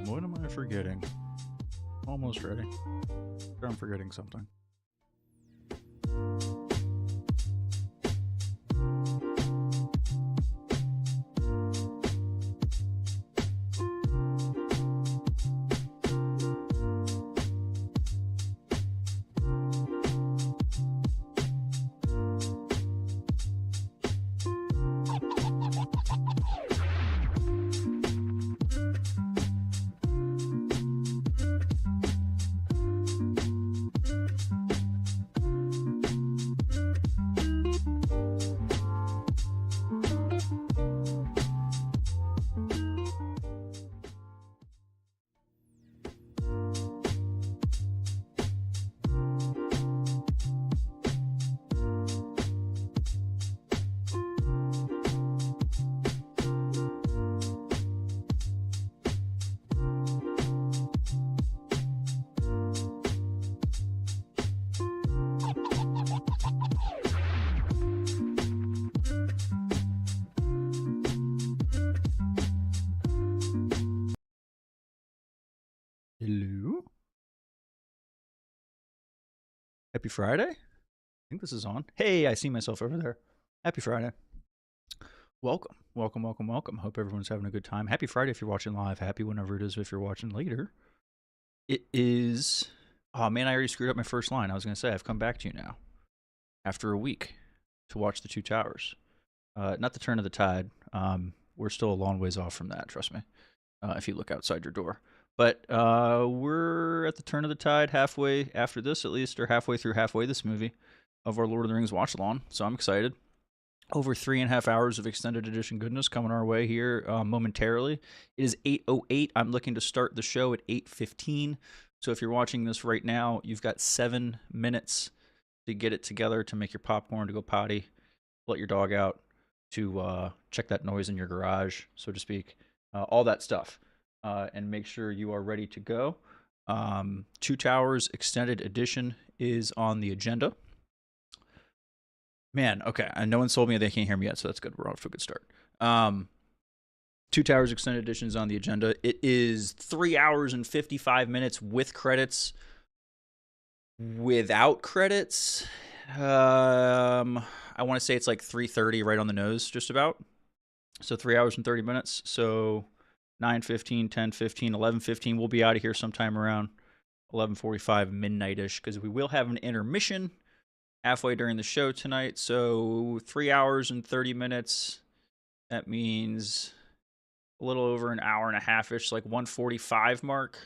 What am I forgetting? Almost ready. I'm forgetting something. Hello? Happy Friday? I think this is on. Hey, I see myself over there. Happy Friday. Welcome, welcome, welcome, welcome. Hope everyone's having a good time. Happy Friday if you're watching live. Happy whenever it is if you're watching later. It is... Oh, man, I already screwed up my first line. I was going to say, I've come back to you now. After a week to watch The Two Towers. Not the turn of the tide. We're still a long ways off from that, trust me. If you look outside your door. But we're at the turn of the tide halfway after this, at least, or halfway through this movie of our Lord of the Rings watch-along. So I'm excited. Over 3.5 hours of extended edition goodness coming our way here momentarily. It is 8:08. I'm looking to start the show at 8:15. So if you're watching this right now, you've got 7 minutes to get it together, to make your popcorn, to go potty, let your dog out, to check that noise in your garage, so to speak. All that stuff. And make sure you are ready to go. Two Towers Extended Edition is on the agenda. Man, okay. And no one told me they can't hear me yet, so that's good. We're off to a good start. Two Towers Extended Edition is on the agenda. It is 3 hours and 55 minutes with credits. Without credits, I want to say it's like 3:30, right on the nose, just about. So 3 hours and 30 minutes. So 9:15, 10:15, 11:15. We'll be out of here sometime around 11:45, midnight-ish, because we will have an intermission halfway during the show tonight. So 3 hours and 30 minutes. That means a little over an hour and a half-ish, like 1:45 mark,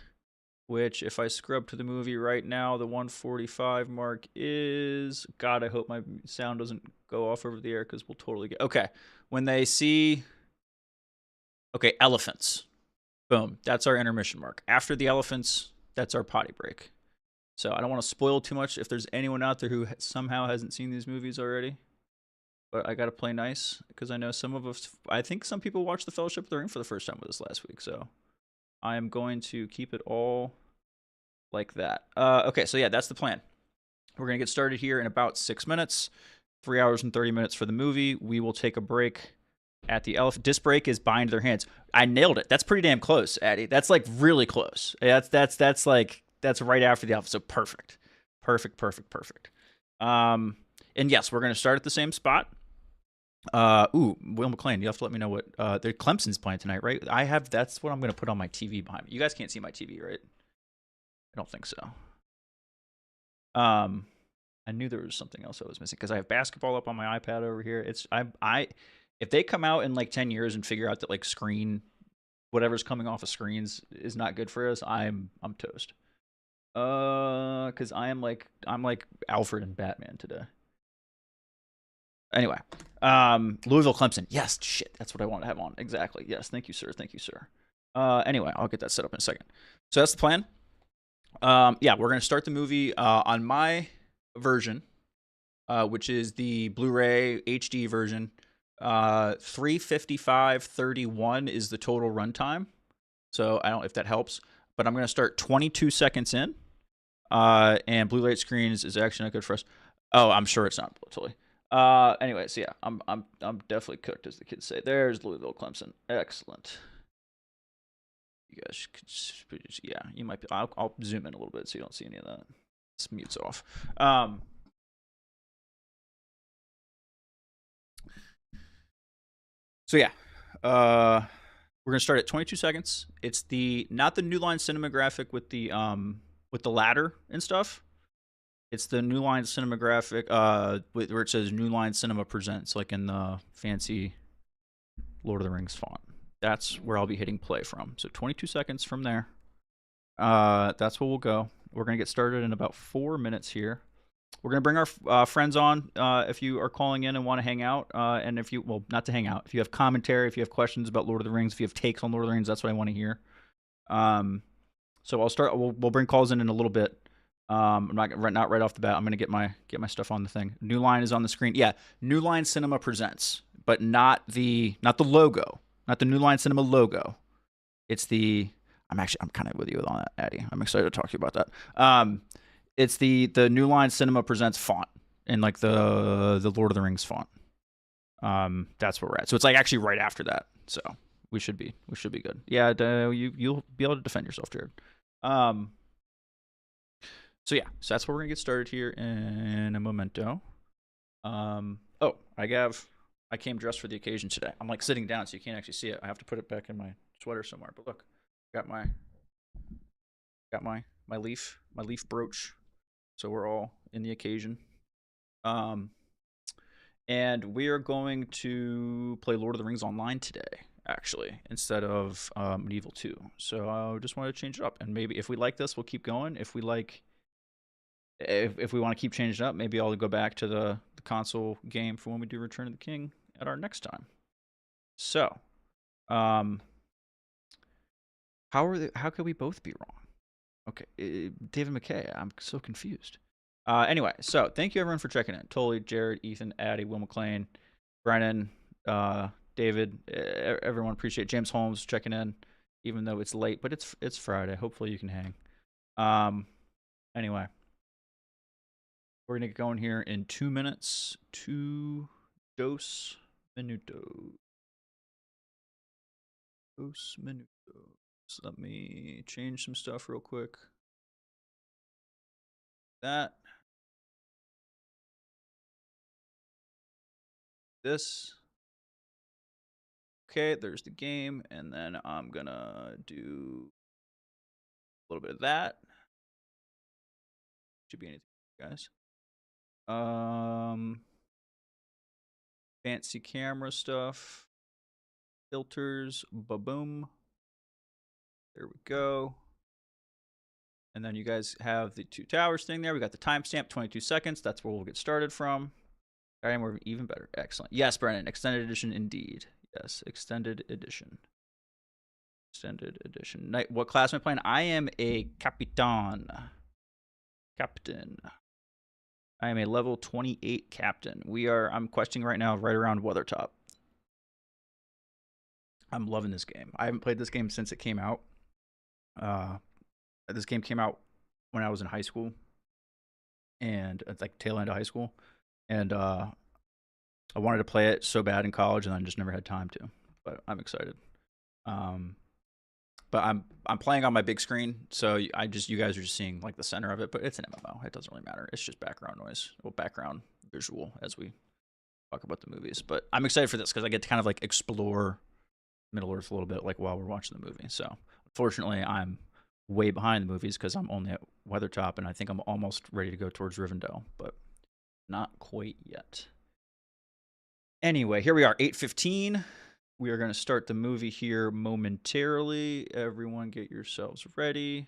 which if I scrub to the movie right now, the 1:45 mark is... God, I hope my sound doesn't go off over the air, because we'll totally get... Okay, when they see... Okay, elephants. Boom. That's our intermission mark. After the elephants, that's our potty break. So I don't want to spoil too much if there's anyone out there who somehow hasn't seen these movies already. But I got to play nice, because I know some of us... I think some people watched The Fellowship of the Ring for the first time with us last week. So I am going to keep it all like that. Okay, so yeah, that's the plan. We're going to get started here in about 6 minutes. 3 hours and 30 minutes for the movie. We will take a break at the elephant. Disc break is bind their hands. I nailed it. That's pretty damn close, Addy. That's like really close. That's right after the elephant. So perfect. Perfect. And yes, we're going to start at the same spot. Will McLean, you have to let me know what Clemson's playing tonight, right? That's what I'm going to put on my TV behind me. You guys can't see my TV, right? I don't think so. I knew there was something else I was missing, because I have basketball up on my iPad over here. If they come out in like 10 years and figure out that like whatever's coming off of screens is not good for us, I'm toast. Because I'm like Alfred and Batman today. Anyway, Louisville Clemson. Yes, shit, that's what I want to have on. Exactly. Yes, thank you, sir. Thank you, sir. Anyway, I'll get that set up in a second. So that's the plan. Yeah, we're gonna start the movie on my version, which is the Blu-ray HD version. 3:55:31 is the total runtime. So I don't know if that helps, but I'm gonna start 22 seconds in. And blue light screens is actually not good for us. Oh, I'm sure it's not totally. Anyway, so yeah, I'm definitely cooked, as the kids say. There's Louisville Clemson. Excellent. You guys could, yeah, you might be. I'll zoom in a little bit so you don't see any of that. This mute's off. So yeah, we're gonna start at 22 seconds. It's not the New Line cinematographic with the ladder and stuff. It's the New Line cinematographic, where it says New Line Cinema Presents, like in the fancy Lord of the Rings font. That's where I'll be hitting play from. So 22 seconds from there. That's where we'll go. We're gonna get started in about 4 minutes here. We're gonna bring our friends on if you are calling in and want to hang out, and if you, well, not to hang out. If you have commentary, if you have questions about Lord of the Rings, if you have takes on Lord of the Rings, that's what I want to hear. So I'll start. We'll bring calls in a little bit. I'm not right off the bat. I'm gonna get my stuff on the thing. New Line is on the screen. Yeah, New Line Cinema Presents, but not the logo, not the New Line Cinema logo. It's the. I'm kind of with you on that, Addy. I'm excited to talk to you about that. It's the New Line Cinema Presents font in like the Lord of the Rings font. That's where we're at. So it's like actually right after that. So we should be good. Yeah, you'll be able to defend yourself, Jared. So yeah, so that's where we're gonna get started here in a momento. Oh, I came dressed for the occasion today. I'm like sitting down, so you can't actually see it. I have to put it back in my sweater somewhere. But look, got my leaf brooch. So we're all in the occasion. And we are going to play Lord of the Rings online today, actually, instead of Medieval 2. So I just wanted to change it up, and maybe if we like this, we'll keep going. If we want to keep changing it up, maybe I'll go back to the console game for when we do Return of the King at our next time. So, how could we both be wrong? Okay, David McKay, I'm so confused. Anyway, so thank you everyone for checking in. Tully, Jared, Ethan, Addy, Will McLean, Brennan, David, everyone, appreciate it. James Holmes checking in, even though it's late, but it's Friday. Hopefully you can hang. Anyway, we're gonna get going here in 2 minutes. 2 minutos. Dos minutos. So let me change some stuff real quick. This. Okay, there's the game, and then I'm gonna do a little bit of that. Should be anything, guys. Fancy camera stuff, filters, ba-boom. There we go. And then you guys have the two towers thing there. We got the timestamp, 22 seconds. That's where we'll get started from. All right, and we're even better. Excellent. Yes, Brennan, extended edition indeed. Yes, extended edition. Extended edition. What class am I playing? I am a Capitan. Captain. I am a level 28 captain. I'm questing right now right around Weathertop. I'm loving this game. I haven't played this game since it came out. This game came out when I was in high school, and it's like tail end of high school, and I wanted to play it so bad in college, and I just never had time to. But I'm excited. But I'm playing on my big screen, so you guys are just seeing like the center of it. But it's an MMO. It doesn't really matter. It's just background noise, or background visual as we talk about the movies. But I'm excited for this because I get to kind of like explore Middle Earth a little bit, like while we're watching the movie. So unfortunately, I'm way behind the movies because I'm only at Weathertop, and I think I'm almost ready to go towards Rivendell, but not quite yet. Anyway, here we are, 8:15. We are going to start the movie here momentarily. Everyone get yourselves ready.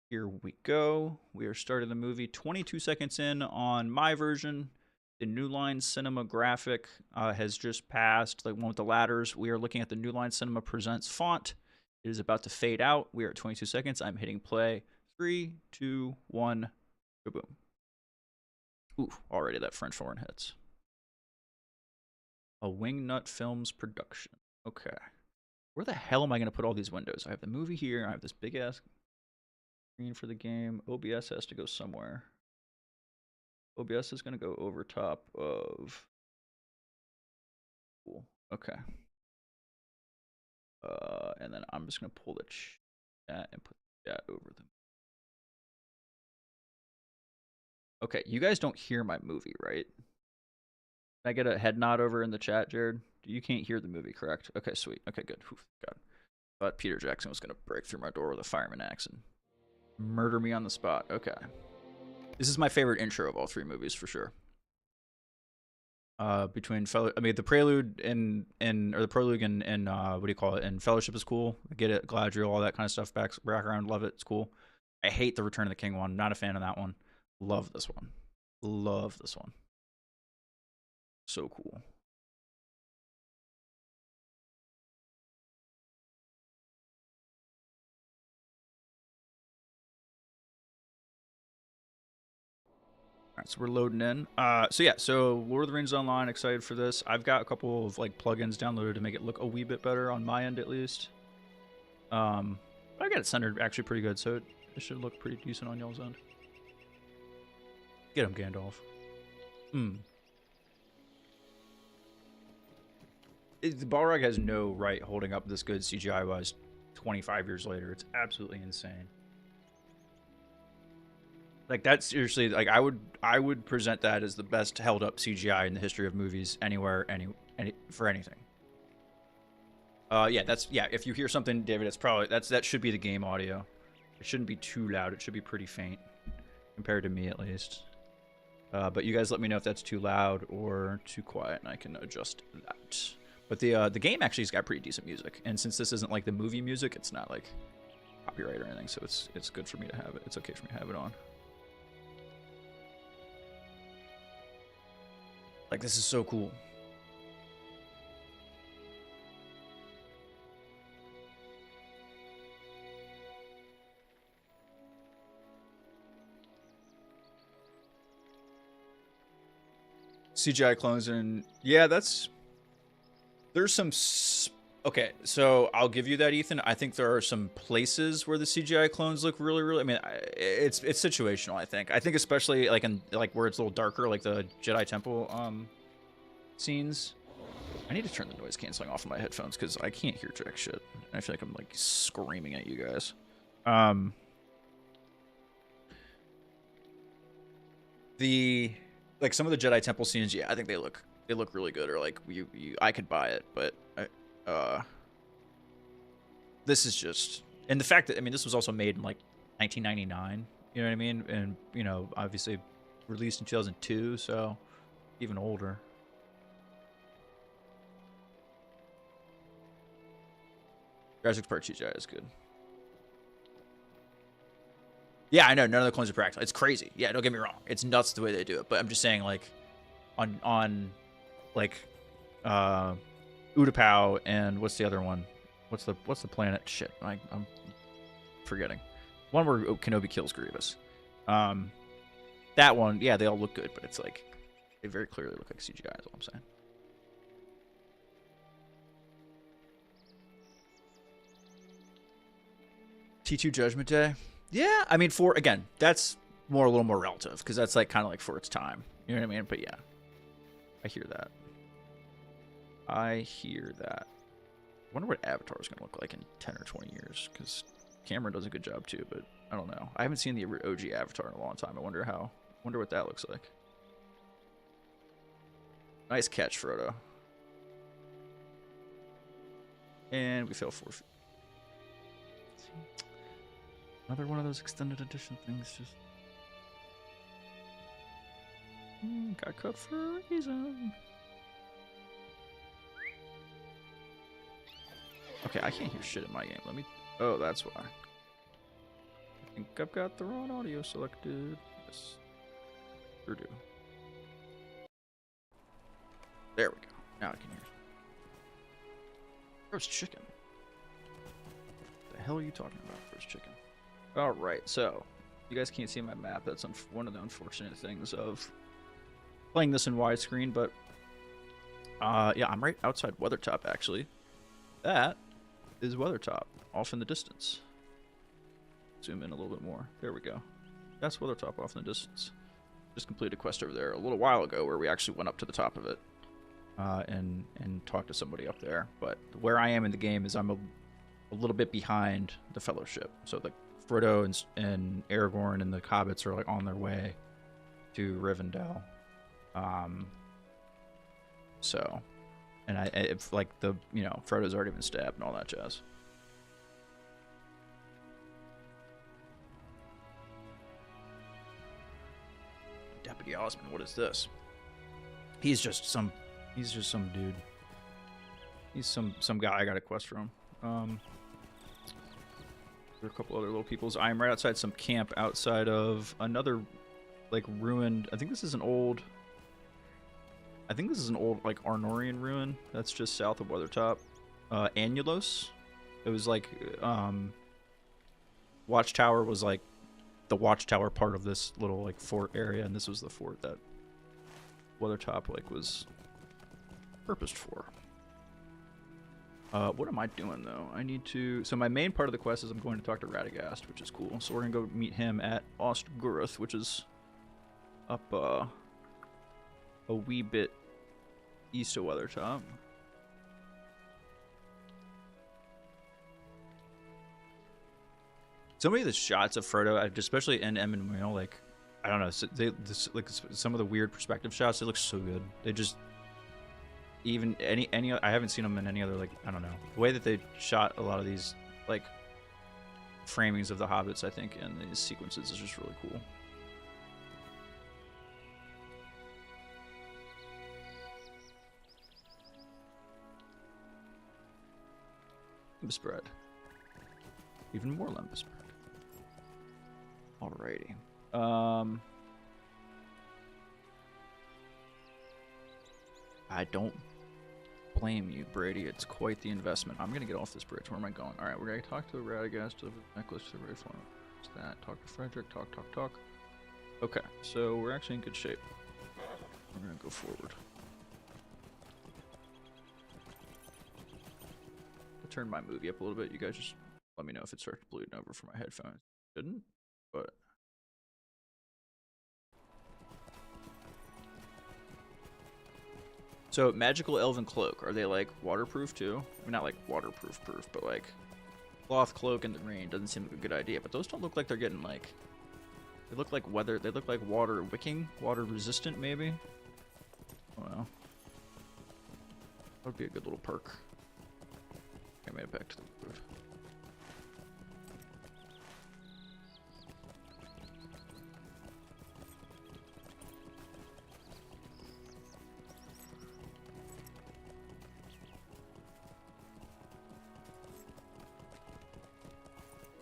Here we go. We are starting the movie 22 seconds in on my version. The New Line Cinema graphic has just passed, like one with the ladders. We are looking at the New Line Cinema Presents font. It is about to fade out. We are at 22 seconds. I'm hitting play. 3, 2, 1, boom. Ooh, already that French horn hits. A Wingnut Films production. Okay. Where the hell am I going to put all these windows? I have the movie here. I have this big ass screen for the game. OBS has to go somewhere. OBS is going to go over top of. Cool. Okay. And then I'm just going to pull the chat and put that over them. Okay, you guys don't hear my movie, right? Can I get a head nod over in the chat, Jared? You can't hear the movie, correct? Okay, sweet. Okay, good. Whew, God. Thought Peter Jackson was going to break through my door with a fireman axe and murder me on the spot. Okay. This is my favorite intro of all three movies for sure. Between the prelude and the prelude and what do you call it? And Fellowship is cool. I get it. Galadriel, all that kind of stuff. Background, love it. It's cool. I hate the Return of the King one. Not a fan of that one. Love this one. Love this one. So cool. All right, so we're loading in. So Lord of the Rings Online, excited for this. I've got a couple of like plugins downloaded to make it look a wee bit better on my end at least. I got it centered actually pretty good, so it should look pretty decent on y'all's end. Get him, Gandalf. The Balrog has no right holding up this good CGI-wise 25 years later. It's absolutely insane. Like that's seriously like I would present that as the best held up CGI in the history of movies anywhere, any for anything. If you hear something, David, it's probably that should be the game audio. It shouldn't be too loud. It should be pretty faint compared to me at least. But you guys let me know if that's too loud or too quiet, and I can adjust that. But the game actually's got pretty decent music, and since this isn't like the movie music, it's not like copyright or anything, so it's good for me to have it. It's okay for me to have it on. Like, this is so cool. CGI clones and yeah, there's some. Okay, so I'll give you that, Ethan. I think there are some places where the CGI clones look really. I mean, it's situational. I think especially like in where it's a little darker, like the Jedi Temple scenes. I need to turn the noise canceling off of my headphones because I can't hear jack shit. I feel like I'm like screaming at you guys. Like some of the Jedi Temple scenes, yeah, I think they look really good. Or like I could buy it, but this is just, and the fact that, I mean, this was also made in like 1999. You know what I mean? And you know, obviously released in 2002, so even older. Jurassic Park CGI is good. Yeah, I know, none of the clones are practical. It's crazy. Yeah, don't get me wrong. It's nuts the way they do it. But I'm just saying, like, on like, Utapau and what's the other one? What's the planet? Shit, I'm forgetting. One where Kenobi kills Grievous. That one, yeah, they all look good, but it's like, they very clearly look like CGI, is all I'm saying. T2 Judgment Day? Yeah, I mean, again, that's a little more relative, because that's like kind of like for its time. You know what I mean? But yeah, I hear that. I wonder what Avatar is going to look like in 10 or 20 years, because Cameron does a good job too, but I don't know. I haven't seen the OG Avatar in a long time. I wonder what that looks like. Nice catch, Frodo. And we fail 4 feet. Another one of those extended edition things. Just got cut for a reason. Okay, I can't hear shit in my game. Oh, that's why. I think I've got the wrong audio selected. Yes. Sure do. There we go. Now I can hear. Roast chicken. What the hell are you talking about, roast chicken? Alright, so you guys can't see my map. That's one of the unfortunate things of playing this in widescreen, but yeah, I'm right outside Weathertop, actually. That is Weathertop, off in the distance. Zoom in a little bit more. There we go. That's Weathertop off in the distance. Just completed a quest over there a little while ago where we actually went up to the top of it and talked to somebody up there. But where I am in the game is I'm a little bit behind the Fellowship. So the Frodo and Aragorn and the Hobbits are like on their way to Rivendell. So, and it's like Frodo's already been stabbed and all that jazz. Deputy Osmond, what is this? He's just some dude. He's some guy I got a quest from. There are a couple other little peoples. I am right outside some camp outside of another like ruined. I think this is an old like Arnorian ruin that's just south of Weathertop. Annulos. It was like Watchtower was like the Watchtower part of this little like fort area, and this was the fort that Weathertop like was purposed for. What am I doing though? I need to. So my main part of the quest is I'm going to talk to Radagast, which is cool. So we're gonna go meet him at Ostguruth, which is up a wee bit east of Weathertop. So many of the shots of Frodo, especially in Emmanuel, like I don't know, like some of the weird perspective shots, they look so good. They just even any I haven't seen them in any other, like, I don't know, the way that they shot a lot of these like framings of the hobbits, I think, and these sequences is just really cool. Lembas bread. Even more lembas bread. Alrighty. I don't blame you, Brady. It's quite the investment. I'm gonna get off this bridge. Where am I going? All right, we're gonna talk to Radagast, deliver the necklace to the very form. What's that? Talk to Frederick. Talk. Okay, so we're actually in good shape. We're gonna go forward. I'll turn my movie up a little bit. You guys just let me know if it starts bleeding over from my headphones. Didn't, but. So, magical elven cloak, are they like waterproof too? I mean, not like waterproof, but like cloth cloak in the rain doesn't seem like a good idea. But those don't look like they're getting like, they look like they look like water wicking, water resistant maybe. Oh well. That would be a good little perk. I made it back to the road.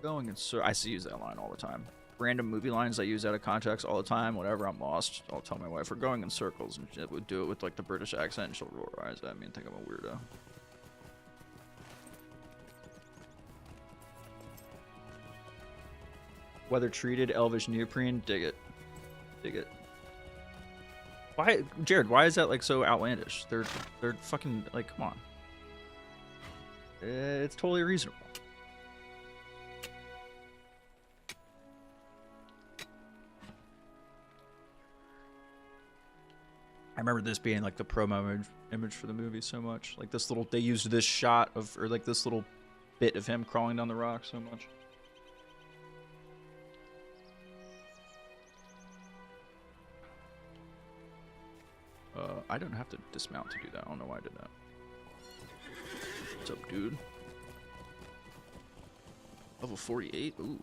Going and so I use that line all the time. Random movie lines I use out of context all the time. Whenever I'm lost, I'll tell my wife we're going in circles, and she would do it with like the British accent, and she'll roll her eyes at me and think I'm a weirdo. Weather treated elvish neoprene, dig it. Why, Jared? Why is that like so outlandish? They're fucking like, come on. It's totally reasonable. I remember this being like the promo image for the movie so much. Like this little, they used this shot of, or like this little bit of him crawling down the rock so much. I don't have to dismount to do that. I don't know why I did that. What's up, dude? Level 48? Ooh.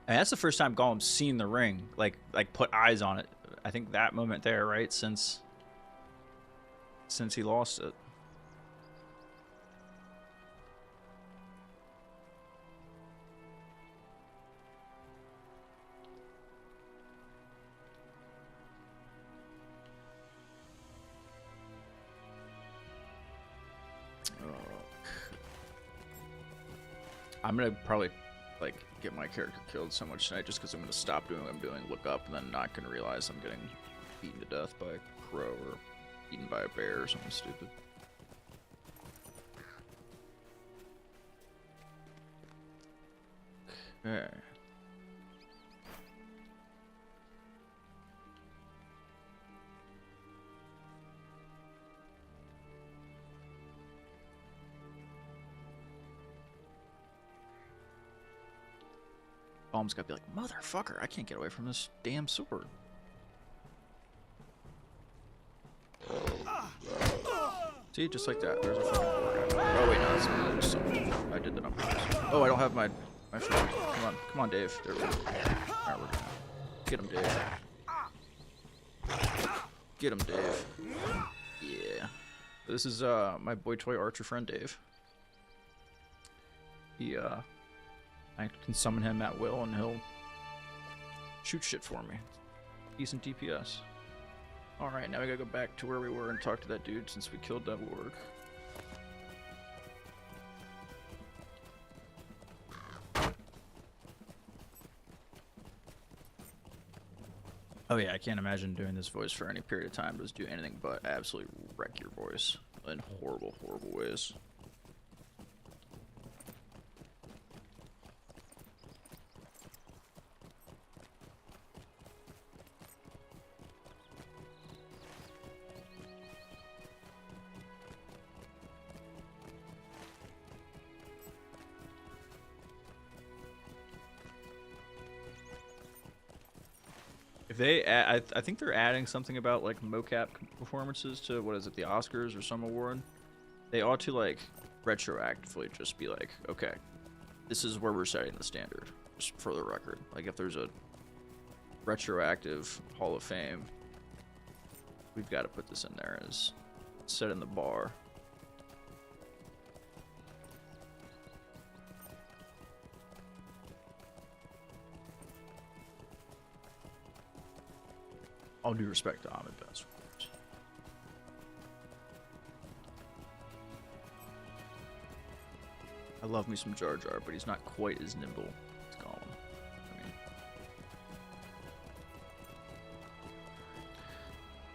And that's the first time Gollum's seen the ring, like put eyes on it. I think that moment there, right? Since he lost it. I'm gonna probably like get my character killed so much tonight just because I'm gonna stop doing what I'm doing, look up, and then not gonna realize I'm getting beaten to death by a crow or eaten by a bear or something stupid. Okay. Gollum's gotta be like, motherfucker, I can't get away from this damn sword. See, just like that. There's a fucking program. Oh wait, no, that's something. I did that on purpose. Oh, I don't have my friend. Come on, Dave. There we go. Alright, we're gonna get him, Dave. Get him, Dave. Yeah. This is my boy toy archer friend Dave. He I can summon him at will and he'll shoot shit for me. Decent DPS. Alright, now we gotta go back to where we were and talk to that dude since we killed that warg. Oh yeah, I can't imagine doing this voice for any period of time. Just do anything but absolutely wreck your voice in horrible, horrible ways. If they add, I think they're adding something about like mocap performances to, what is it, the Oscars or some award. They ought to like retroactively just be like, okay, this is where we're setting the standard, just for the record. Like if there's a retroactive Hall of Fame, we've got to put this in there as setting the bar. All due respect to Ahmed Best. I love me some Jar Jar, but he's not quite as nimble as Gollum.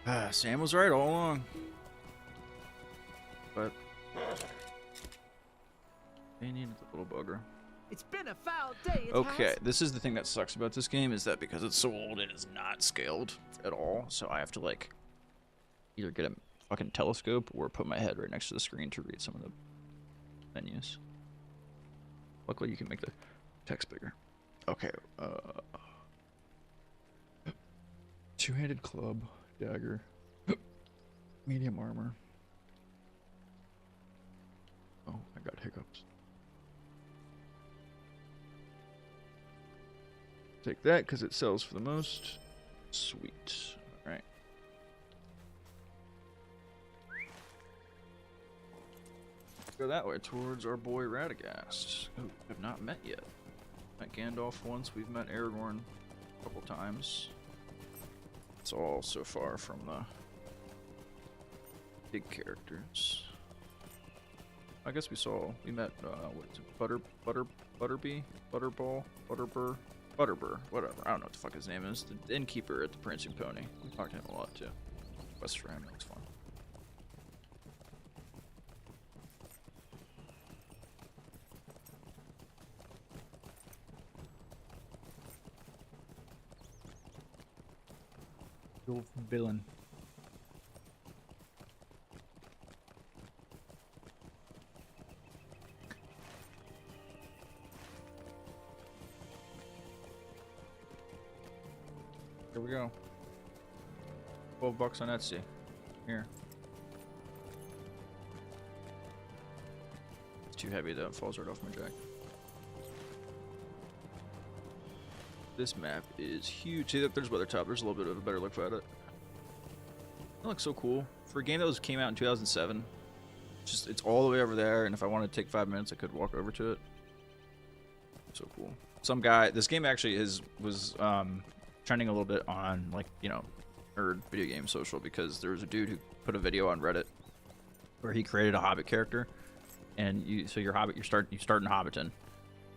I mean, Sam was right all along. But they needed the little bugger. It's been a foul day. Okay, this is the thing that sucks about this game, is that because it's so old, it is not scaled at all. So I have to like either get a fucking telescope or put my head right next to the screen to read some of the menus. Luckily, you can make the text bigger. Okay. Two-handed club, dagger, medium armor. Oh, I got hiccups. Take that because it sells for the most. Sweet. All right. Go that way towards our boy Radagast, who we have not met yet. Met Gandalf once. We've met Aragorn a couple times. It's all so far from the big characters. I guess we met what is it, Butterby, Butterball, Butterbur, whatever. I don't know what the fuck his name is. The innkeeper at the Prancing Pony. We talked to him a lot too. Quest for him looks fun. Old villain. Here we go. $12 on Etsy. Here. It's too heavy though, it falls right off my jack. This map is huge. See, there's Weathertop. There's a little bit of a better look at it. It looks so cool. For a game that came out in 2007, it's all the way over there, and if I wanted to take 5 minutes, I could walk over to it. So cool. Some guy, this game actually was trending a little bit on, like, you know, nerd video game social, because there was a dude who put a video on Reddit where he created a Hobbit character, and you're Hobbit, you start in Hobbiton,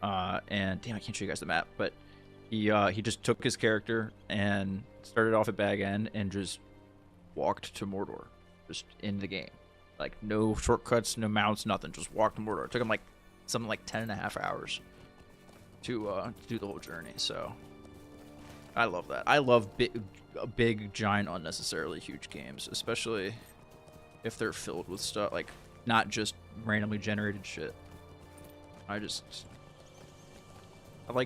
and damn, I can't show you guys the map, but he just took his character and started off at Bag End and just walked to Mordor, just in the game, like no shortcuts, no mounts, nothing, just walked to Mordor. It took him like something like 10.5 hours to do the whole journey. So I love that. I love big, giant, unnecessarily huge games, especially if they're filled with stuff, like not just randomly generated shit. I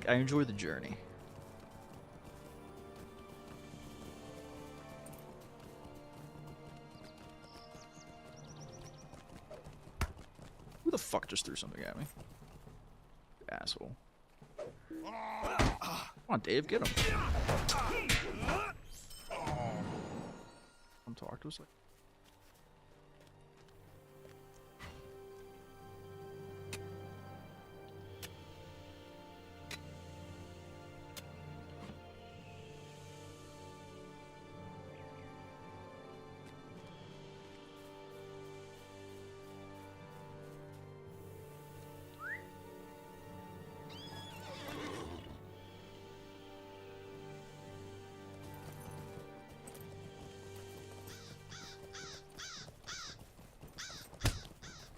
enjoy the journey. Who the fuck just threw something at me? You asshole. Come on, Dave, get him. Come talk to us. Like,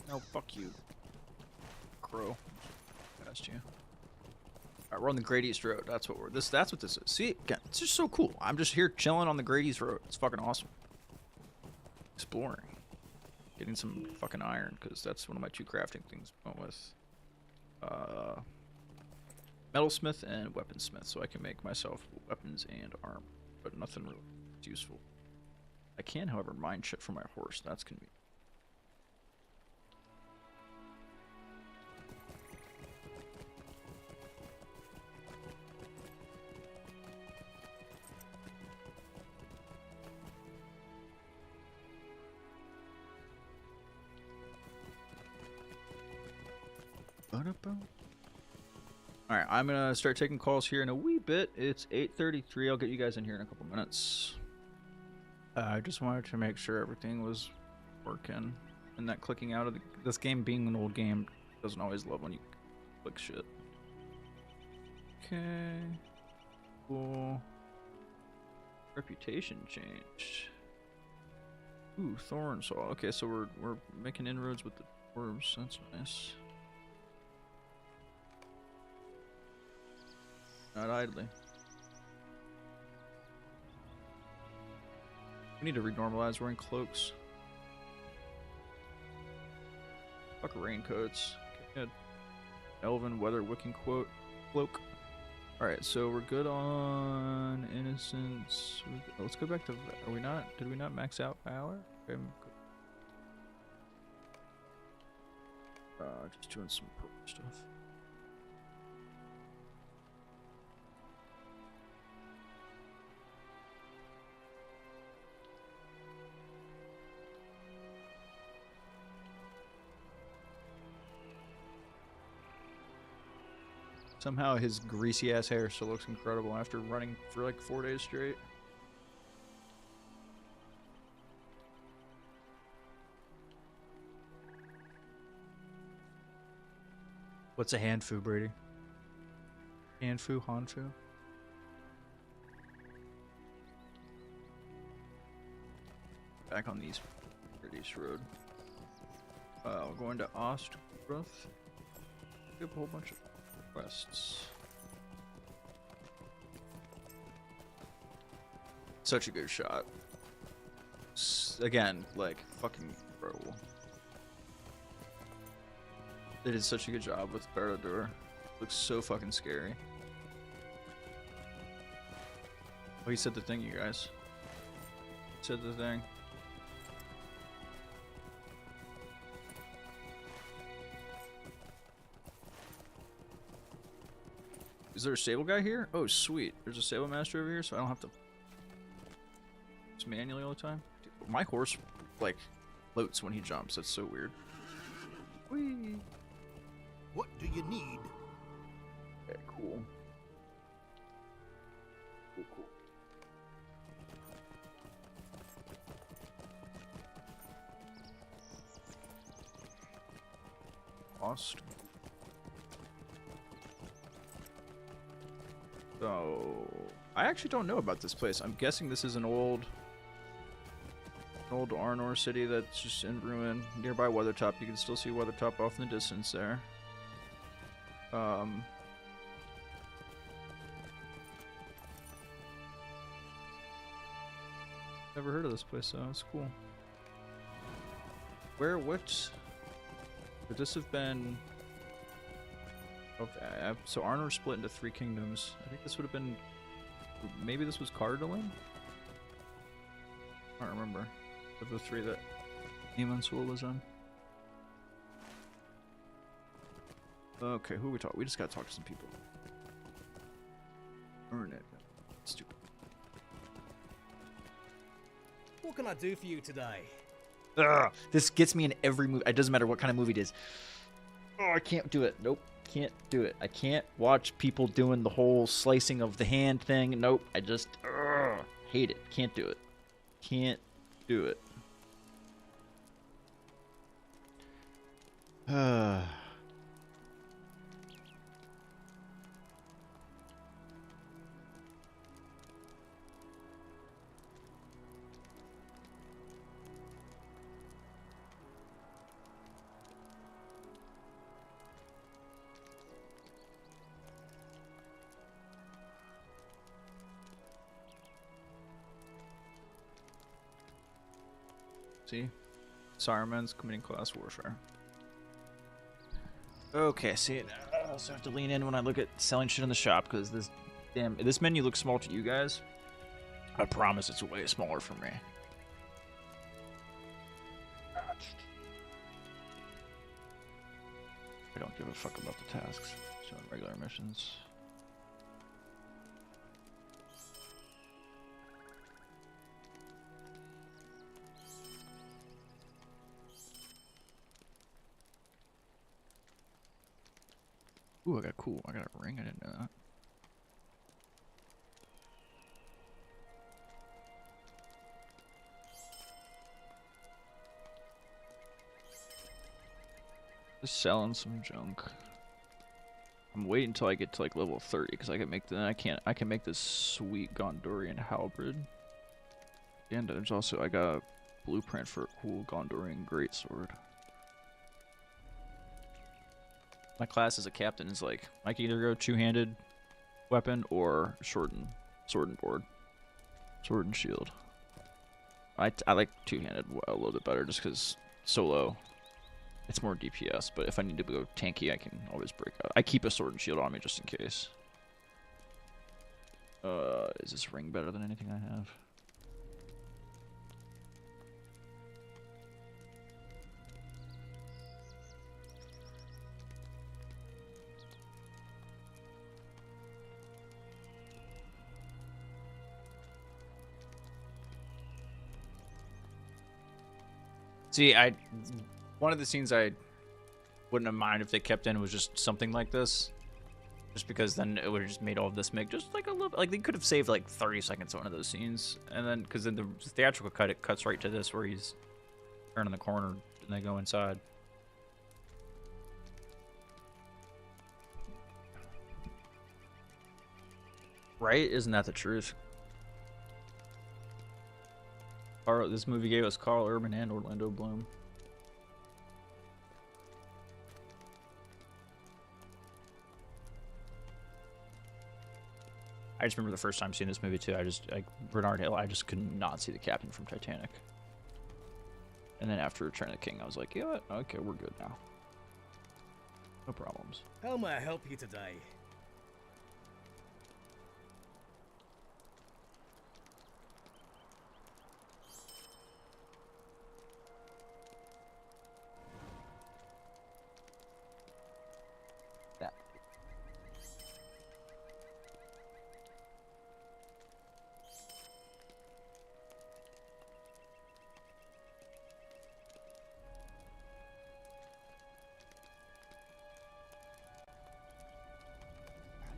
no, fuck you, crow. Past you. Alright, we're on the Great East Road. That's what that's what this is. See, again, it's just so cool. I'm just here chilling on the Great East Road. It's fucking awesome. Exploring. Getting some fucking iron, because that's one of my 2 crafting things I went with. Metalsmith and weaponsmith, so I can make myself weapons and armor, but nothing really useful. I can, however, mine shit for my horse. That's convenient. Alright, I'm gonna start taking calls here in a wee bit. It's 8:33. I'll get you guys in here in a couple minutes. I just wanted to make sure everything was working, and that clicking out of this game being an old game doesn't always love when you click shit. Okay, cool. Reputation changed. Ooh, thorn saw. Okay, so we're making inroads with the dwarves. That's nice. Not idly. We need to renormalize wearing cloaks. Fuck raincoats. Okay, Elven weather wicking cloak. Alright, so we're good on innocence. Let's go back to. Are we not? Did we not max out valor? Okay, just doing some stuff. Somehow his greasy ass hair still looks incredible after running for like 4 days straight. What's a handfu, Brady? Handfu, hanfu? Back on the East Road. We're going to Ostgroth. We have a whole bunch of quests. Such a good shot. Again, like, fucking incredible. They did such a good job with Barad-dûr. Looks so fucking scary. Oh, he said the thing, you guys. He said the thing. Is there a stable guy here? Oh, sweet. There's a stable master over here, so I don't have to just manually all the time. Dude, my horse, like, floats when he jumps. That's so weird. Whee! What do you need? Okay, cool. Cool. Lost. So, I actually don't know about this place. I'm guessing this is an old Arnor city that's just in ruin. Nearby Weathertop. You can still see Weathertop off in the distance there. Never heard of this place, so it's cool. What? Would this have been... Okay, so Arnor split into 3 kingdoms. I think this would have been... Maybe this was Cardalin? I don't remember. Of the 3 that Eamonsul was in. Okay, who are we talking? We just gotta talk to some people. Earn it. Stupid. What can I do for you today? Ugh, this gets me in every movie. It doesn't matter what kind of movie it is. Oh, I can't do it. Nope. Can't do it. I can't watch people doing the whole slicing of the hand thing. Nope. I just hate it. Can't do it. Can't do it. See? Saruman's committing class warfare. Okay, see, I also have to lean in when I look at selling shit in the shop, because this menu looks small to you guys. I promise it's way smaller for me. I don't give a fuck about the tasks. Showing regular missions. Ooh, I got a ring. I didn't know that. Just selling some junk. I'm waiting until I get to like level 30 because I can make I can make this sweet Gondorian halberd. And there's also I got a blueprint for a cool Gondorian greatsword. My class as a captain is like I can either go two-handed weapon or sword and board, sword and shield. I like two-handed a little bit better just because solo. It's more DPS, but if I need to go tanky, I can always break out. I keep a sword and shield on me just in case. Is this ring better than anything I have? See, one of the scenes I wouldn't have minded if they kept in was just something like this. Just because then it would have just made all of this make just like a little, like they could have saved like 30 seconds on one of those scenes. And then, because in the theatrical cut, it cuts right to this where he's turning the corner and they go inside. Right? Isn't that the truth? This movie gave us Carl Urban and Orlando Bloom. I just remember the first time seeing this movie too. Bernard Hill, I just could not see the captain from Titanic. And then after Return of the King, I was like, you know what? Okay, we're good now. No problems. How may I help you today?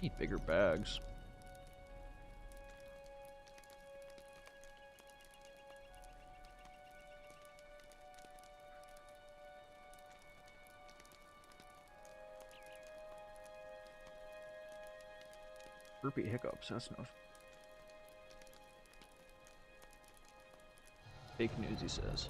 Need bigger bags. Burpee hiccups, that's no. Fake news, he says.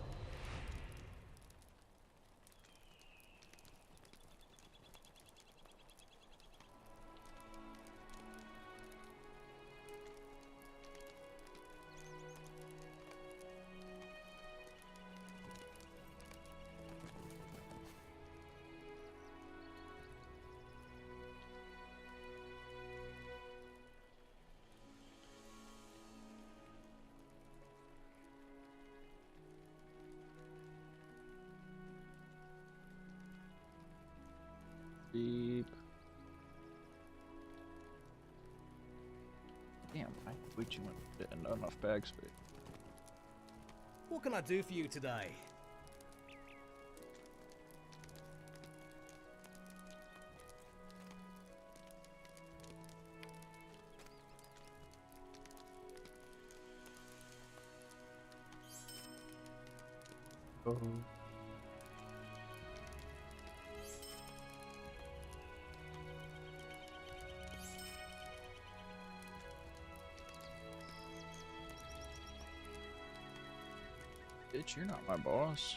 Deep. Damn, I way too much and not enough bag space. What can I do for you today? Oh. Bitch, you're not my boss.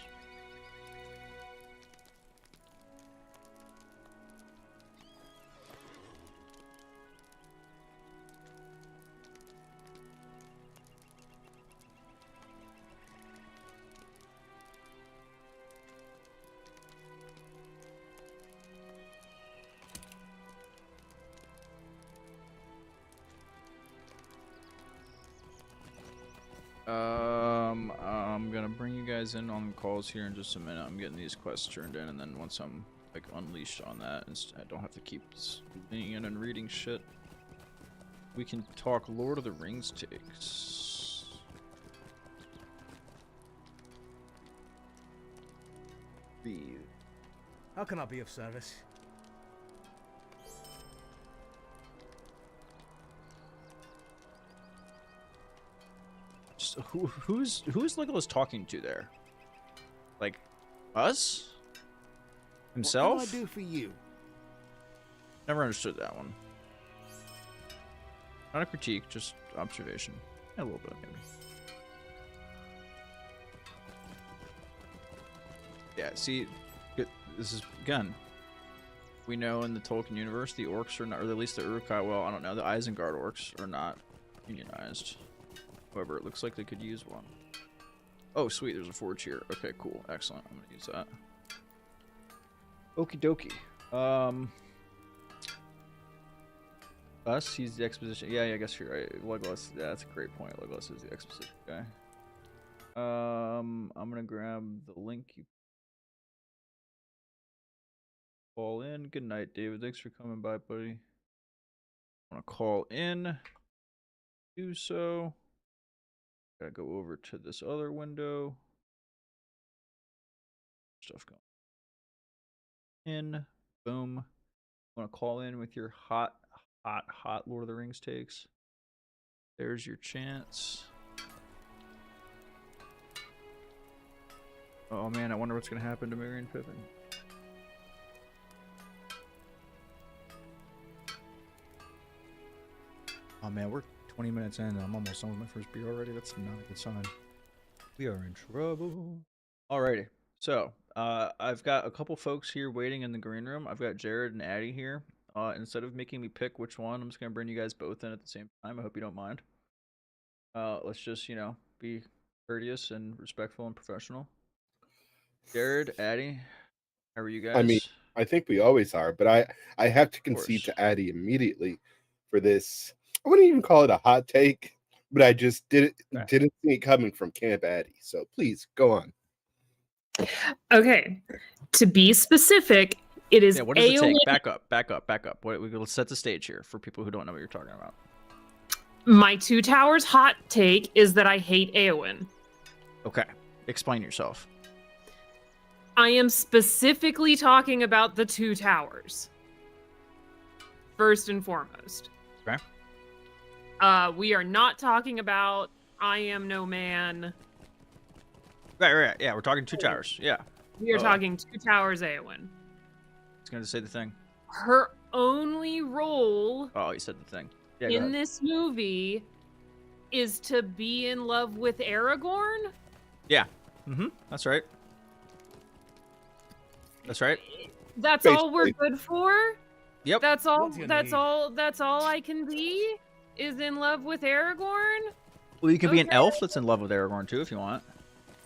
I'm gonna bring you guys in on calls here in just a minute. I'm getting these quests turned in, and then once I'm like unleashed on that, I don't have to keep leaning in and reading shit. We can talk Lord of the Rings takes. Breathe. How can I be of service? Just, who's Legolas talking to there? Like us? Himself? What can I do for you? Never understood that one. Not a critique, just observation. A little bit, maybe. Yeah, see, this is, again, we know in the Tolkien universe the orcs are not, or at least the Uruk-hai, well, I don't know, the Isengard orcs are not unionized. However, it looks like they could use one. Oh, sweet, there's a forge here. Okay, cool, excellent. I'm gonna use that. Okie dokie. Us, he's the exposition. Yeah, I guess you're right. Legolas, yeah, that's a great point. Legolas is the exposition guy. I'm gonna grab the link you call in. Good night, David. Thanks for coming by, buddy. I want to call in. Do so. Gotta go over to this other window. Stuff going in. Boom. Want to call in with your hot Lord of the Rings takes. There's your chance. Oh man, I wonder what's gonna happen to Merry and Pippin. Oh man, we're 20 minutes in and I'm almost on with my first beer already. That's not a good sign. We are in trouble. Alrighty. So, I've got a couple folks here waiting in the green room. I've got Jared and Addie here. Instead of making me pick which one, I'm just going to bring you guys both in at the same time. I hope you don't mind. Let's just, you know, be courteous and respectful and professional. Jared, Addie, how are you guys? I mean, I think we always are, but I have to concede to Addie immediately for this. I wouldn't even call it a hot take, but I just didn't see it coming from Camp Addie. So please go on. Okay, to be specific, it is. Yeah, what does it take? Back up. Let's set the stage here for people who don't know what you're talking about. My Two Towers hot take is that I hate Eowyn. Okay, explain yourself. I am specifically talking about the Two Towers. first and foremost. Okay. We are not talking about I Am No Man. Right. Yeah, we're talking 2 towers. Yeah. We are talking 2 Towers Eowyn. I was going to say the thing. Her only role Oh, you said the thing. Yeah, go in ahead. this movie is to be in love with Aragorn. Yeah. That's right. That's right. That's all we're good for. Yep. That's all. What do you That's need? all. That's all I can be. Is in love with Aragorn. Well, you can be an Okay. elf that's in love with Aragorn too if you want.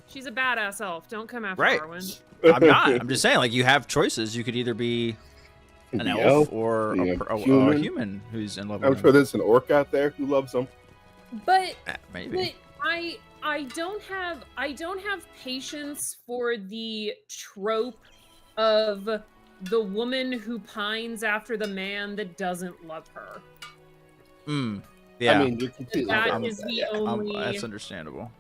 She's a badass elf. Don't come after Right. Arwen. I'm not. I'm just saying, like, you have choices. You could either be an The elf or yeah, a human. human who's in love I'm with sure him. there's an orc out there who loves them. But Maybe. I don't have patience for the trope of the woman who pines after the man that doesn't love her. Yeah. I mean, you're completely That right with is that, the yeah. only that's understandable.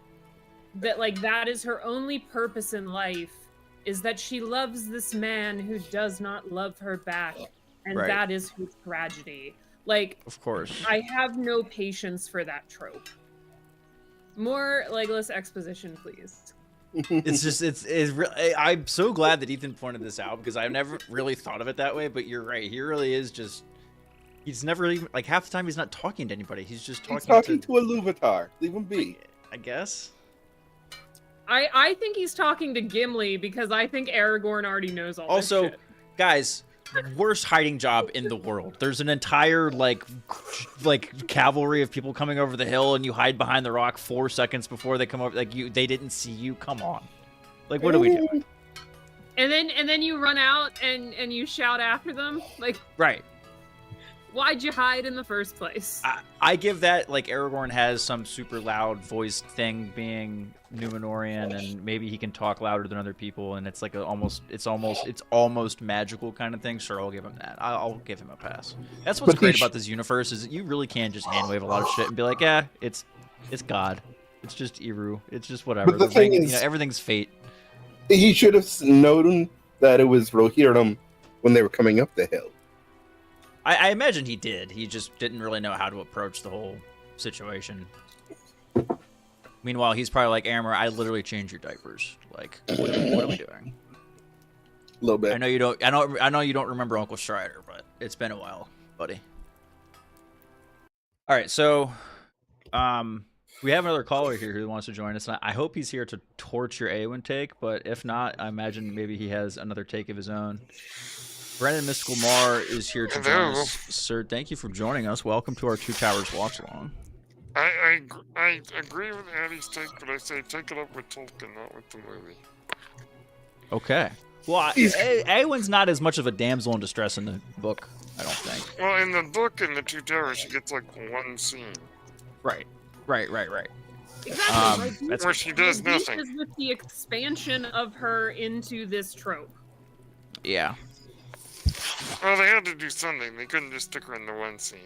that is her only purpose in life, is that she loves this man who does not love her back, and Right. that is her tragedy. Like, Of course. I have no patience for that trope. More legless exposition, please. It's just it's really, I'm so glad that Ethan pointed this out because I've never really thought of it that way, but you're right. He really is just he's never even like half the time he's not talking to anybody. He's just He's talking talking to a Luvatar. Leave him be. I guess. I think he's talking to Gimli because I think Aragorn already knows all Also, this shit. guys, worst hiding job in the world. There's an entire like cavalry of people coming over the hill, and you hide behind the rock 4 seconds before they come over. Like they didn't see you. Come on, like what are we doing? And then you run out and you shout after them. Like, Right. why'd you hide in the first place? I give that like Aragorn has some super loud voiced thing being Numenorian, and maybe he can talk louder than other people, and it's like it's almost magical kind of thing. Sure, I'll give him that. I'll give him a pass. That's what's But great about this universe is that you really can just hand wave a lot of shit and be like, yeah, it's God. It's just Eru. It's just whatever. But the thing ring, is- everything's fate. He should have known that it was Rohirrim when they were coming up the hill. I imagine he did. He just didn't really know how to approach the whole situation. Meanwhile, he's probably like, Amber, I literally changed your diapers. Like, what are we doing? A little bit. I know you don't. I know you don't remember Uncle Strider, but it's been a while, buddy. All right, so, we have another caller here who wants to join us. I hope he's here to torch your Awen take, but if not, I imagine maybe he has another take of his own. Brennan Mystical Mar is here to join us. Sir, thank you for joining us. Welcome to our Two Towers watch along. I agree with Addie's take, but I say take it up with Tolkien, not with the movie. Okay. Well, Awen's not as much of a damsel in distress in the book, I don't think. Well, in the book, in the Two Towers, she gets like one scene. Right. Exactly. That's where she does This nothing. is with the expansion of her into this trope. Yeah. Well, they had to do something. They couldn't just stick her in the one scene.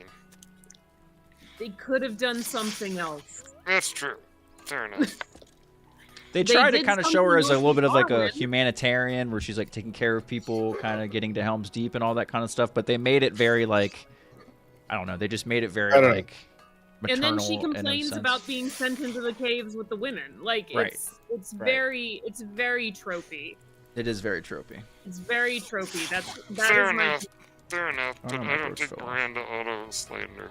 They could have done something else. That's true. Fair enough. They try to did kind of show her as a something little bit of like a with humanitarian where she's like taking care of people, kind of getting to Helm's Deep and all that kind of stuff, but they made it very like, I don't know, they just made it very like maternal. And then she in a complains sense. about being sent into the caves with the women. Like, Right. it's Right. very tropey. It is very tropey. It's very tropey. That Fair is my enough. Fair enough. I But don't know I if don't those think fell. Miranda Otto is slander.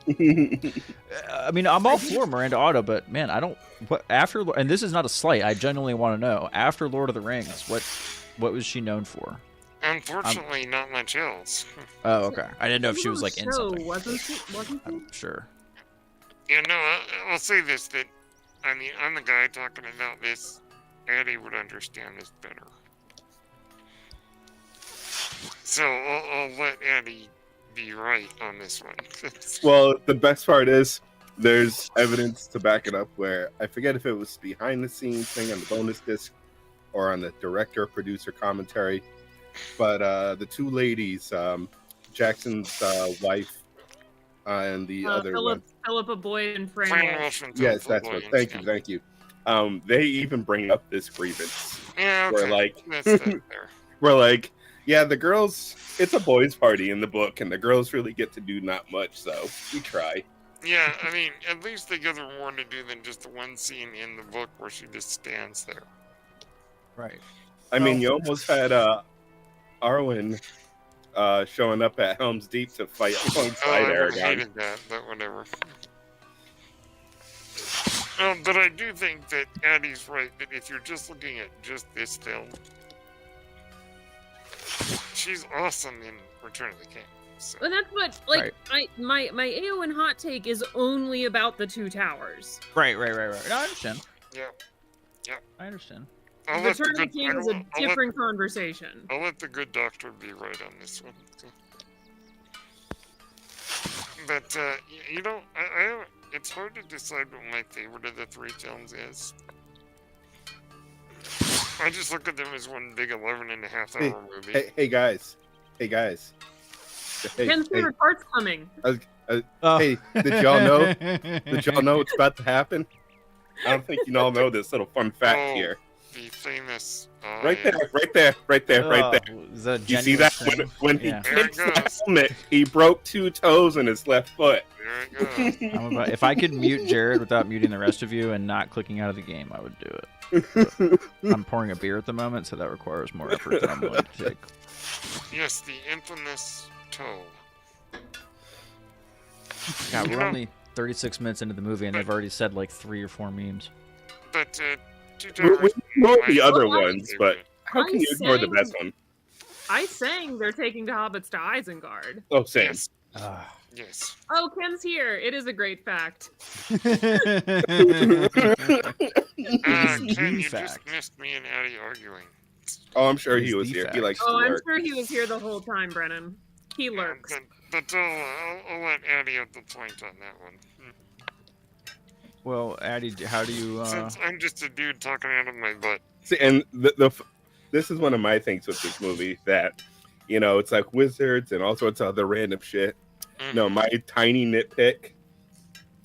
I mean, I'm all for Miranda Otto, but man, I don't. What after? And this is not a slight. I genuinely want to know. After Lord of the Rings, what was she known for? Unfortunately, not much else. Oh, okay. I didn't know if she was like in So, something. wasn't she? I'm sure. You know, I'll say this, that, I mean, I'm the guy talking about this. Addie would understand this better. So, I'll let Addie be right on this one. Well, the best part is there's evidence to back it up where I forget if it was behind the scenes thing on the bonus disc or on the director producer commentary, but the two ladies, Jackson's wife and the other one. Philippa Boyd and Fran Fran Wolf. Wolf and Yes, Philippa that's what. Williams, Thank you. They even bring up this grievance Yeah, where okay. like That's there. where like Yeah, the girls. It's a boys' party in the book, and the girls really get to do not much. So we try. Yeah, I mean, at least they give her more to do than just the one scene in the book where she just stands there. Right. I mean, you almost had Arwen showing up at Helm's Deep to fight alongside I Aragon. hated that, but whatever. But I do think that Addie's right, that if you're just looking at just this film, she's awesome in Return of the King. So. And that's what, like, my Aowen hot take is only about the two towers. Right. No, I understand. Yeah. I understand. Return of the King is a different conversation. I'll let the good doctor be right on this one. But, you know, it's hard to decide what my favorite of the three films is. I just look at them as one big 11.5-hour movie. Hey guys. Ken's favorite part's coming. Hey, did y'all know? Did y'all know what's about to happen? I don't think you all know this little fun fact here. The famous. Right there. Is that you see that? When he kicked the helmet, he broke 2 toes in his left foot. There it goes. If I could mute Jared without muting the rest of you and not clicking out of the game, I would do it. But I'm pouring a beer at the moment, so that requires more effort than I'm willing to take. Yes, the infamous toe. God, we're only 36 minutes into the movie, and they've already said like 3 or 4 memes. But, we know the other ones, but how can you ignore the best one? I sang they're taking the hobbits to Isengard. Oh, Sam. Yes. Yes. Oh, Ken's here. It is a great fact. Ken, you just missed me and Addie arguing. Oh, I'm sure he was here. He likes to I'm lurk. sure he was here the whole time, Brennan. He lurks. But I'll let Addie have the point on that one. Well, Addie, how do you... Since I'm just a dude talking out of my butt. See, and this is one of my things with this movie, that, you know, it's like wizards and all sorts of other random shit. Mm-hmm. No, my tiny nitpick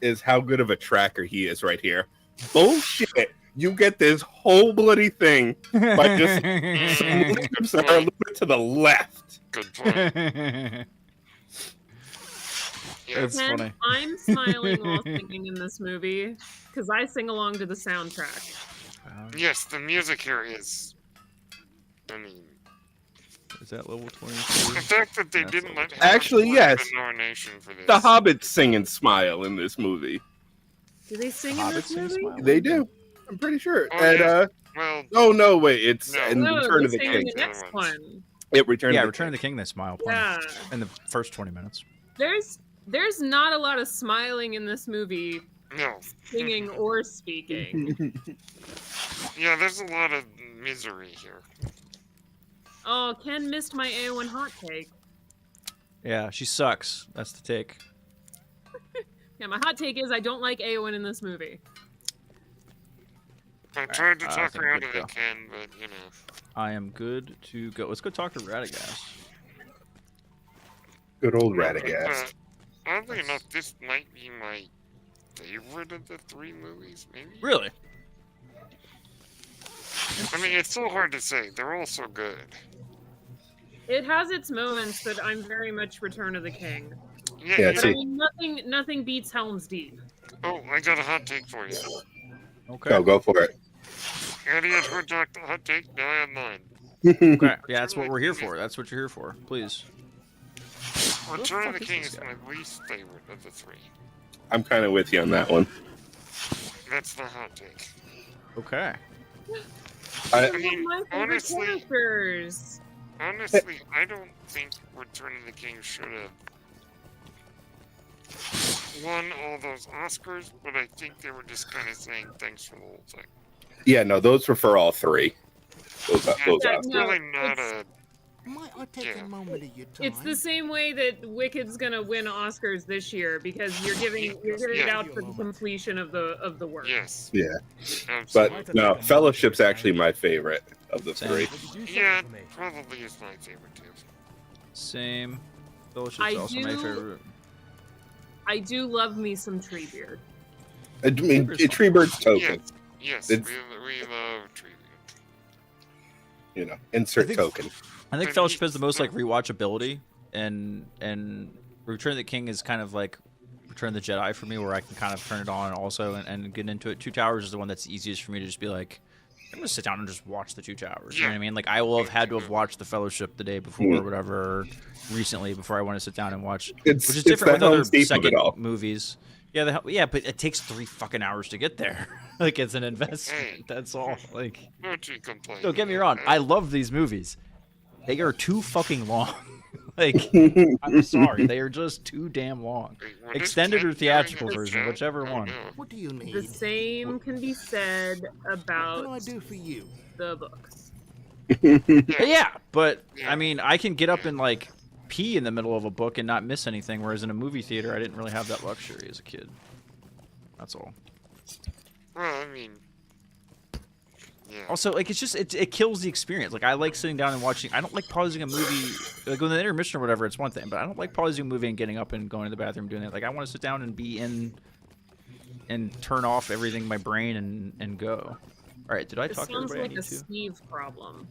is how good of a tracker he is right here. Bullshit! You get this whole bloody thing by just some lips that are a little bit to the left. Good point. It's funny. I'm smiling while singing in this movie because I sing along to the soundtrack. Yes, the music here is. I mean, is that level 22? The fact that they didn't let actually, yes, nomination for this. The Hobbits sing and smile in this movie. Do they sing in this movie? They do. I'm pretty sure. Oh, and yeah. Well, oh no, wait, it's in no, Return of the sing King. The next one. Return of the King. They smile. Yeah. In the first 20 minutes. There's not a lot of smiling in this movie. No. Singing or speaking. Yeah, there's a lot of misery here. Oh, Ken missed my A1 hot take. Yeah, she sucks. That's the take. Yeah, my hot take is I don't like Eowyn in this movie. I tried to talk her out of it, Ken, but you know. I am good to go. Let's go talk to Radagast. Good old Radagast. Oddly enough, this might be my favorite of the 3 movies, maybe? Really? I mean, it's so hard to say. They're all so good. It has its moments, but I'm very much Return of the King. Yeah, I mean, nothing beats Helm's Deep. Oh, I got a hot take for you. Okay. Oh, go for it. Andy had her hot take, now I have mine. Okay, yeah, that's what we're here for. That's what you're here for. Please. Return of the King is my least favorite of the 3. I'm kind of with you on that one. That's the hot take. Okay. I mean, honestly, I don't think Return of the King should have won all those Oscars, but I think they were just kind of saying thanks for the whole thing. Yeah, no, those were for all 3. Those Oscars. Really not a... Might I take a moment of your time? It's the same way that Wicked's gonna win Oscars this year because you're giving it out for the completion of the work. Yes. Yeah. Absolutely. But no, Fellowship's actually my favorite of the 3. Yeah, probably is my favorite too. Same. Fellowship's also my favorite. I do love me some Treebeard. I mean, Treebeard's token. Yes, we love Treebeard. You know, insert token. I think Fellowship has the most like rewatchability, and Return of the King is kind of like Return of the Jedi for me, where I can kind of turn it on also and get into it. Two Towers is the one that's easiest for me to just be like, I'm gonna sit down and just watch the Two Towers. You know what I mean? Like I will have had to have watched the Fellowship the day before or whatever, recently before I want to sit down and watch. Which is different with other second movies. Yeah, but it takes 3 fucking hours to get there. Like it's an investment. That's all. Like, don't get me wrong. I love these movies. They are too fucking long. Like, I'm sorry, they are just too damn long. Extended or theatrical version, whichever one. What do you need? The same can be said about What can I do for you? the books. Yeah, but I mean, I can get up and like pee in the middle of a book and not miss anything, whereas in a movie theater, I didn't really have that luxury as a kid. That's all. Well, I mean, yeah. Also, like, it's just, it kills the experience. Like, I like sitting down and watching. I don't like pausing a movie, like, when the intermission or whatever, it's one thing, but I don't like pausing a movie and getting up and going to the bathroom doing it. Like, I want to sit down and be in and turn off everything in my brain and go. All right, did I talk to everybody? Sounds like a Steve problem.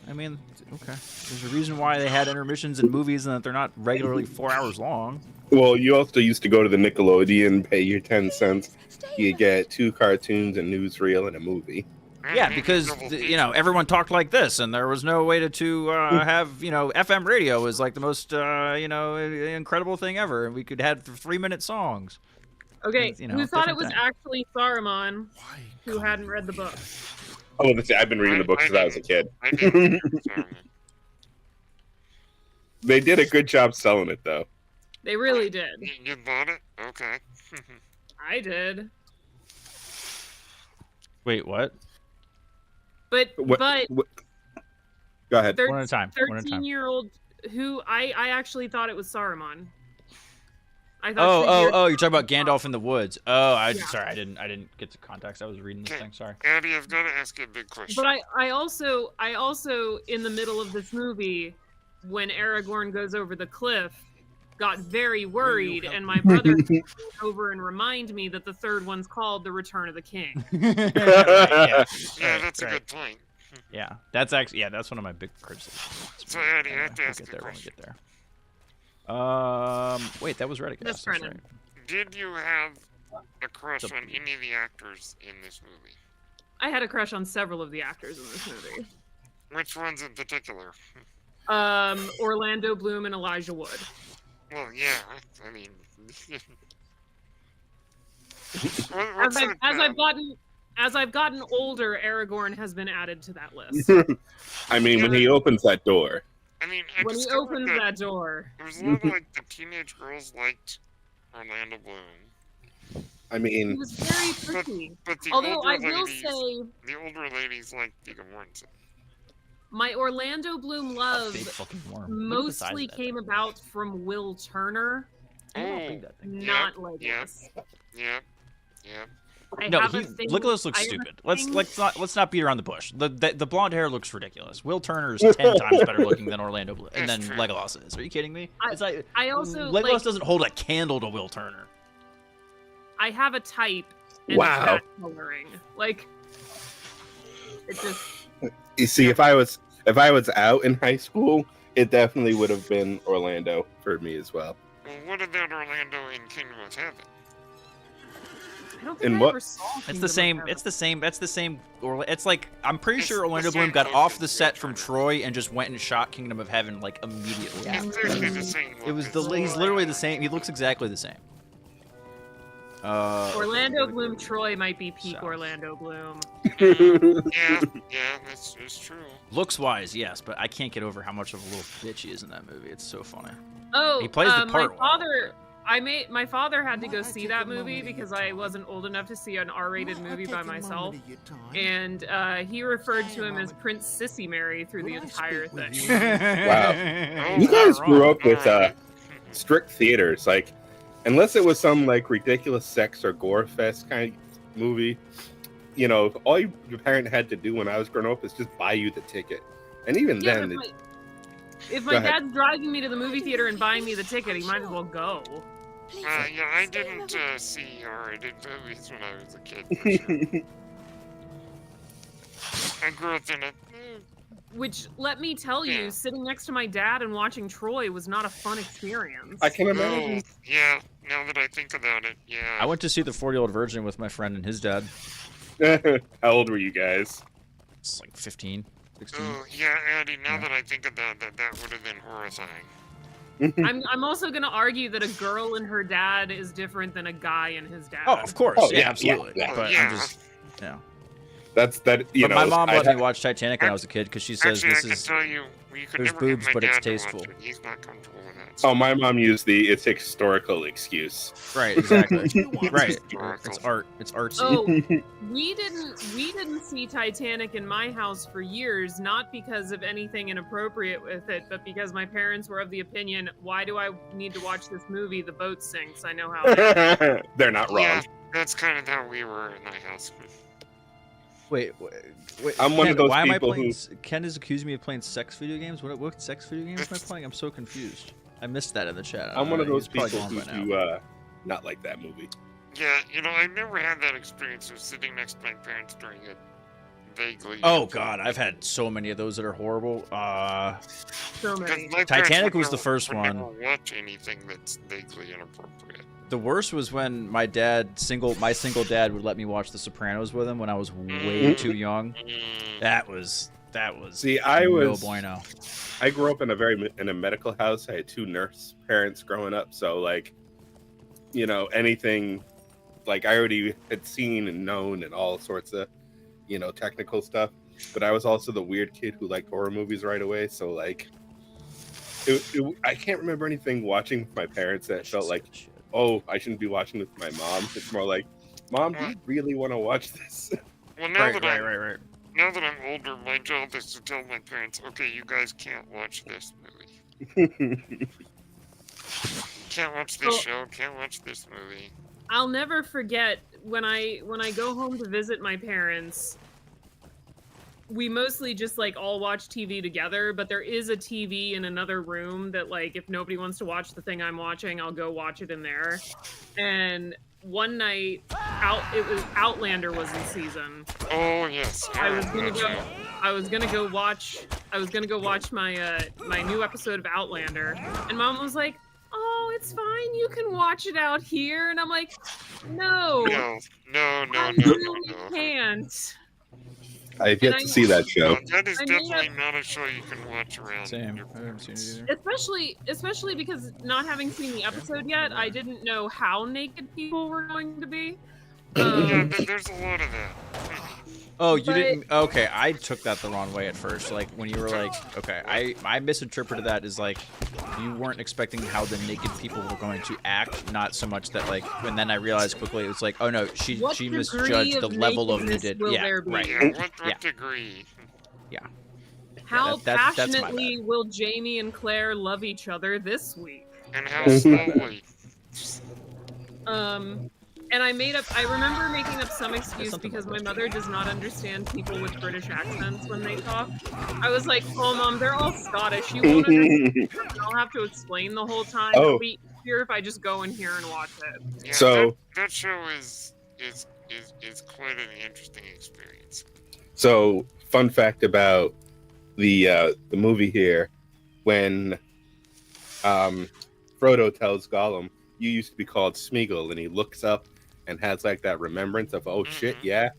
I mean, okay. There's a reason why they had intermissions in movies and that they're not regularly 4 hours long. Well, you also used to go to the Nickelodeon, pay your 10 cents. You get 2 cartoons, a newsreel, and a movie. Yeah, because, you know, everyone talked like this, and there was no way to have, you know, FM radio was like the most, you know, incredible thing ever, and we could have 3-minute songs. Okay, You know, who thought it different was thing. actually Saruman who hadn't read the book? Oh, I've been reading the book since I was a kid. I did. They did a good job selling it, though. They really did. You bought it? Okay. I did. Wait, what? But Go ahead. One at a time. 13-year-old who I actually thought it was Saruman. I thought Oh, you're talking about Gandalf in the woods. Oh, sorry, I didn't get the context. I was reading this thing, sorry. Andy, I've got to ask you a big question. But I also in the middle of this movie, when Aragorn goes over the cliff, got very worried, and my brother came over and remind me that the third one's called The Return of the King. Yeah, That's a good point. Yeah, that's actually, that's one of my big criticisms. So, Andy, I have to We'll ask get you there a when we question. get there. Wait, that was Reddick. That's right. Brennan. Did you have a crush on any of the actors in this movie? I had a crush on several of the actors in this movie. Which ones in particular? Orlando Bloom and Elijah Wood. Well, yeah, I mean... As I've gotten older, Aragorn has been added to that list. I mean, when he opens that door. I mean, When he opens that door. There was a lot of, like, the teenage girls liked Orlando Bloom. I He mean... was very pretty. But the Although older I will ladies, say, the older ladies liked Viggo Mortensen. my Orlando Bloom love Big fucking worm. Look at the size mostly of that came about from Will Turner, Oh, not Legolas. Yep. I No, have a thing- Legolas looks I have a stupid. thing- Let's not beat around the bush. The blonde hair looks ridiculous. Will Turner is 10 times better looking than Orlando Bloom, and then That's true. Legolas is. Are you kidding me? It's like I also Legolas like, doesn't hold a candle to Will Turner. I have a type and Wow. cat coloring. Like it just You see, if I was out in high school, it definitely would have been Orlando for me as well. Well, what about Orlando in Kingdom of Heaven? I don't think In I what? ever saw It's Kingdom the of same. Heaven. It's the same. That's the same. It's like I'm pretty It's sure the Orlando same Bloom got look off as the set from Will Turner. Troy and just went and shot Kingdom of Heaven like immediately. It's actually the same It was look as he's literally the same. He looks exactly the same. Orlando Bloom Troy might be peak South. Orlando Bloom. Yeah, that's true. Looks wise, yes, but I can't get over how much of a little bitch he is in that movie. It's so funny. Oh, He plays the part my father had to go see that movie because I wasn't old enough to see an R-rated movie by myself, and he referred to him as Prince Sissy Mary through the entire thing. Wow. You guys grew up with strict theaters, like, unless it was some like ridiculous sex or gore fest kind of movie, you know, all your parent had to do when I was growing up is just buy you the ticket, and even Yeah, then, but if Go my ahead. dad's driving me to the movie theater and buying me the ticket, he might as well go. Yeah, I didn't see R-rated movies when I was a kid. For sure. I grew up in it. Which, let me tell you, sitting next to my dad and watching Troy was not a fun experience. I can imagine. Oh, yeah, now that I think about it, yeah. I went to see the 40-Year-Old Virgin with my friend and his dad. How old were you guys? It's like 15, 16. Oh, yeah, Addy, now that I think about that, that would have been horrifying. I'm also gonna argue that a girl and her dad is different than a guy and his dad. Oh, of course. Oh, yeah, yeah, absolutely. yeah. But Yeah. I'm just, yeah. That's that. You But know, my mom I let me ha- watch Titanic when I was a kid because she says Actually, I this can is. tell you, you could there's never boobs, get my but it's dad to watch tasteful. it. He's not comfortable with that. Oh, my mom used the it's historical excuse. Right, exactly. Right. Historical. It's art. It's artsy. Oh, we didn't see Titanic in my house for years, not because of anything inappropriate with it, but because my parents were of the opinion, why do I need to watch this movie? The boat sinks. I know how it ends. They're not wrong. Yeah, that's kind of how we were in my house. Wait. I'm one of Ken, those why am I people playing? who- Ken is accusing me of playing sex video games. What sex video games am I playing? I'm so confused. I missed that in the chat. I'm one of those He's probably people gone who by now. do not like that movie. Yeah, you know, I never had that experience of sitting next to my parents during it. Vaguely. Oh God, I've had so many of those that are horrible. So many. My parents Titanic would was the never- first would one. never watch anything that's vaguely inappropriate. The worst was when my single dad would let me watch The Sopranos with him when I was way too young. That was See, I no was. bueno. I grew up in a medical house. I had 2 nurse parents growing up, so like, you know, anything, like I already had seen and known and all sorts of, you know, technical stuff. But I was also the weird kid who liked horror movies right away. So like, I can't remember anything watching with my parents that felt like, oh, I shouldn't be watching with my mom. It's more like, Mom, do you really want to watch this? Well, now Right. now that I'm older, my job is to tell my parents, okay, you guys can't watch this movie. Can't watch this show. Can't watch this movie. I'll never forget when I go home to visit my parents. We mostly just like all watch TV together, but there is a TV in another room that like if nobody wants to watch the thing I'm watching, I'll go watch it in there. And one night, Outlander was in season. Oh yes. I was gonna go watch my my new episode of Outlander, and Mom was like, "Oh, it's fine. You can watch it out here." And I'm like, "No, No. I really can't." I've yet to see that show. No, that is I made definitely not a show you can watch around. Same. your I haven't seen it either. Especially because not having seen the episode yet, I didn't know how naked people were going to be. Yeah, there's a lot of that. Oh, you But- didn't. Okay, I took that the wrong way at first. Like when you were like, okay, I misinterpreted that as like you weren't expecting how the naked people were going to act, not so much that like. And then I realized quickly it was like, oh no, she What misjudged degree the of level of nakedness nudity. will Yeah, there be? right. Yeah, what Yeah. degree? How that's my passionately will Jamie and Claire love each other this week? And how slowly? And I remember making up some excuse something because like my mother does not understand people with British accents when they talk. I was like, "Oh, Mom, they're all Scottish. You won't understand. I'll have to explain the whole time. Oh. It'll be easier if I just go in here and watch it." Yeah, So- that show is quite an interesting experience. So, fun fact about the movie here, when Frodo tells Gollum, "You used to be called Smeagol," and he looks up and has like that remembrance of, "Oh shit, yeah."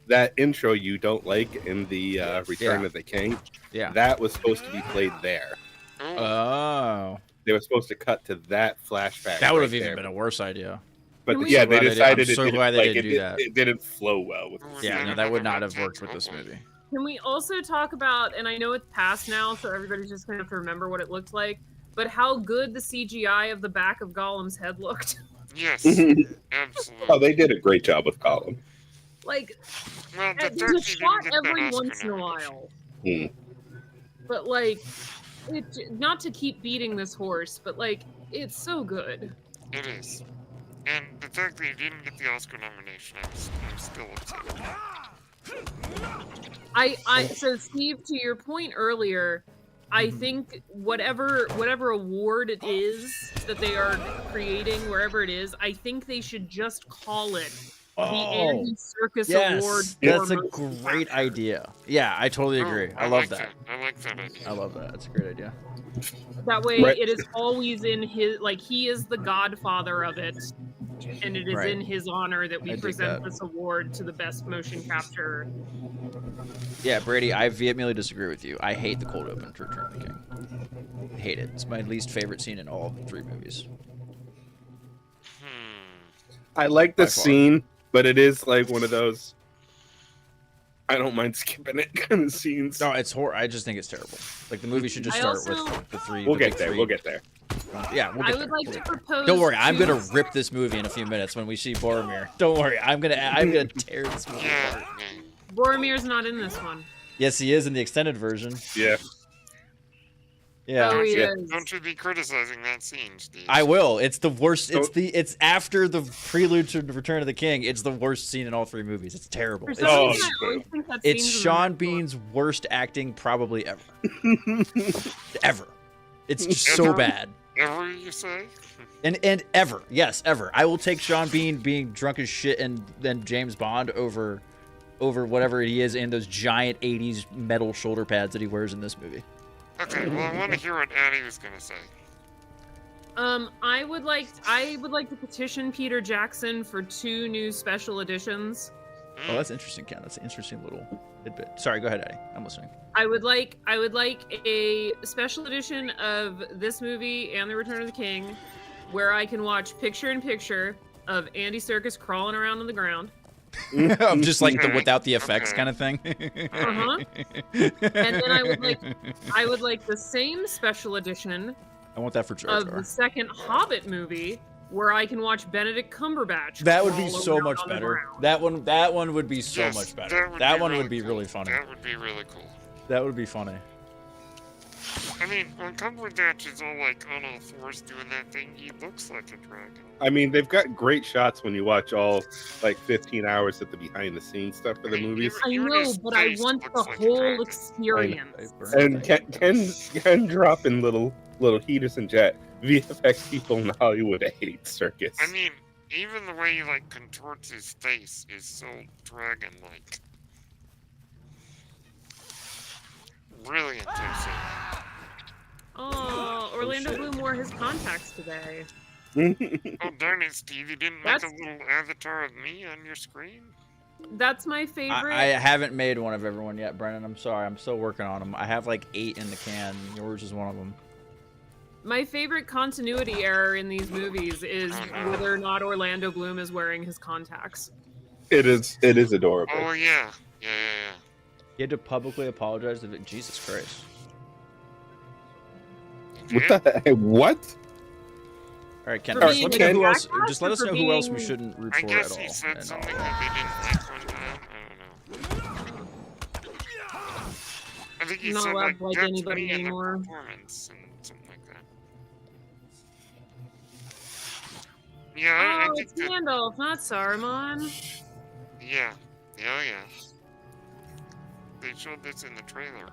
That intro you don't like in the Return Yeah. of the King, Yeah. that was supposed to be played there. Oh, Oh, They were supposed to cut to that flashback. that would have right even there. been a worse idea. But Can we- yeah, I'm they glad they did- decided I'm so it didn't, glad they like, didn't it, do that. it didn't flow well with Was Yeah, that no, that would not another have worked with this problem? movie. Can we also talk about, and I know it's past now, so everybody's just gonna have to remember what it looked like, but how good the CGI of the back of Gollum's head looked. Yes, absolutely. Oh, they did a great job with Gollum. Like, Well, the there's a turkey didn't shot get that every Oscar once in a nomination. while. Hmm. But like, not to keep beating this horse, but like, it's so good. It is. And the fact that he didn't get the Oscar nomination, I'm still upset. So Steve, to your point earlier, I think whatever award it is that they are creating, wherever it is, I think they should just call it the Andy Serkis Award. Yes, that's a for motion great capture. idea. Yeah, I totally agree. I love like that. I like that idea. I love that. That's a great idea. That way, Right. it is always in his, like, he is the godfather of it, and it is Right. in his honor that I we dig present that. this award to the best motion capture. Yeah, Brady, I vehemently disagree with you. I hate the cold open to Return of the King. I hate it. It's my least favorite scene in all 3 movies. I like the By far. scene, but it is like one of those I don't mind skipping it kind of scenes. No, it's horrible. I just think it's terrible. Like, the movie should just I start also- with the 3. We'll the get big there. 3. We'll get there. Yeah, we'll I get would there. like to propose. Don't worry, I'm two- gonna rip this movie in a few minutes when we see Boromir. Don't worry, I'm gonna tear this movie apart. Yeah. Boromir's not in this one. Yes, he is in the extended version. Yeah. Yeah, Oh, he yeah. is. Don't you be criticizing that scene, Steve. I will. It's the worst. Oh. It's after the prelude to Return of the King. It's the worst scene in all 3 movies. It's terrible. For It's, some Oh, reason, I true. always think that it's scene's in the Sean next one. Bean's worst acting probably ever. Ever. It's just so Ever? bad. Ever you say? And ever, yes, ever. I will take Sean Bean being drunk as shit and then James Bond over whatever he is in those giant 80s metal shoulder pads that he wears in this movie. Okay, well, I want to hear what Addie was gonna say. I would like to petition Peter Jackson for 2 new special editions. Oh, that's interesting, Ken. That's an interesting little tidbit. Sorry, go ahead, Eddie. I'm listening. I would like a special edition of this movie and The Return of the King, where I can watch picture-in-picture of Andy Serkis crawling around on the ground. I'm just like the Okay, without the effects okay. kind of thing. Uh-huh. And then I would like the same special edition I want that for Jar of Jar. the second Hobbit movie, where I can watch Benedict Cumberbatch. That would be crawl so around much on the better. ground. That one would be so Yes, much better. That one would be cool. really funny. That would be really cool. That would be funny. I mean, when Cumberbatch is all like on all fours doing that thing, he looks like a dragon. I mean, they've got great shots when you watch all like 15 hours of the behind the scenes stuff for the movies. I Even know, his but I face want the looks like a whole dragon. experience. And Ken dropping little heaters and jet. VFX people in Hollywood hate circus. I mean, even the way he like contorts his face is so dragon-like. Really intense. Oh, Orlando Bloom wore his contacts today. Oh darn it, Steve! You didn't make That's- a little avatar of me on your screen. That's my favorite. I haven't made one of everyone yet, Brennan. I'm sorry. I'm still working on them. I have like 8 in the can. Yours is one of them. My favorite continuity error in these movies is whether or not Orlando Bloom is wearing his contacts. It is adorable. Oh yeah, yeah. He had to publicly apologize to Jesus Christ. What the heck? What? All right, Ken. For Just being let me know a who else. jackass Just let or us for know who else we being- shouldn't root I for guess at he all. said and something I'll- that they didn't like one time. I don't know. I think he Not said allowed like to like that's anybody me in the anymore. performance and something like that. Yeah, I Oh, think it's that. Gandalf, not Saruman. Yeah, yeah. They showed this in the trailer.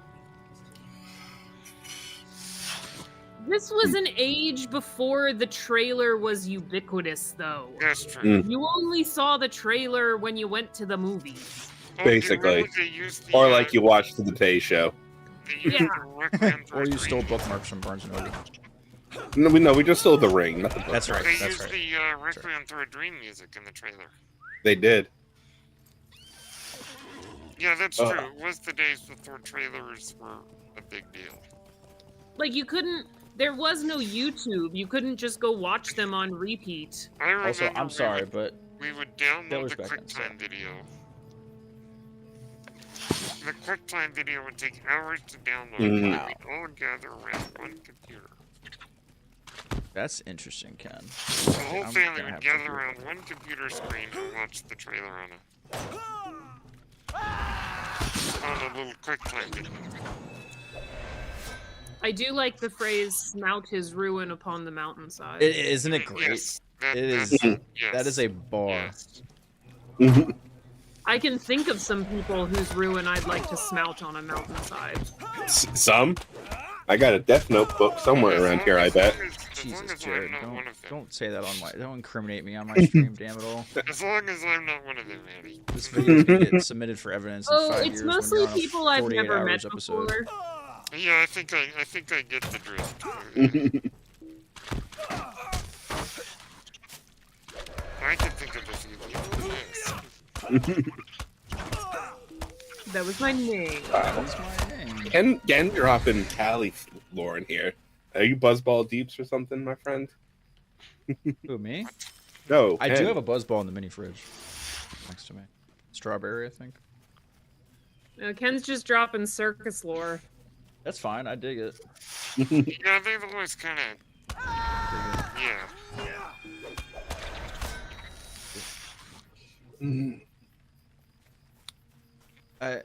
This was an age before the trailer was ubiquitous, though. That's true. You only saw the trailer when you went to the movies. Oh, Basically. you remember they used the, Or like you watched the Today Show. they used Yeah. the Requiem for Or a you Dream. stole bookmarks from Barnes and Noble. No, we just sold the ring. Not the book. That's right. They That's used right. the Requiem for a Dream music in the trailer. They did. Yeah, that's Oh. true. It was the days before trailers were a big deal. Like, you couldn't. There was no YouTube. You couldn't just go watch them on repeat. I remember Also, I'm sorry, but we would That download was the back then, so- QuickTime video. The QuickTime video would take hours to download. Mhm. And Wow. we'd all gather around one computer. that's interesting, Ken. The whole I'm family gonna would have to gather do it. around one computer screen and watch the trailer on a little QuickTime video. I do like the phrase "smout his ruin upon the mountainside." Isn't it great? Yes, It is. that's- yes, That is a bar. yes. I can think of some people whose ruin I'd like to smout on a mountainside. Some? I got a Death Note book somewhere around here, I bet. Jesus, Jared, don't say that on my. Don't incriminate me on my stream, damn it all. As long as I'm not one of them, Eddie. This video's gonna get submitted for evidence in 5 it's years mostly when you're on a people I've 48 never hours met episode. before. Yeah, I think I get the drift. I can think of a few people. Yes. That was my name. That was my name. Ken dropping Cali lore in here. Are you Buzzball Deeps or something, my friend? Who, me? No, I Ken. do have a buzzball in the mini fridge next to me. Strawberry, I think. Ken's just dropping circus lore. That's fine. I dig it. Yeah, they've always kind of. Yeah. I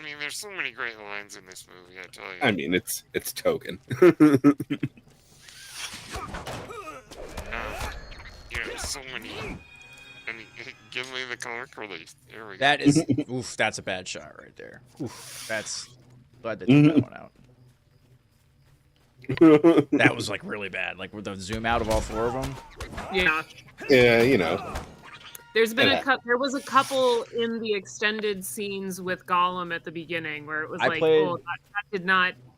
mean, there's so many great lines in this movie. I tell you. I mean, it's Token. Yeah, so many. And give me the color release. There we go. That is, oof, that's a bad shot right there. Oof, that's, glad they took that one out. That was like really bad. Like with the zoom out of all 4 of them. Yeah. Yeah, you know. There was a couple in the extended scenes with Gollum at the beginning where it was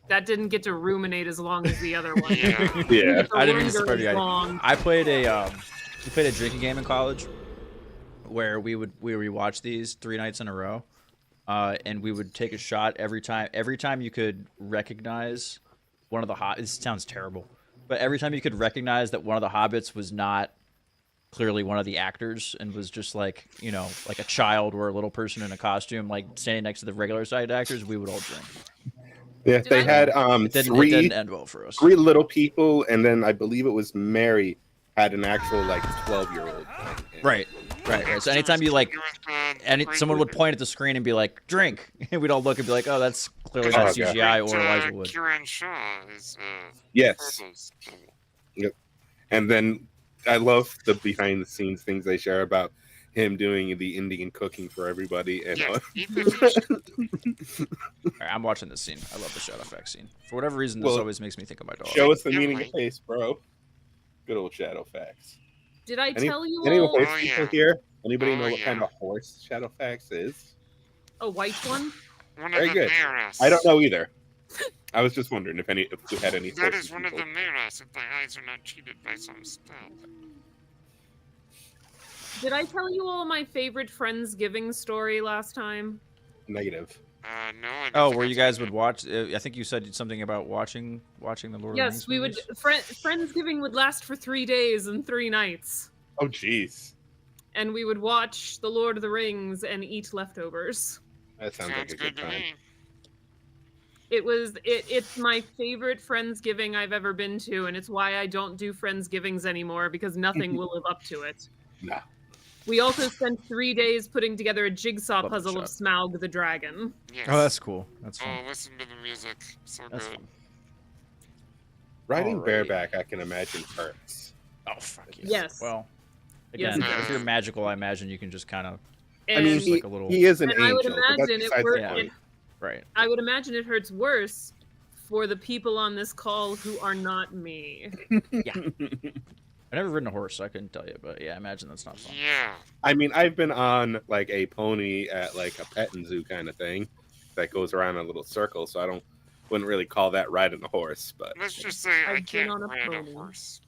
that didn't get to ruminate as long as the other one. Yeah. Yeah. I didn't even Linger spread as the long. I played a drinking game in college where we rewatch these 3 nights in a row, and we would take a shot every time you could recognize one of the This sounds terrible, but every time you could recognize that one of the hobbits was not clearly one of the actors and was just like, you know, like a child or a little person in a costume, like standing next to the regular side actors, we would all drink. Yeah, they had It didn't end well for us. 3 little people, and then I believe it was Mary had an actual like 12-year-old. Right. So anytime you like, someone would point at the screen and be like, "Drink," and we'd all look and be like, "Oh, that's clearly not CGI or Elijah Wood." Kieran Shaw is. Yes. Yep. And then I love the behind-the-scenes things they share about him doing the Indian cooking for everybody. And Yeah. All right, I'm watching this scene. I love the shadow effects scene. For whatever reason, this always makes me think of my dog. show us the meaning of face, bro. Good old Shadowfax. Did I tell you Any all horse people here? Anybody know what yeah. kind of horse Shadowfax is? a white one? One Very of the good. Maras. I don't know either. I was just wondering if you had any. That horse is one of people. the Maras if my eyes are not cheated by some spell. Did I tell you all my favorite Friendsgiving story last time? Negative. No. I don't Oh, think where I've you guys seen would watch? I think you said something about watching the Lord of the Rings. Yes, we would. movies? Friendsgiving would last for 3 days and 3 nights, Oh, jeez. and we would watch The Lord of the Rings and eat leftovers. That sounds like a good good to time. me. It's my favorite Friendsgiving I've ever been to, and it's why I don't do Friendsgivings anymore, because nothing will live up to it. Nah. We also spent 3 days putting together a jigsaw Love that puzzle of shot. Smaug the dragon. Yes. Oh, that's cool. That's fun. Oh, listen to the music. So That's good. fun. Riding Alrighty. bareback, I can imagine hurts. Oh, fuck yes. Yes. Well, Yes, again, it if you're does. magical, I imagine you can just kind of And, I mean, just like a little- he is an and angel. I would but that's imagine it besides the worked. point. right. I would imagine it hurts worse for the people on this call who are not me. I've never ridden a horse, so I couldn't tell you, but yeah, I imagine that's not fun. Yeah. I mean, I've been on like a pony at like a petting zoo kind of thing that goes around in a little circle, so I wouldn't really call that riding a horse, but Let's just say I I've been can't on a ride a pony. horse.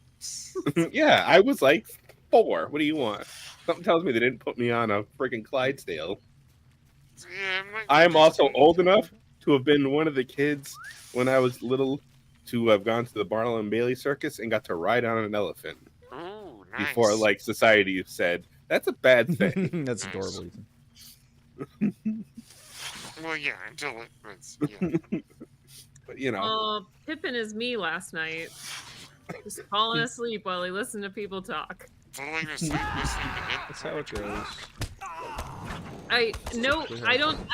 yeah, I was like 4. What do you want? Something tells me they didn't put me on a freaking Clydesdale. Yeah, it might be I am just also a- old enough to have been one of the kids when I was little to have gone to the Barnum and Bailey circus and got to ride on an elephant Ooh, nice. before like society said that's a bad thing. That's Nice. adorable, Ethan. Well, yeah, until it was. Yeah. But you know, Pippin is me last night. Just falling asleep while he listened to people talk. Falling asleep listening to it. That's how it goes. I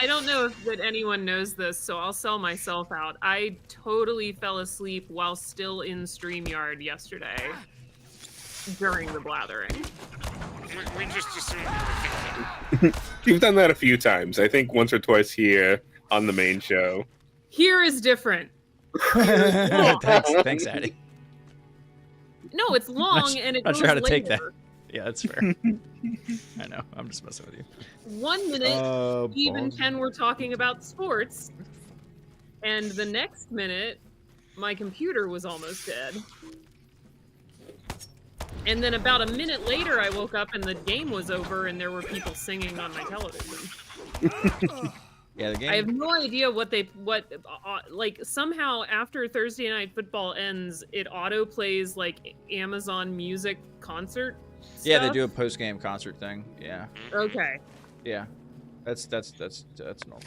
don't know if that anyone knows this, so I'll sell myself out. I totally fell asleep while still in StreamYard yesterday during the blathering. We just assumed you were thinking. you've done that a few times. I think once or twice here on the main show. Here is different. Thanks, Addie. No, it's long and it Not goes sure how to later. take that. Yeah, that's fair. I know. I'm just messing with you. 1 minute, Steve and Ken were talking about sports, and the next minute, my computer was almost dead. And then about a minute later, I woke up and the game was over, and there were people singing on my television. Yeah, the game. I have no idea like somehow after Thursday Night Football ends, it auto plays like Amazon Music concert. Yeah, they stuff. do a post game concert thing. Yeah. Okay. Yeah. That's normal.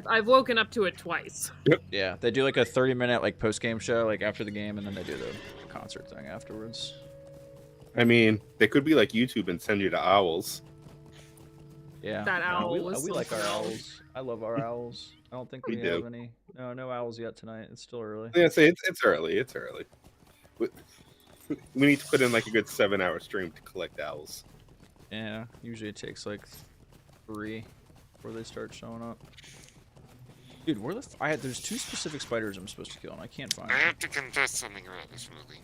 I've woken up to it twice. Yeah, they do like a 30-minute like post game show like after the game, and then they do the concert thing afterwards. I mean, they could be like YouTube and send you to owls. Yeah. That owl was we like our something else. owls. I love our owls. I don't think We we do. have any. No owls yet tonight. It's still early. Yeah, say it's early. It's early. We need to put in like a good 7-hour stream to collect owls. Yeah, usually it takes like 3 before they start showing up. Dude, where the there's 2 specific spiders I'm supposed to kill, and I can't find I them. have to confess something about this movie.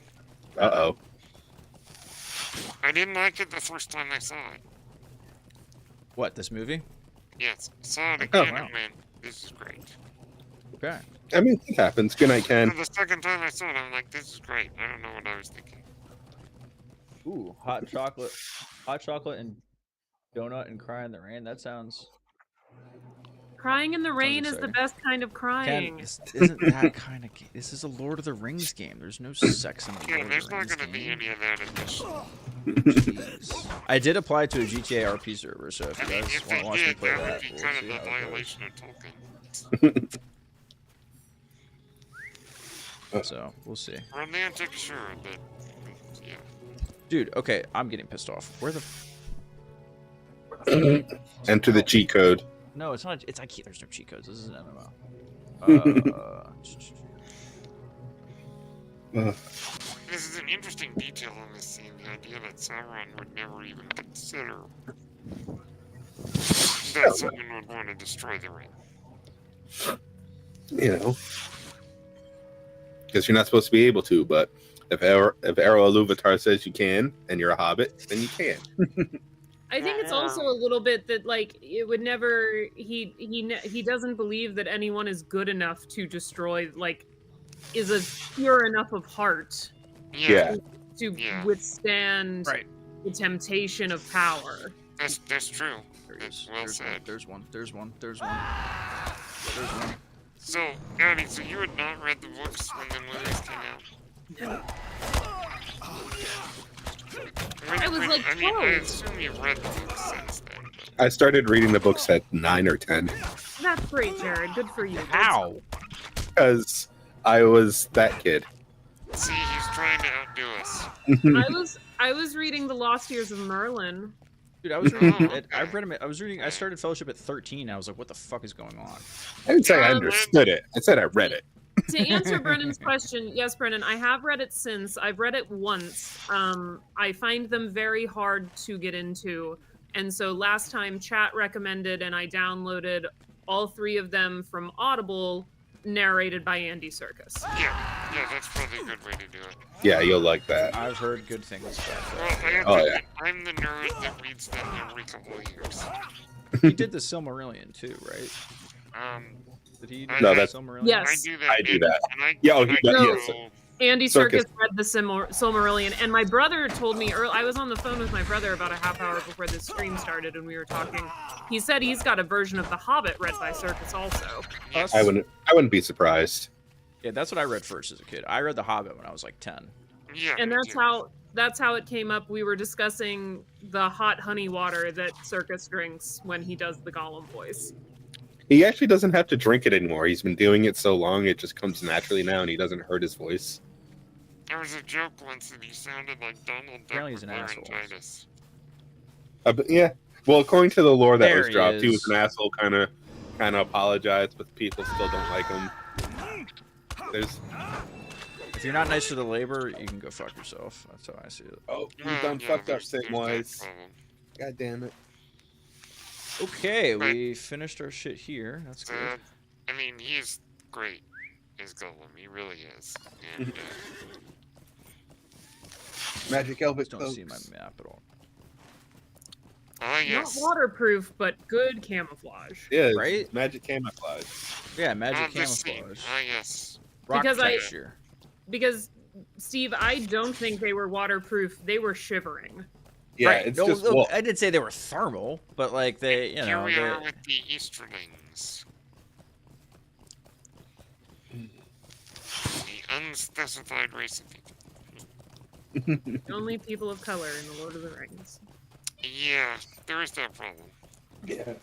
Uh-oh. I didn't like it the first time I saw it. What, this movie? Yes, saw it again wow. and went, this is great. Okay. I mean, it happens. Good night, Ken. And the second time I saw it, I'm like, this is great. I don't know what I was thinking. Ooh, hot chocolate and donut and cry in the rain. That sounds. Crying in the rain is the exciting. best kind of Ken, crying. this isn't that kind of. This is a Lord of the Rings game. There's no sex in a Yeah, Lord there's of the not Rings going to be game. any of that in this. Jeez. I did apply to a GTA RP server, so if I you mean, guys if want they to watch me did, play that that, would be we'll kind see of a how it goes. violation of Tolkien. So we'll see. Romantic, sure, but yeah. Dude, okay, I'm getting pissed off. Where the? Enter the cheat code. No, it's not. It's I can't. There's no cheat codes. This is an MMO. This is an interesting detail in this scene, the idea that Sauron would never even consider that someone would want to destroy the ring. You know, because you're not supposed to be able to, but if Ilúvatar says you can, and you're a hobbit, then you can. I think it's also a little bit that like it would never he doesn't believe that anyone is good enough to destroy is a pure enough of heart Yeah. to Yeah. withstand Right. the temptation of power. That's true. There That's is. well There's one. said. There's one. There's one. There's one. There's one. So, Addie, so you had not read the books when the movies came out? I was like I mean, I 12. assume you've read the books since then. I started reading the books at 9 or 10 That's great, Jared. Good for you. How? because I was that kid. See, he's trying to outdo us. I was reading The Lost Years of Merlin. Dude, I was reading. I read them. I started Fellowship at 13. I was like, what the fuck is going on? I didn't say I understood it. I said I read it. To answer Brennan's question, yes, Brennan, I have read it since. I've read it once. I find them very hard to get into. And so last time chat recommended and I downloaded all 3 of them from Audible, narrated by Andy Serkis. Yeah, that's probably a good way to do it. Yeah, you'll like that. I've heard good things about Well, that. I have Oh, to yeah. admit, I'm the nerd that reads them every couple of years. He did the Silmarillion too, right? Did he do No, the that's- Silmarillion? I Yes. do that. I do that. And I, Yeah, oh, and he I does, go- yes. Andy Serkis. Serkis read the Silmarillion, and my brother told me early. I was on the phone with my brother about a half hour before this stream started, and we were talking. He said he's got a version of The Hobbit read by Serkis also. Yes. I wouldn't be surprised. Yeah, that's what I read first as a kid. I read The Hobbit when I was like 10. Yeah, And me that's how it came up. We were discussing the hot honey water that Serkis drinks when he does the Gollum voice. He actually doesn't have to drink it anymore. He's been doing it so long, it just comes naturally now, and he doesn't hurt his voice. There was a joke once that he sounded like Donald Duck Apparently he's with an asshole. laryngitis. But yeah. Well, according to the lore that There was he dropped, he is. was an asshole. Kind of apologized, but people still don't like him. There's If you're not nice to the labor, you can go fuck yourself. That's how I see it. oh, you Well, done yeah, fucked up, there's that Samwise. problem. God damn it. Okay, we finished our shit here. That's good. I mean, he's great as Gollum. He really is. And Magic I Elvis just don't see my folks. map at all. yes. Not waterproof, but good camouflage. Yeah, it's Right? magic camouflage. Yeah, magic The sea. camouflage. Yes. Rock Because texture. Because, Steve, I don't think they were waterproof. They were shivering. Yeah, right. it's No, just no, wool. I did say they were thermal, but like they, you Here know, we are they, with the Easterlings. The unspecified race of people. Only people of color in the Lord of the Rings. Yeah, there is that problem. Yeah.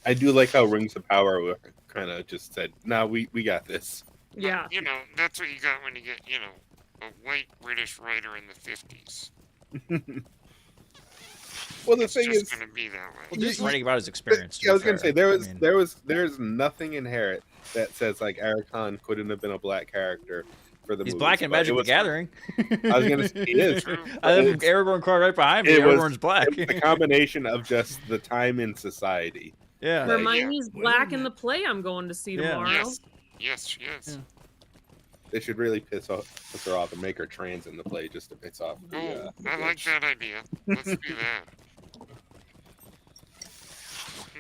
I do like how Rings of Power kind of just said, "Nah, we got this." Yeah. You know, that's what you got when you get, you know, a white British writer in the 50s. Well, the It's thing just is, gonna be that way. well, just writing about his experience. yeah, I was gonna say I mean, there's nothing inherent that says like Eric Khan couldn't have been a black character for the he's movies, black in but Magic it the was- Gathering. I was gonna say he is. True. I have It's- Aragorn card right behind me. it was- Aragorn's black. It was the combination of just the time in society. yeah. Like- Hermione's black in the play I'm going to see Yeah. tomorrow. Yes. Yes, she is. Yeah. They should really piss her off and make her trans in the play just to piss off the. Oh, the I like bitch. that idea. Let's do that.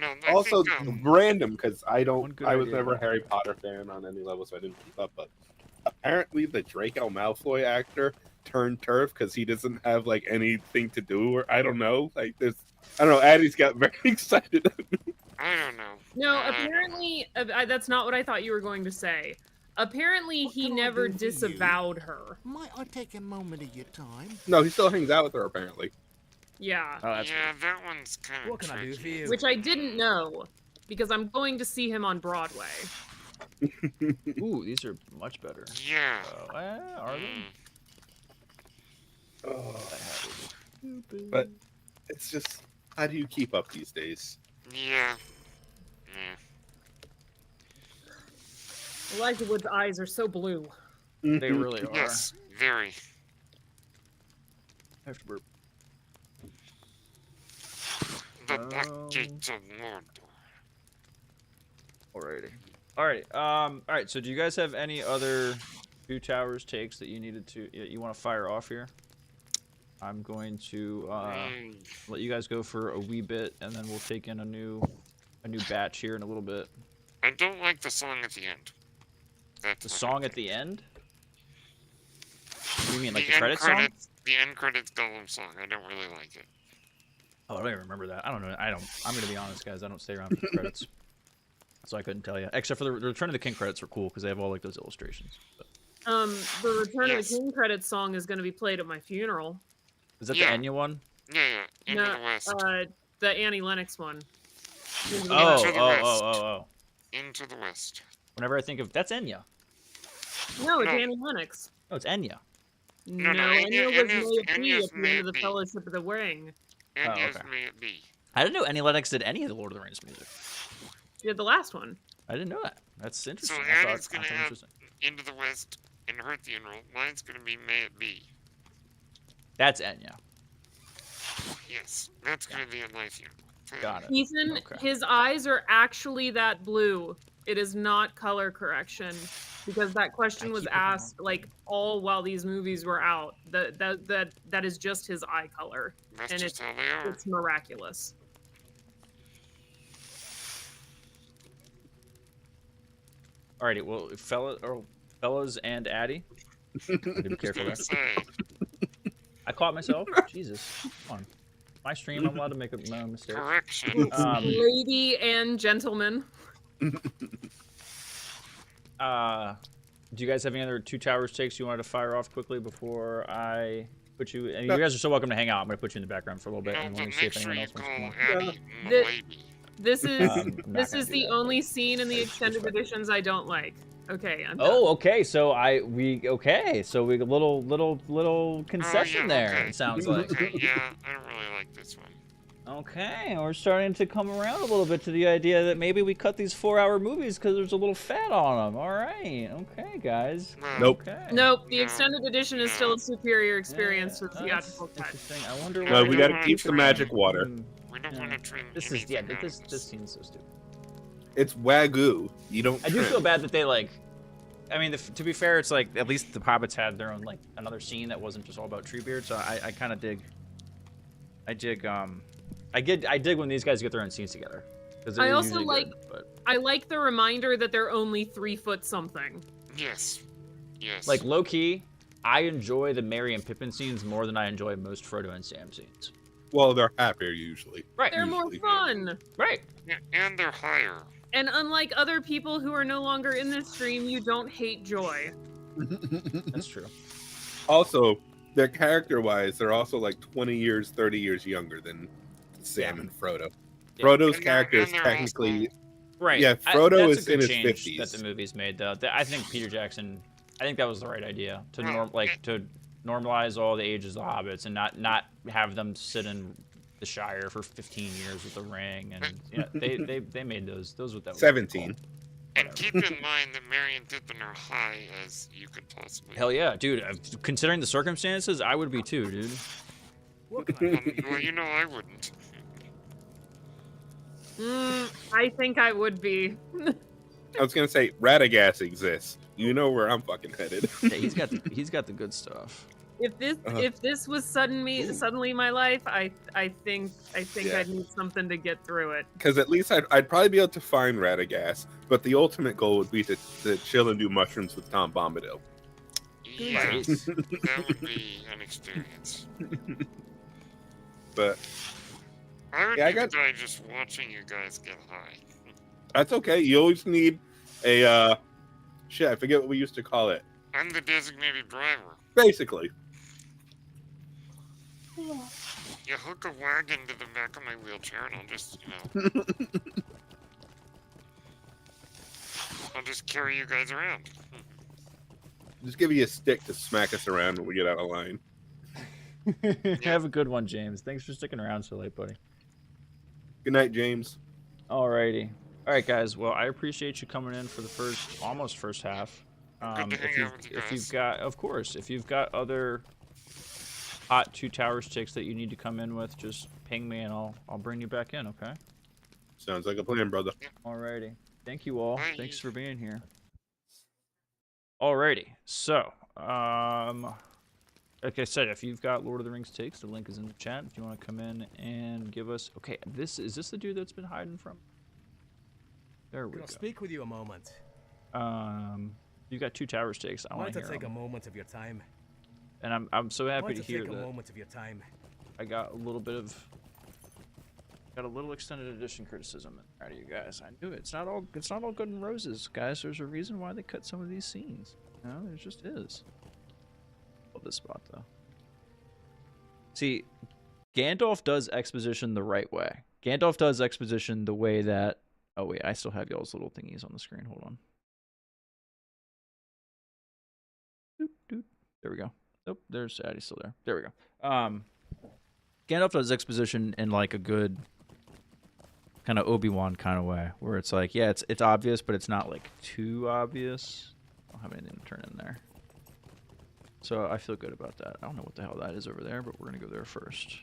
No, I Also, think, random because I One good was idea. never a Harry Potter fan on any level, so I didn't keep up. But apparently, the Draco Malfoy actor turned turf because he doesn't have like anything to do, or I don't know. Like this, I don't know. Addie's got very excited. I don't know. No, I- apparently, that's not what I thought you were going to say. Apparently, What he can I never do for you? disavowed her. Might I take a moment of your time? No, he still hangs out with her apparently. Yeah. Oh, that's yeah, that one's kind of What can I do for you? Which I didn't know, because I'm going to see him on Broadway. Ooh, these are much better. Yeah. Are they? Oh, but it's just, how do you keep up these days? Yeah. Yeah. Elijah Wood's eyes are so blue. They really are. Yes, very. I have to burp. The Black Um, Gates of Mordor. Alrighty. Alright. Alright. So, do you guys have any other Two Towers takes that you needed to you want to fire off here? I'm going to let you guys go for a wee bit, and then we'll take in a new batch here in a little bit. I don't like the song at the end. That's The my song big at the thing. end? What do you mean, like the end credits song? The end credits Gollum song. I don't really like it. Oh, I don't even remember that. I don't know. I'm gonna be honest, guys. I don't stay around for the credits, so I couldn't tell you. Except for the Return of the King credits are cool because they have all like those illustrations. But, The Return Yes. of the King credits song is going to be played at my funeral. is that Yeah. the Enya one? Yeah, yeah. Into No, the West. The Annie Lennox one. Into the Oh, West. to the oh, west. oh, oh, oh. Into the West. Whenever I think of that's Enya. No, it's No. Annie Lennox. No, it's Enya. No, no, Enya was Enya's- May It Be Enya's at the May end It of the Be. Fellowship of the Ring. And Oh, yes, okay. may it be. I didn't know Annie Lennox did any of the Lord of the Rings music. She did the last one. I didn't know that. That's interesting. So I thought, Annie's gonna I thought have interesting. Into the West in her funeral. Mine's gonna be May It Be. That's Enya. Yes, that's gonna be in my funeral. Got it. Ethan, Okay. his eyes are actually that blue. It is not color correction. Because that question I was keep it wrong. asked like all while these movies were out. That is just his eye color. That's And just how they are. It's miraculous. Alrighty, well, fellas and Addie. I gotta be careful there. Gonna say, I caught myself. Jesus, come on. My stream, I'm allowed to make a mistake. correction. Lady and gentleman. Do you guys have any other Two Towers takes you wanted to fire off quickly before I put you? And you guys are so welcome to hang out. I'm gonna put you in the background for a little bit, No, and but let me see make if sure anyone you else call wants to come on. Abby The- Milady. This is I'm not this gonna is do the that. only scene in the It's extended disrespectful. editions I don't like. Okay, I'm done. Oh, okay. So we a little concession yeah, there. okay. It sounds like. Okay, yeah, I don't really like this one. Okay, we're starting to come around a little bit to the idea that maybe we cut these 4-hour movies because there's a little fat on them. All right, okay, guys. No, Nope. Okay. Nope, the No. extended edition is still a superior experience to the that's theatrical cut. interesting. I wonder No, why. we we got don't to wanna keep the trim- magic water. Hmm, We don't Yeah. want to trim This is anything out of this seems so stupid. It's Wagyu. You don't. I do feel bad that they like. I mean, to be fair, it's like at least the hobbits had their own like another scene that wasn't just all about Treebeard. So I kind of dig. I dig when these guys get their own scenes together. I also like. Good, but... I like the reminder that they're only 3 foot something. Yes. Yes. Like low key, I enjoy the Merry and Pippin scenes more than I enjoy most Frodo and Sam scenes. Well, they're happier usually. Right. They're more fun. Right. Yeah, and they're higher. And unlike other people who are no longer in this stream, you don't hate joy. That's true. Also, their character-wise, they're also like 20 years, 30 years younger than Sam and Frodo. Yeah. Frodo's And character is they're technically... Right. Yeah, Frodo that's is a good in his change 50s. that the movie's made, though. I think Peter Jackson, I think that was the right idea to to normalize all the ages of the hobbits and not have them sit in the Shire for 15 years with the ring. And yeah, they made those what that was 17. And keep in mind that Merry and Pippin are high as you could possibly. Hell yeah, dude. Considering the circumstances, I would be too, dude. What can I do? Well, you know I wouldn't. I think I would be. I was gonna say Radagast exists. You know where I'm fucking headed. Yeah, he's got the good stuff. If this was suddenly my life, I think Yeah. I'd need something to get through it. Because at least I'd probably be able to find Radagast, but the ultimate goal would be to chill and do mushrooms with Tom Bombadil. Yeah, Nice. that would be an experience. But I would Yeah, I even got- die just watching you guys get high. that's okay. You always need a shit. I forget what we used to call it. I'm the designated driver. Basically, You hook a wagon to the back of my wheelchair and I'll just, I'll just carry you guys around. just give you a stick to smack us around when we get out of line. Have a good one, James. Thanks for sticking around so late, buddy. Good night, James. Alrighty. All right, guys. Well, I appreciate you coming in for the almost first half. Good to hang out with you If you've guys. if you've got other hot Two Towers chicks that you need to come in with, just ping me and I'll bring you back in. Okay. Sounds like a plan, brother. Alrighty. Thank you all. Bye. Thanks for being here. Alrighty. So, like I said, if you've got Lord of the Rings takes, the link is in the chat. If you want to come in and give us, okay, is this the dude that's been hiding from? There we Can I go. speak with you a moment? You got Two Towers takes. I I want wanted to to hear take a 'em. moment of your time. And I'm so I happy wanted to to hear take a that moment of your time. I got a little extended edition criticism out of you guys. I knew it. It's not all good in roses, guys. There's a reason why they cut some of these scenes. You know, there just is. Love this spot though. See, Gandalf does exposition the right way. Gandalf does exposition the way that. Oh wait, I still have y'all's little thingies on the screen. Hold on. Doot, doot. There we go. Nope, there's Addie's still there. There we go. Gandalf does exposition in like a good kind of Obi-Wan kind of way, where it's like, yeah, it's obvious, but it's not like too obvious. I don't have anything to turn in there. So I feel good about that. I don't know what the hell that is over there, but we're gonna go there first.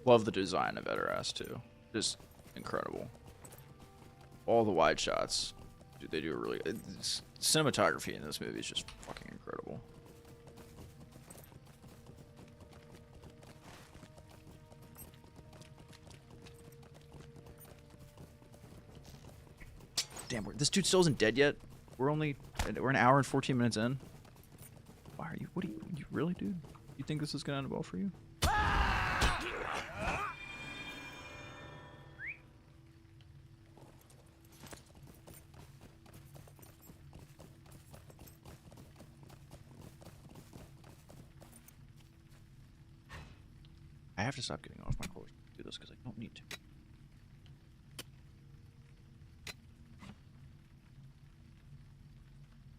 Love the design of Edoras too. Just incredible. All the wide shots. Dude, they do a really cinematography in this movie is just fucking incredible. Damn, this dude still isn't dead yet. We're an hour and 14 minutes in. Why are you? What are you really, dude? You think this is gonna end well for you? I have to stop getting off my horse to do this because I don't need to.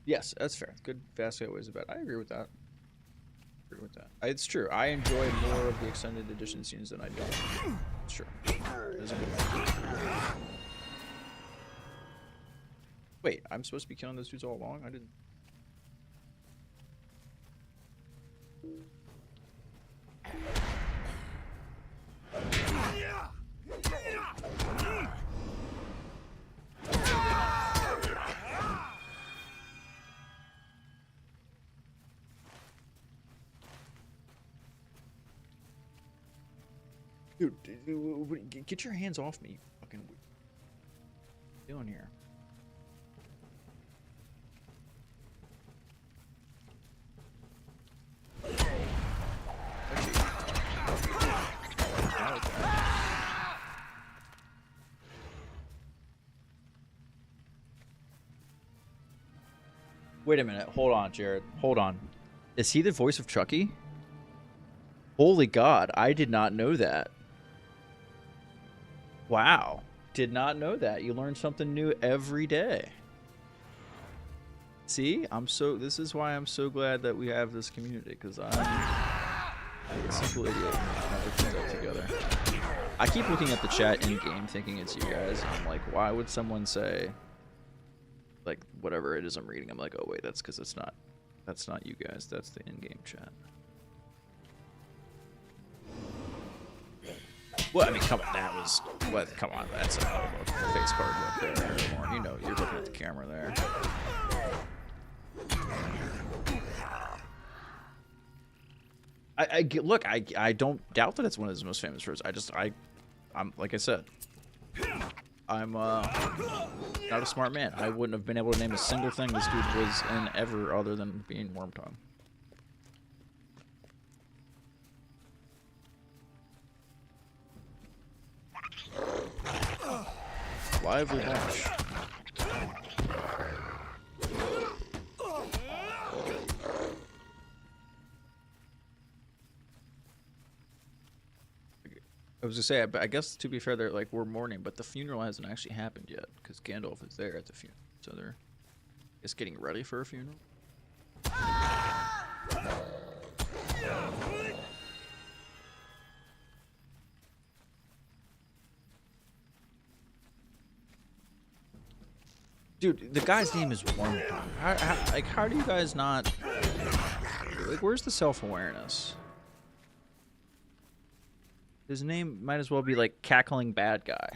Yes, that's fair. Good fast ways of bet. I agree with that. It's true. I enjoy more of the extended edition scenes than I don't. It's true. That's a good one. Wait, I'm supposed to be killing those dudes all along? I didn't. Dude, get your hands off me, you fucking. What are you doing here? Wait a minute. Hold on, Jared. Hold on. Is he the voice of Chucky? Holy God, I did not know that. Wow. Did not know that. You learn something new every day. See? This is why I'm so glad that we have this community, because I'm a simple idiot. Never put that together. I keep looking at the chat in game thinking it's you guys. I'm like, why would someone say, like, whatever it is I'm reading? I'm like, oh wait, that's because that's not you guys. That's the in-game chat. Well, I mean, come on, that was what? Come on, that's a face card up there. You know, you're looking at the camera there. Look, I don't doubt that it's one of his most famous roads. I'm like I said, I'm not a smart man. I wouldn't have been able to name a single thing this dude was in ever other than being Wormtongue. Lively bunch. I was gonna say, I guess to be fair, they're like, we're mourning, but the funeral hasn't actually happened yet because Gandalf is there at the funeral, so they're just getting ready for a funeral. Dude, the guy's name is Wormtongue. How do you guys not... Like, where's the self-awareness? His name might as well be, like, Cackling Bad Guy.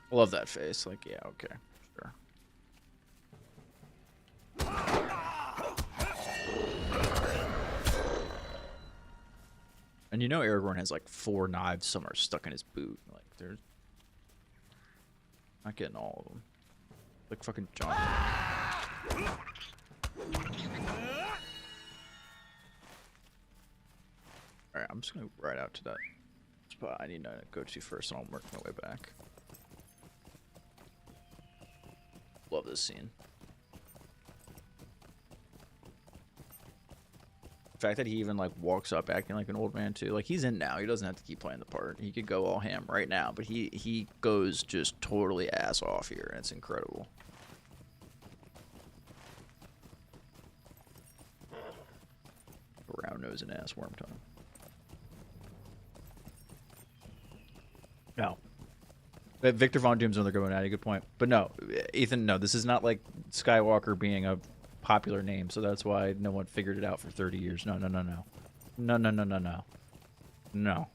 Love that face. Like, yeah, okay. Sure. And you know Aragorn has like 4 knives somewhere stuck in his boot. Like, there's not getting all of them. Like fucking John. Alright, I'm just gonna ride out to that spot I need to go to first, and I'll work my way back. Love this scene. The fact that he even like walks up acting like an old man too. Like, he's in now. He doesn't have to keep playing the part. He could go all ham right now, but he goes just totally ass off here, and it's incredible. Round nose and ass Wormtongue. No. But Victor Von Doom's another good one. Good point. But no, Ethan, no, this is not like Skywalker being a popular name, so that's why no one figured it out for 30 years. No. No.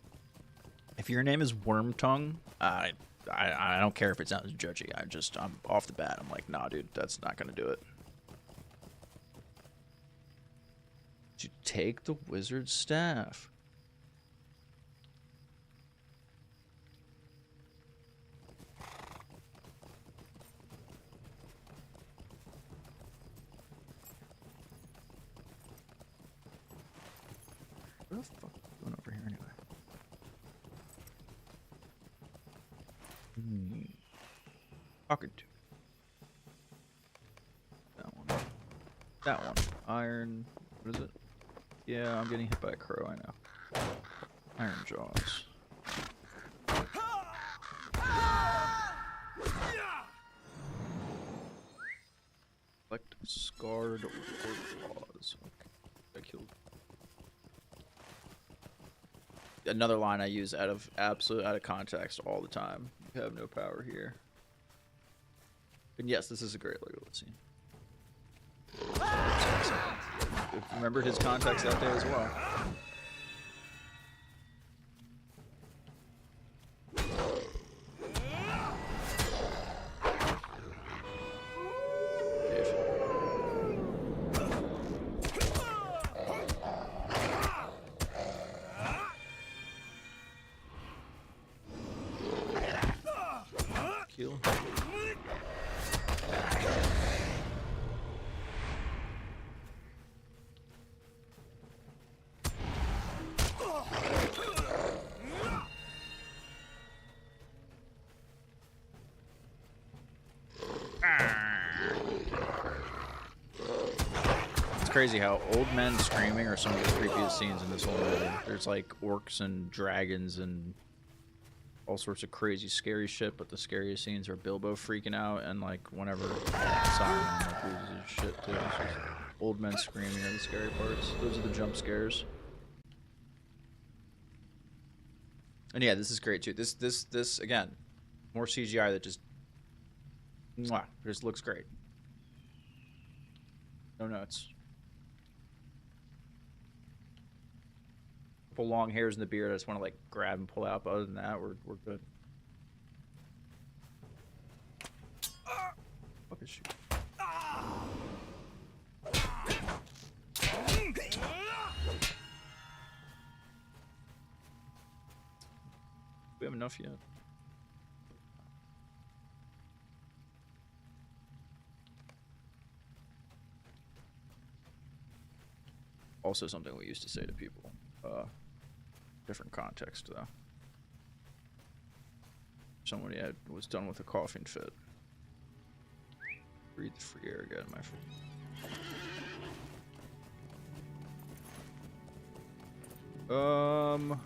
If your name is Wormtongue, I don't care if it sounds judgy. I'm off the bat. I'm like, nah, dude, that's not gonna do it. Did you take the wizard's staff? What the fuck is going over here anyway? Talking to. That one. Iron. What is it? Yeah, I'm getting hit by a crow, I know. Iron Jaws. Hard war clause. Okay. I killed. Another line I use out of context all the time. You have no power here. And yes, this is a great Legolas scene. Remembered his context that day as well. Kill. It's crazy how old men screaming are some of the creepiest scenes in this whole movie. There's like orcs and dragons and all sorts of crazy scary shit, but the scariest scenes are Bilbo freaking out and like whenever Sauron like loses his shit too. It's just old men screaming are the scary parts. Those are the jump scares. And yeah, this is great too. This again, more CGI that just looks great. No nuts. Couple long hairs in the beard I just want to like grab and pull out, but other than that, we're good. Fucking shoot. We have enough yet. Also something we used to say to people. Different context though. Somebody was done with a coughing fit. Breathe the free air again, my friend. Oh,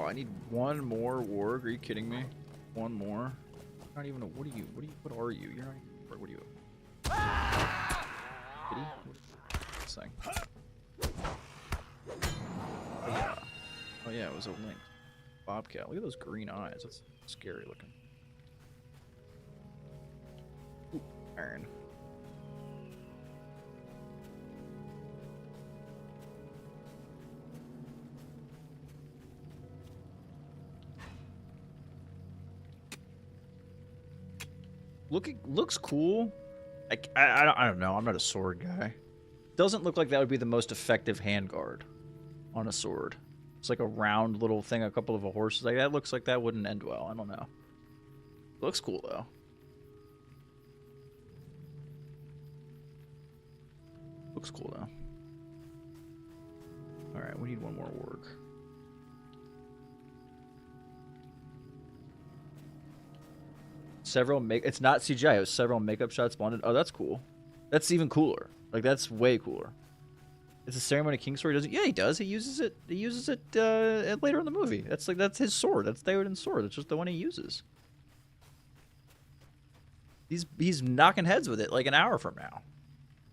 I need one more warg. Are you kidding me? One more? Not even a. What are you? What are you? You're not even. What are you? Kitty? What is this thing? Oh yeah. Oh yeah, it was a lynx. Bobcat. Look at those green eyes. That's scary looking. Ooh, iron. Looks cool. I don't know. I'm not a sword guy. Doesn't look like that would be the most effective handguard on a sword. It's like a round little thing, a couple of horses. Like that looks like that wouldn't end well. I don't know. Looks cool though. Looks cool though. All right, we need one more work. It's not CGI. It was several makeup shots blended. Oh, that's cool. That's even cooler. Like that's way cooler. It's a ceremony Kingsword. Does it? Yeah, he does. He uses it. He uses it later in the movie. That's his sword. That's Theoden's sword. That's just the one he uses. He's knocking heads with it like an hour from now.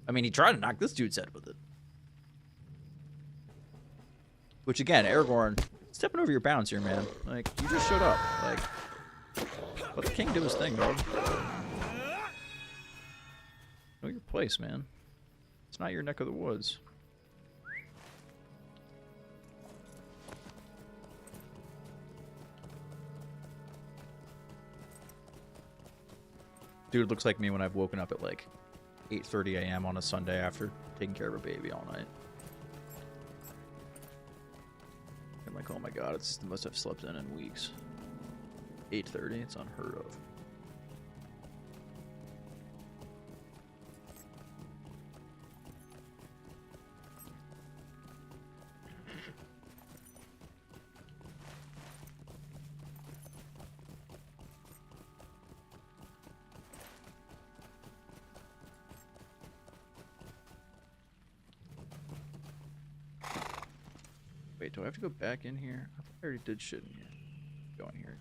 I mean, he tried to knock this dude's head with it. Which again, Aragorn, stepping over your bounds here, man. Like you just showed up. Like. Let the king do his thing, dog. Know your place, man. It's not your neck of the woods. Dude looks like me when I've woken up at like 8:30 a.m. on a Sunday after taking care of a baby all night. I'm like, oh my god, it's the most I've slept in weeks. 8:30, it's unheard of. Wait, do I have to go back in here? I thought I already did shit in here. Go in here.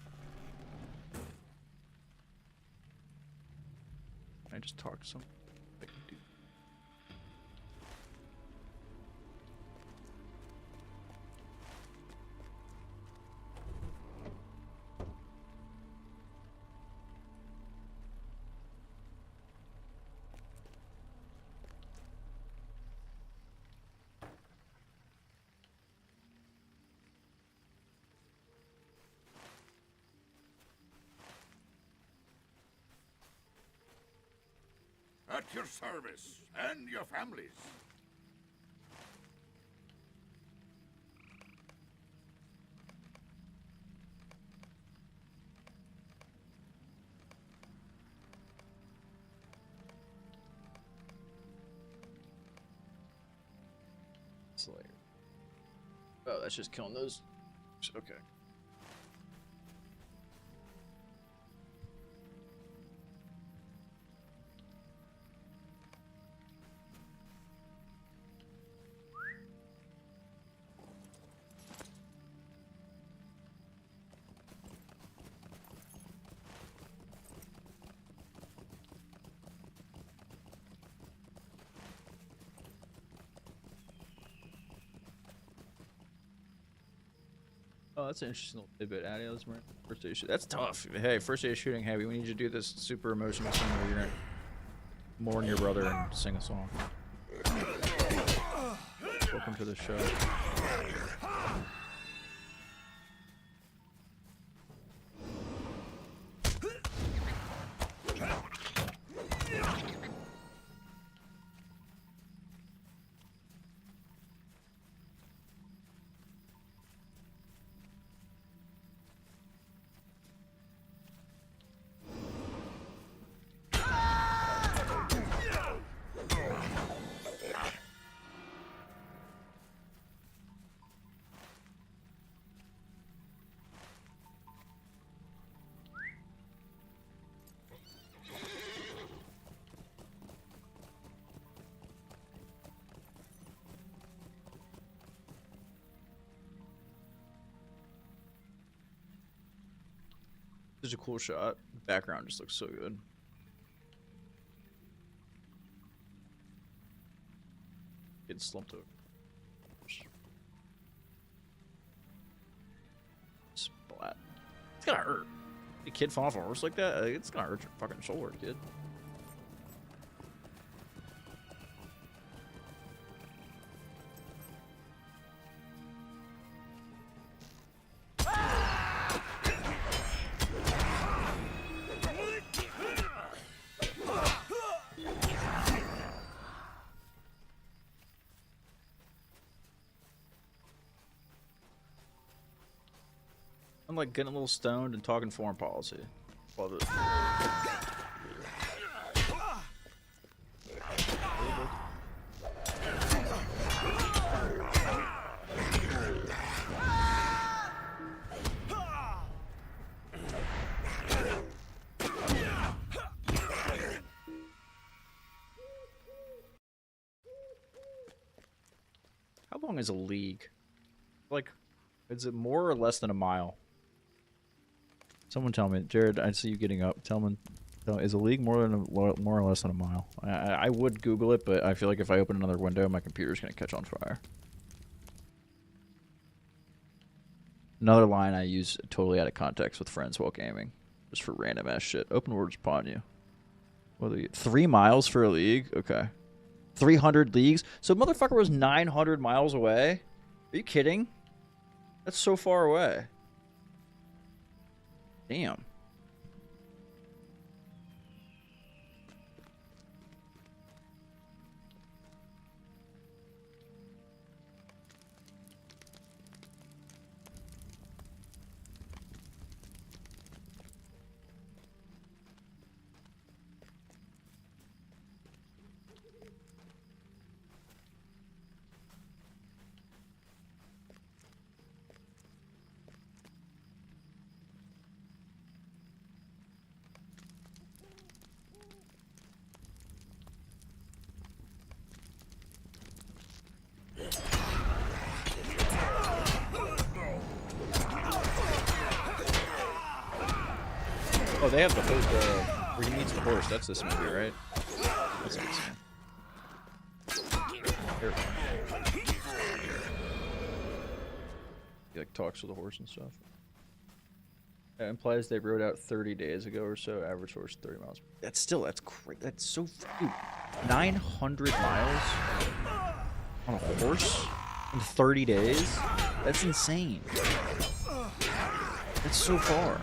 I just talk to some. At your service and your families. Slayer. Oh, that's just killing those. Okay. Oh, that's an interesting little tidbit. Addy, first day shooting. That's tough. Hey, first day shooting heavy. We need you to do this super emotional thing where you're gonna mourn your brother and sing a song. Welcome to the show. This is a cool shot. The background just looks so good. Getting slumped over. Splat. It's gonna hurt. A kid fall off a horse like that, it's gonna hurt your fucking shoulder, kid. I'm like getting a little stoned and talking foreign policy. Love it. How long is a league? Like, is it more or less than a mile? Someone tell me, Jared. I see you getting up. Tell me, is a league more or less than a mile? I would Google it, but I feel like if I open another window, my computer's gonna catch on fire. Another line I use totally out of context with friends while gaming, just for random ass shit. Open words upon you. What do you get? 3 miles for a league? Okay. 300 leagues? So motherfucker was 900 miles away? Are you kidding? That's so far away. Damn. Oh, they have the whole Where he meets the horse. That's this movie, right? That's what I'm saying. There we go. He like talks to the horse and stuff. That implies they rode out 30 days ago or so. Average horse 30 miles. That's great. That's so dude, 900 miles on a horse in 30 days. That's insane. That's so far.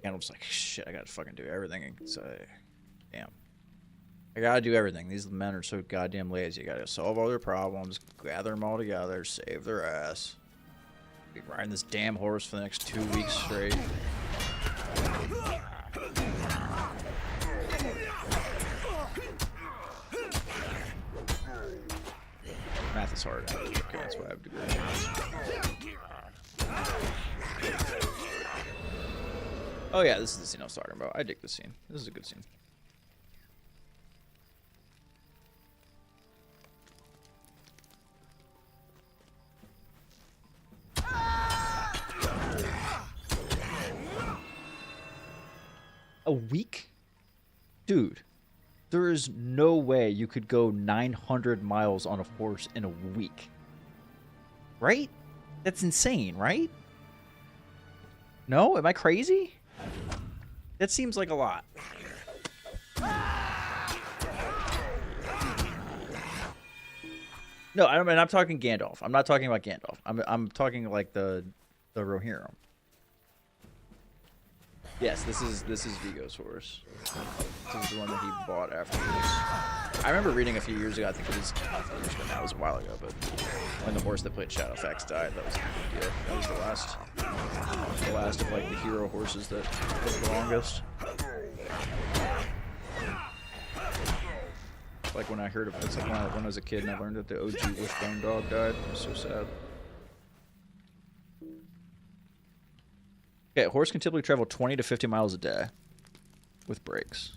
And I'm just like, shit, I gotta fucking do everything. So, damn. I gotta do everything. These men are so goddamn lazy. You gotta solve all their problems, gather them all together, save their ass. Be riding this damn horse for the next 2 weeks straight. Math is hard. Okay, that's why I have degrees. Oh yeah, this is the scene I was talking about. I dig this scene. This is a good scene. A week? Dude, there is no way you could go 900 miles on a horse in a week. Right? That's insane, right? No? Am I crazy? That seems like a lot. No, I mean, I'm talking Gandalf. I'm not talking about Gandalf. I'm talking like the Rohirrim. Yes, this is Viggo's horse. This is the one that he bought after this. I remember reading a few years ago. I think it was not a few years ago now. It was a while ago, but when the horse that played Shadowfax died, that was a big deal. That was the last of like the hero horses that lived the longest. Like when I heard of it, it's like when I was a kid and I learned that the OG Wishbone dog died. It was so sad. Okay, a horse can typically travel 20 to 50 miles a day with breaks.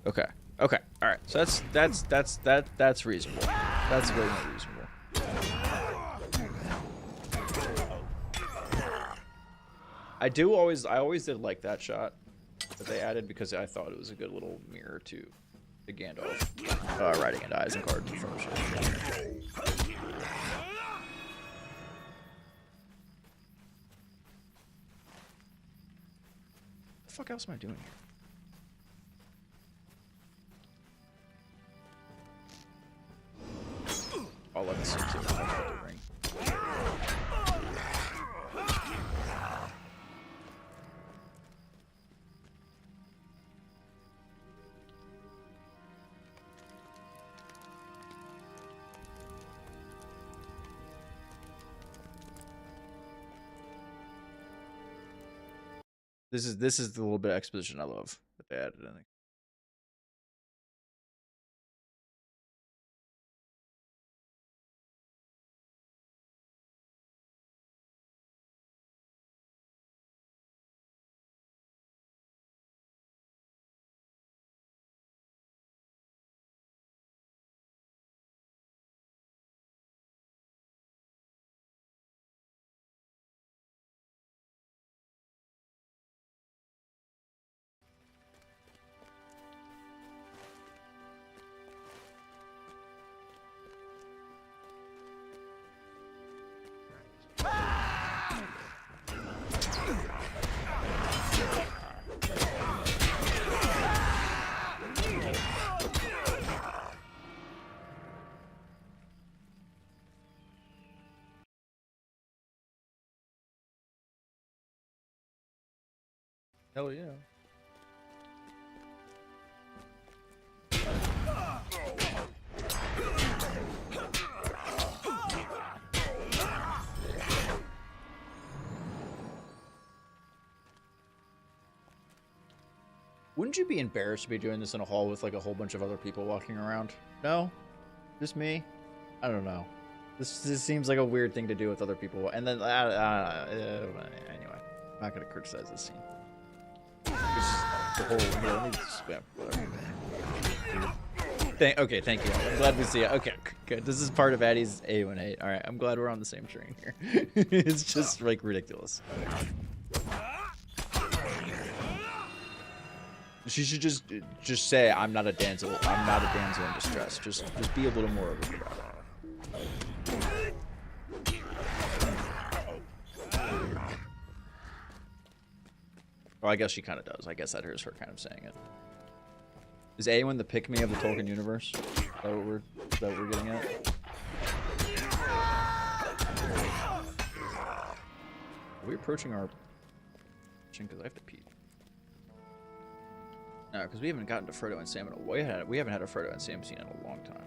Okay. Okay. All right. So that's reasonable. That's very reasonable. I always did like that shot that they added because I thought it was a good little mirror to the Gandalf riding into Isengard and Fellowship. What the fuck else am I doing here? I'll let this into the ring. This is the little bit of exposition I love that they added in there. Hell yeah. Wouldn't you be embarrassed to be doing this in a hall with like a whole bunch of other people walking around? No? Just me? I don't know. This seems like a weird thing to do with other people. And then, anyway, I'm not gonna criticize this scene. The whole, okay, thank you. I'm glad we see it. Okay, good. This is part of Addie's A18. All right, I'm glad we're on the same train here. It's just like ridiculous. She should just say, "I'm not a damsel. I'm not a damsel in distress." Just be a little more overt about it. Well, I guess she kind of does. I guess that is her kind of saying it. Is Awen the pick-me of the Tolkien universe? Is that what we're getting at? Are we approaching our... Because I have to pee. No, because we haven't gotten to Frodo and Sam in a while. We haven't had a Frodo and Sam scene in a long time.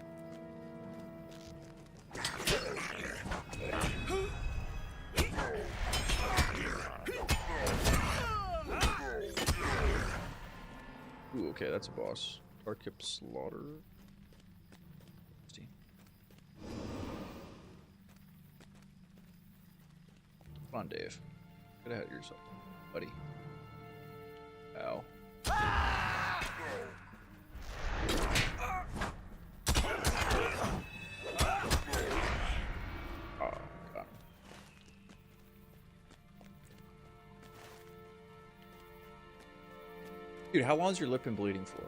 Ooh, okay, that's a boss. Arkip Slaughter. See. Come on, Dave. Get ahead of yourself, buddy. Ow. Oh, God. Dude, how long has your lip been bleeding for?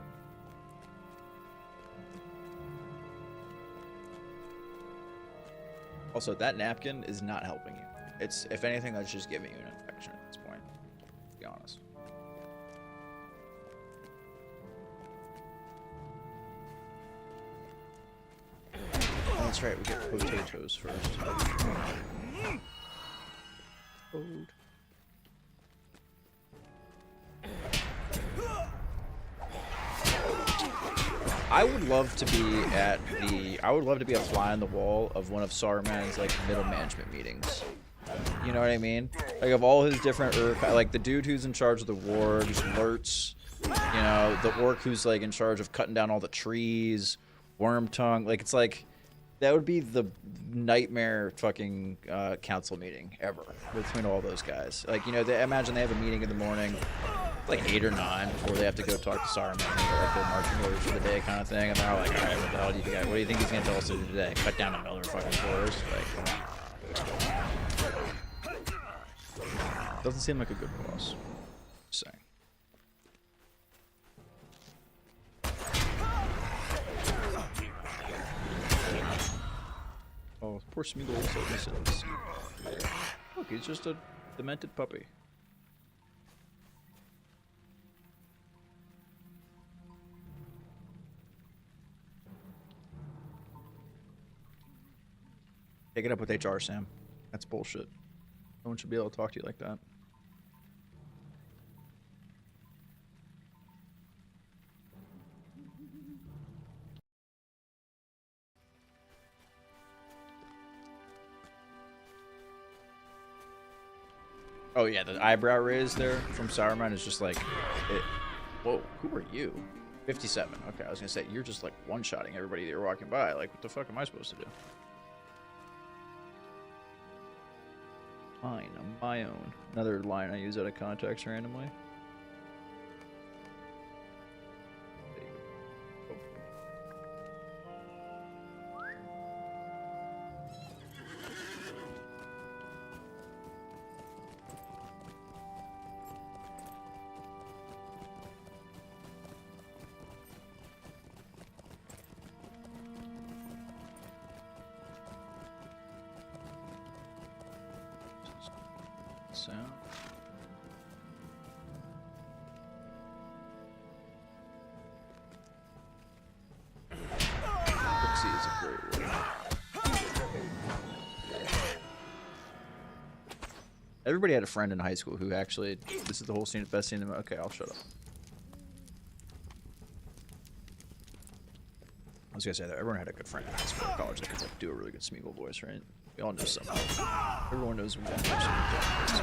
Also, that napkin is not helping you. It's, if anything, that's just giving you an infection at this point. To be honest. Oh, that's right, we get potatoes first. Food. I would love to be at the... I would love to be a fly on the wall of one of Saruman's, like, middle management meetings. You know what I mean? Like, of all his different like, the dude who's in charge of the wargs, Lurtz, you know, the orc who's, like, in charge of cutting down all the trees, Wormtongue. Like, it's like... That would be the nightmare fucking council meeting ever between all those guys. Like, you know, imagine they have a meeting in the morning, like 8 or 9, before they have to go talk to Saruman and get like their marching orders for the day kind of thing. And they're all like, all right, what the hell do you guys? What do you think he's gonna tell us to do today? Cut down another fucking forest? Like, come on. Doesn't seem like a good boss. Just saying. Oh, poor Smeagol is so innocent. Look, he's just a demented puppy. Take it up with HR, Sam. That's bullshit. No one should be able to talk to you like that. Oh yeah, the eyebrow raise there from Saruman is just like, whoa, who are you? 57. Okay, I was gonna say, you're just like one-shotting everybody that you're walking by. Like, what the fuck am I supposed to do? Mine, I'm my own. Another line I use out of context randomly. Sound. Pixie is a great word. Everybody had a friend in high school who actually, this is the whole scene, best scene in the, okay, I'll shut up. I was gonna say that everyone had a good friend in high school or college that could like, do a really good Smeagol voice, right? We all know someone. Everyone knows one person who does.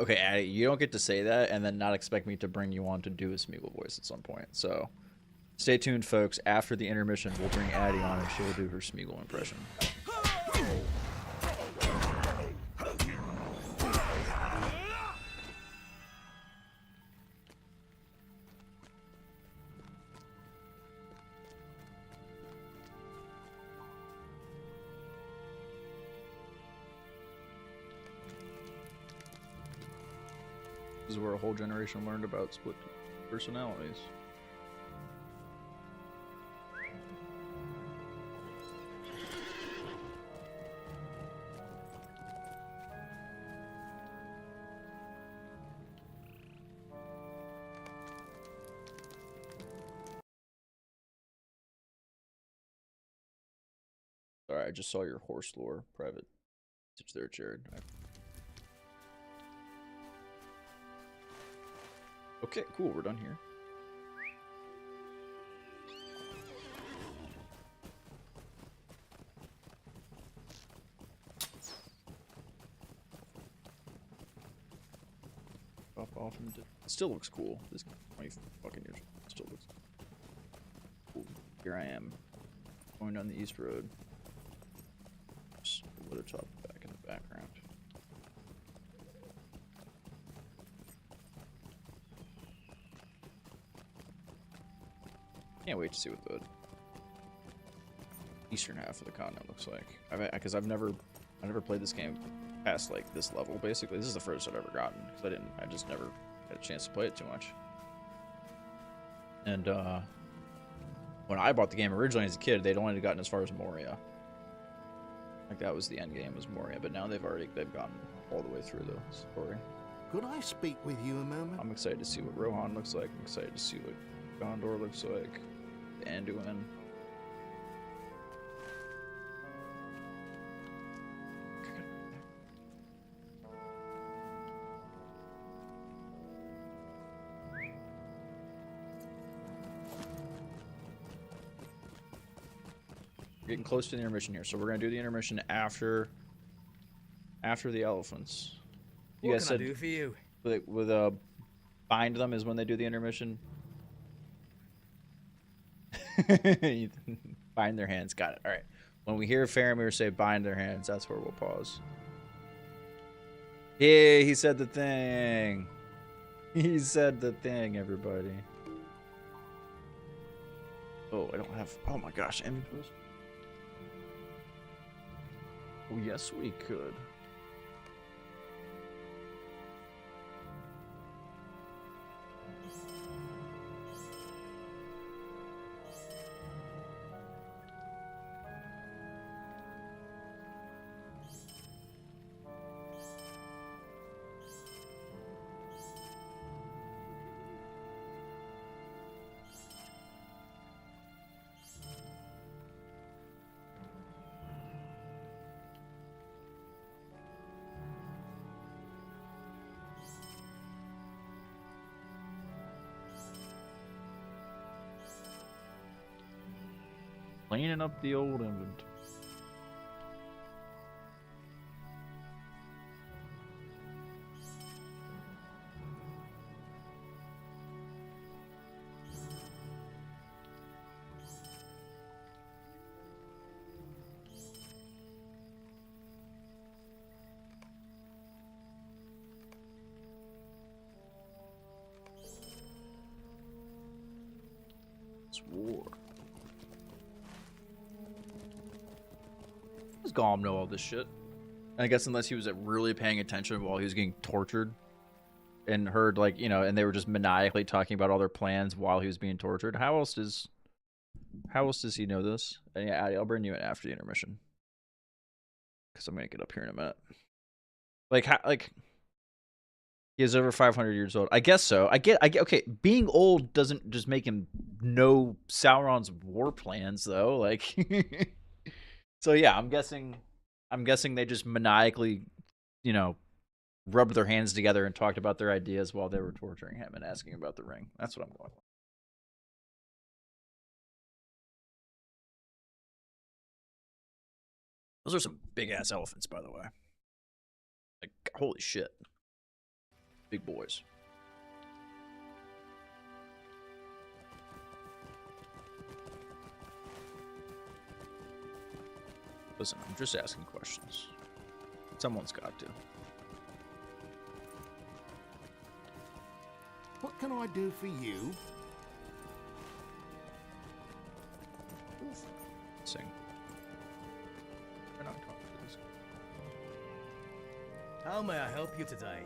okay, Addie, you don't get to say that and then not expect me to bring you on to do a Smeagol voice at some point. So stay tuned, folks. After the intermission, we'll bring Addie on and she'll do her Smeagol impression. This is where a whole generation learned about split personalities. Sorry, I just saw your horse lore private message there, Jared. Okay, cool, we're done here. Pop off and it still looks cool. This 20 fucking years old. Still looks cool. Here I am, going down the East Road. Just a little top back in the background. Can't wait to see what the eastern half of the continent looks like. Because I've never played this game past like this level. Basically, this is the furthest I've ever gotten because I just never had a chance to play it too much. And when I bought the game originally as a kid, they'd only gotten as far as Moria. Like that was the end game, was Moria. But now they've gotten all the way through the story. Could I speak with you a moment? I'm excited to see what Rohan looks like. I'm excited to see what Gondor looks like. Anduin. We're getting close to the intermission here, so we're gonna do the intermission after the elephants. You What guys can I said do for you? with bind them is when they do the intermission. Bind their hands. Got it. All right. When we hear Faramir say bind their hands, that's where we'll pause. Yeah, he said the thing. He said the thing, everybody. Oh, I don't have... Oh my gosh, inventories. Oh, yes, we could. Cleaning up the old inventory. It's war. Does Gollum know all this shit? I guess unless he was really paying attention while he was getting tortured and heard, like, you know, and they were just maniacally talking about all their plans while he was being tortured. How else does he know this? And yeah, Addy, I'll bring you in after the intermission because I'm gonna get up here in a minute. Like he is over 500 years old. I guess so. I get. Okay, being old doesn't just make him know Sauron's war plans, though. Like, so yeah, I'm guessing they just maniacally, you know, rubbed their hands together and talked about their ideas while they were torturing him and asking about the ring. That's what I'm going with. Those are some big ass elephants, by the way. Like, holy shit. Big boys. Listen, I'm just asking questions. Someone's got to. What can I do for you? Sing. We're not talking to this. How may I help you today?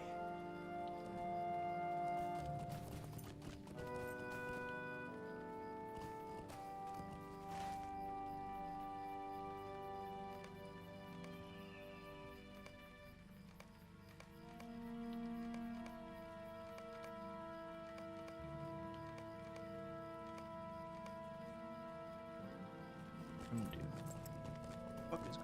Dude. Fuck is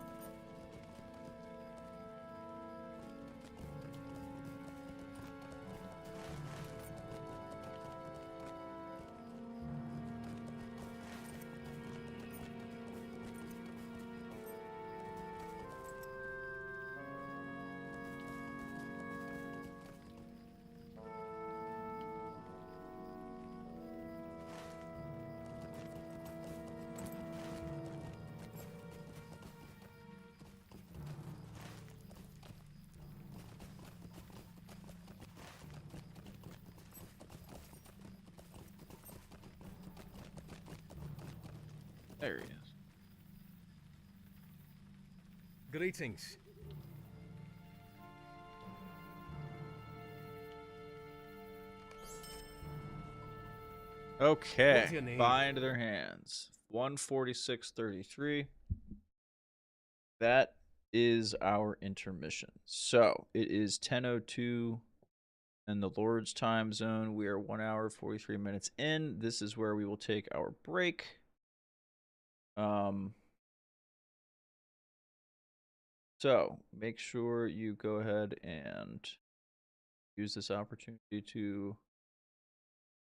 There he is. Greetings. Okay. What's your name? Bind their hands. 146.33. That is our intermission. So it is 10:02 in the Lord's time zone. We are 1 hour 43 minutes in. This is where we will take our break. So make sure you go ahead and use this opportunity to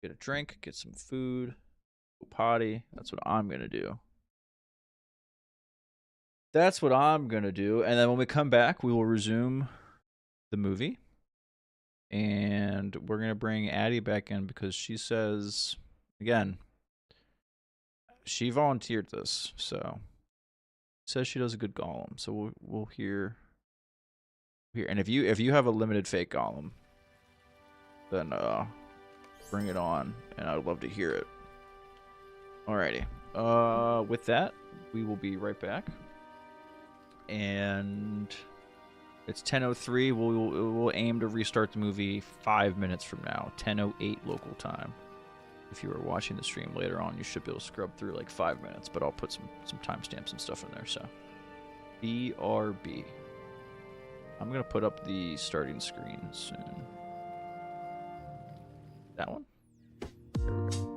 get a drink, get some food, go potty. That's what I'm gonna do. That's what I'm gonna do. And then when we come back, we will resume the movie. And we're gonna bring Addie back in because she says, again, she volunteered this, so says she does a good golem. So we'll hear. And if you have a limited fake golem, then bring it on, and I'd love to hear it. Alrighty. With that, we will be right back. And it's 10:03. We'll aim to restart the movie 5 minutes from now, 10:08 local time. If you are watching the stream later on, you should be able to scrub through like 5 minutes, but I'll put some timestamps and stuff in there. So, BRB. I'm gonna put up the starting screen soon. That one. There we go.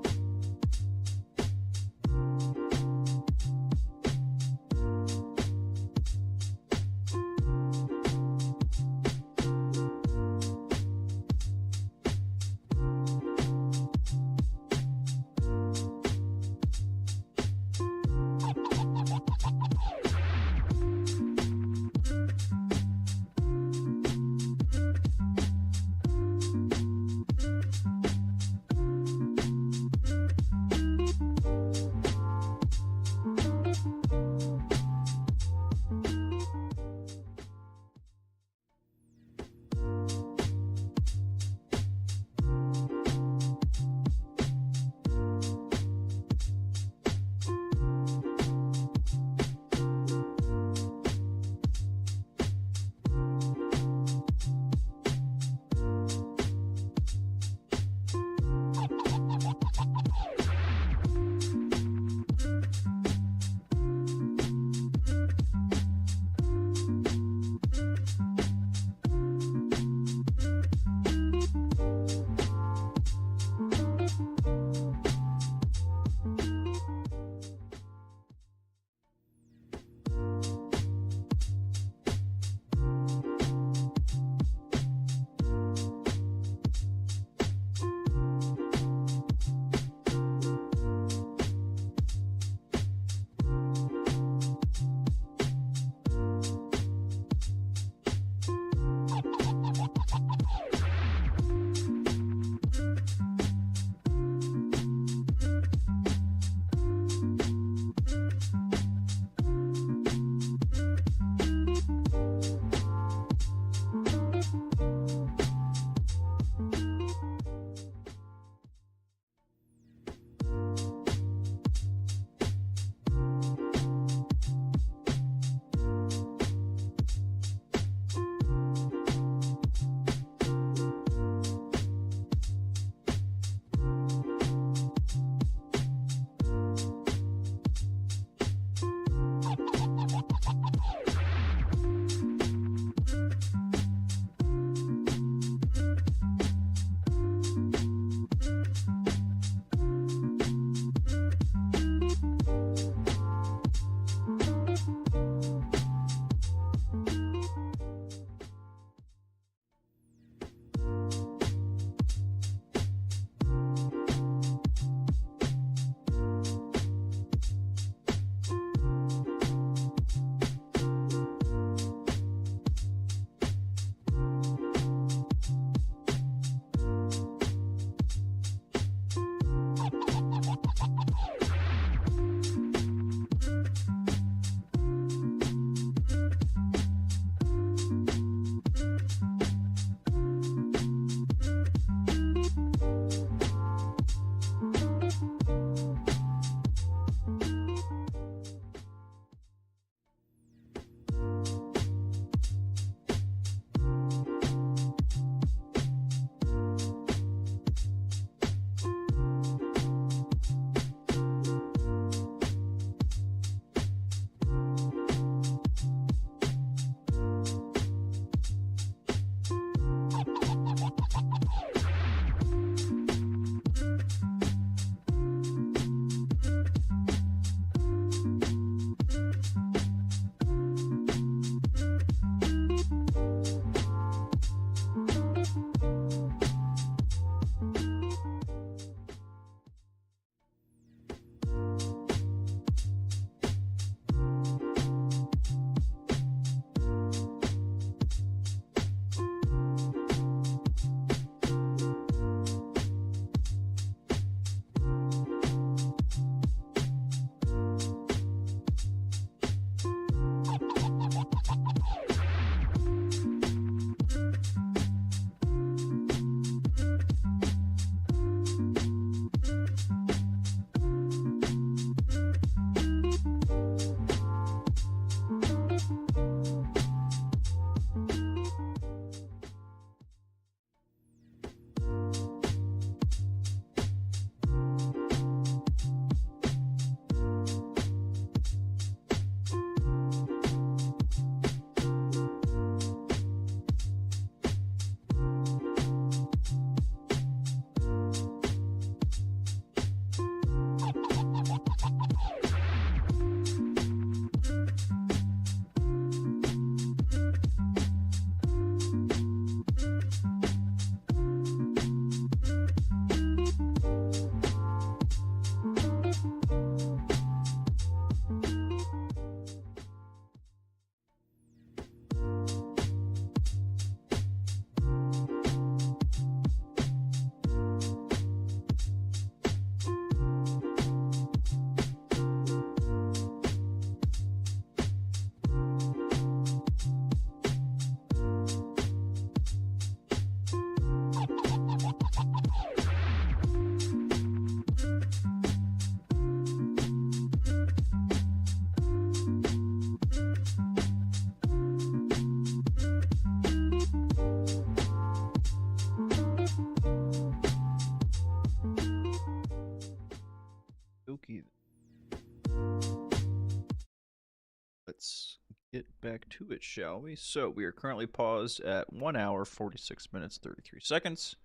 back to it, shall we? So we are currently paused at 1 hour, 46 minutes, 33 seconds.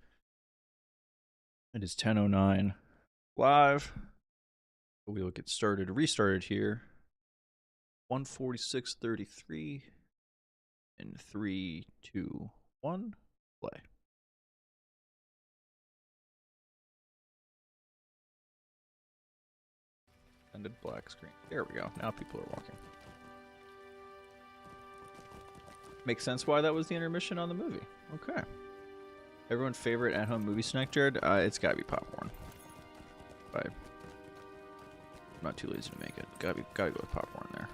It is 10:09 live. We will get restarted here. 1:46:33 in 3, 2, 1, play. Ended black screen. There we go. Now people are walking. Makes sense why that was the intermission on the movie. Okay. Everyone's favorite at-home movie snack, Jared? It's gotta be popcorn. I'm not too lazy to make it. Gotta go with popcorn there.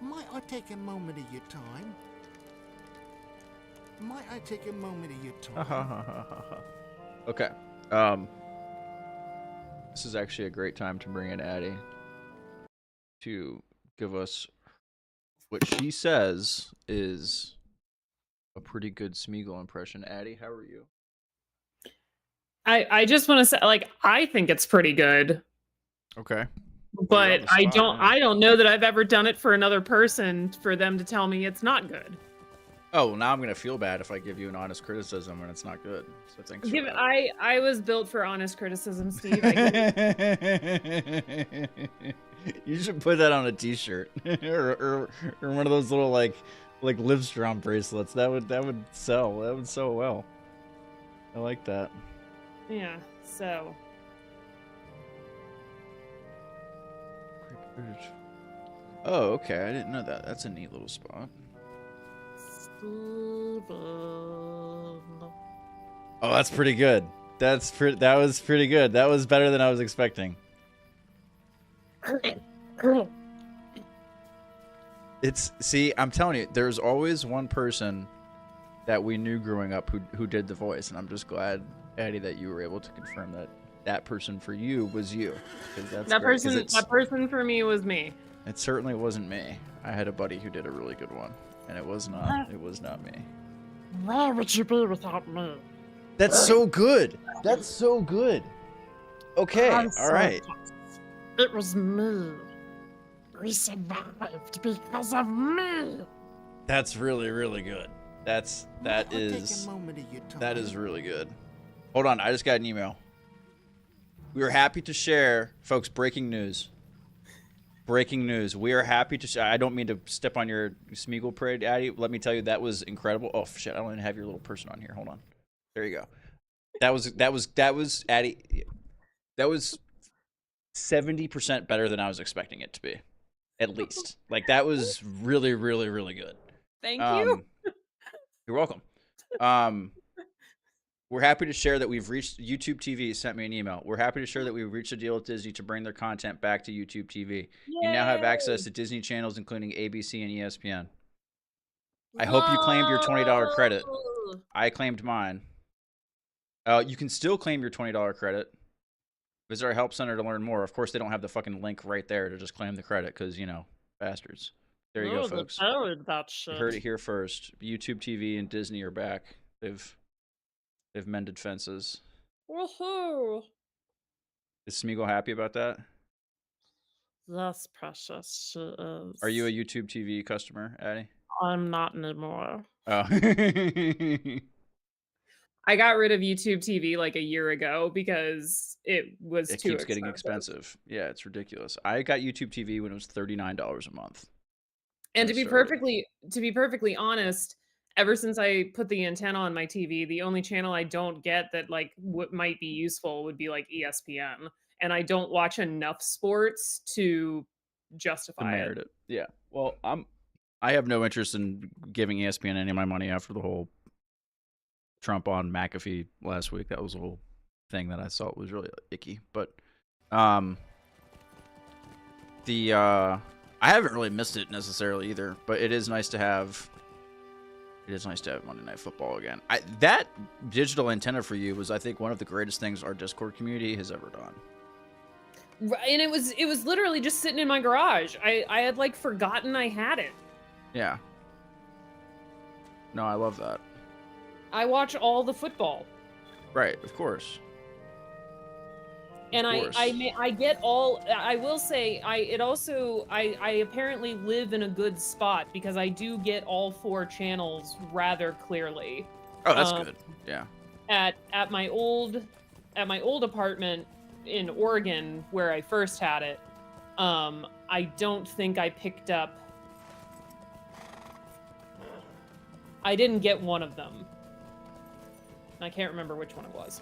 Might I take a moment of your time? Might I take a moment of your time? Okay. This is actually a great time to bring in Addie to give us what she says is a pretty good Smeagol impression. Addie, how are you? I just want to say, like, I think it's pretty good. Okay. But I don't know that I've ever done it for another person for them to tell me it's not good. Oh, well, now I'm gonna feel bad if I give you an honest criticism when it's not good. So thanks for that. I was built for honest criticism, Steve. You should put that on a T-shirt or one of those little like Livestrong bracelets. That would sell. That would sell well. I like that. Yeah. So. Oh, okay. I didn't know that. That's a neat little spot. Oh, that's pretty good. That was pretty good. That was better than I was expecting. See, I'm telling you, there's always one person that we knew growing up who did the voice, and I'm just glad, Addie, that you were able to confirm that person for you was you. That person for me was me. It certainly wasn't me. I had a buddy who did a really good one, and it was not me. Where would you be without me? That's so good. That's so good. Okay, all right. It was me. We survived because of me. That's really, really good. That is really good. Hold on, I just got an email. We are happy to share, folks, breaking news. Breaking news. We are happy to share. I don't mean to step on your Smeagol parade, Addie. Let me tell you, that was incredible. Oh, shit, I don't even have your little person on here. Hold on. There you go. That was Addie. That was 70% better than I was expecting it to be. At least. Like, that was really, really, really good. Thank you. You're welcome. We're happy to share that we've reached YouTube TV. Sent me an email. We're happy to share that we've reached a deal with Disney to bring their content back to YouTube TV. Yay! You now have access to Disney channels, including ABC and ESPN. I hope you claimed your $20 credit. I claimed mine. You can still claim your $20 credit. Visit our help center to learn more. Of course, they don't have the fucking link right there to just claim the credit because, bastards. There you go, folks. You heard it here first. YouTube TV and Disney are back. They've mended fences. Woohoo! Is Smeagol happy about that? Yes, precious, she is. Are you a YouTube TV customer, Addie? I'm not anymore. Oh. I got rid of YouTube TV like a year ago because it was too expensive. It keeps getting expensive. Yeah, it's ridiculous. I got YouTube TV when it was $39 a month. And to be perfectly honest, ever since I put the antenna on my TV, the only channel I don't get that what might be useful would be like ESPN, and I don't watch enough sports to justify it. Yeah. Well, I have no interest in giving ESPN any of my money after the whole Trump on McAfee last week. That was a whole thing that I thought was really icky. But I haven't really missed it necessarily either. But it is nice to have. It is nice to have Monday Night Football again. That digital antenna for you was, I think, one of the greatest things our Discord community has ever done. And it was literally just sitting in my garage. I had forgotten I had it. Yeah. No, I love that. I watch all the football. Right, of course. And I get all. I will say I apparently live in a good spot because I do get all 4 channels rather clearly. Oh, that's good. Yeah. At my old apartment in Oregon where I first had it, I don't think I picked up. I didn't get one of them. I can't remember which one it was.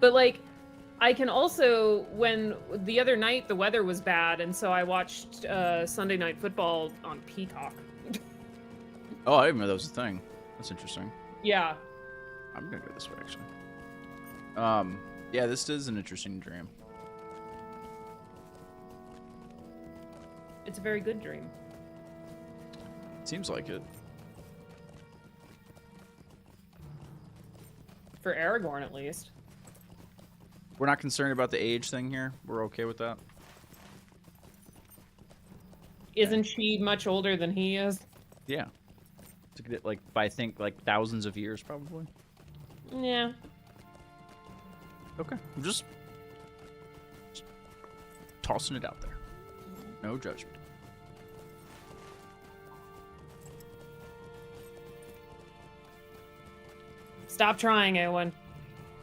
But like, I can also, when the other night the weather was bad, and so I watched Sunday Night Football on Peacock. Oh, I didn't know that was a thing. That's interesting. Yeah. I'm gonna go this way actually. Yeah, this is an interesting dream. It's a very good dream. Seems like it. For Aragorn, at least. We're not concerned about the age thing here. We're okay with that. Isn't she much older than he is? Yeah. Like by, I think, like thousands of years, probably. Yeah. Okay. I'm just tossing it out there. No judgment. Stop trying, Eowyn.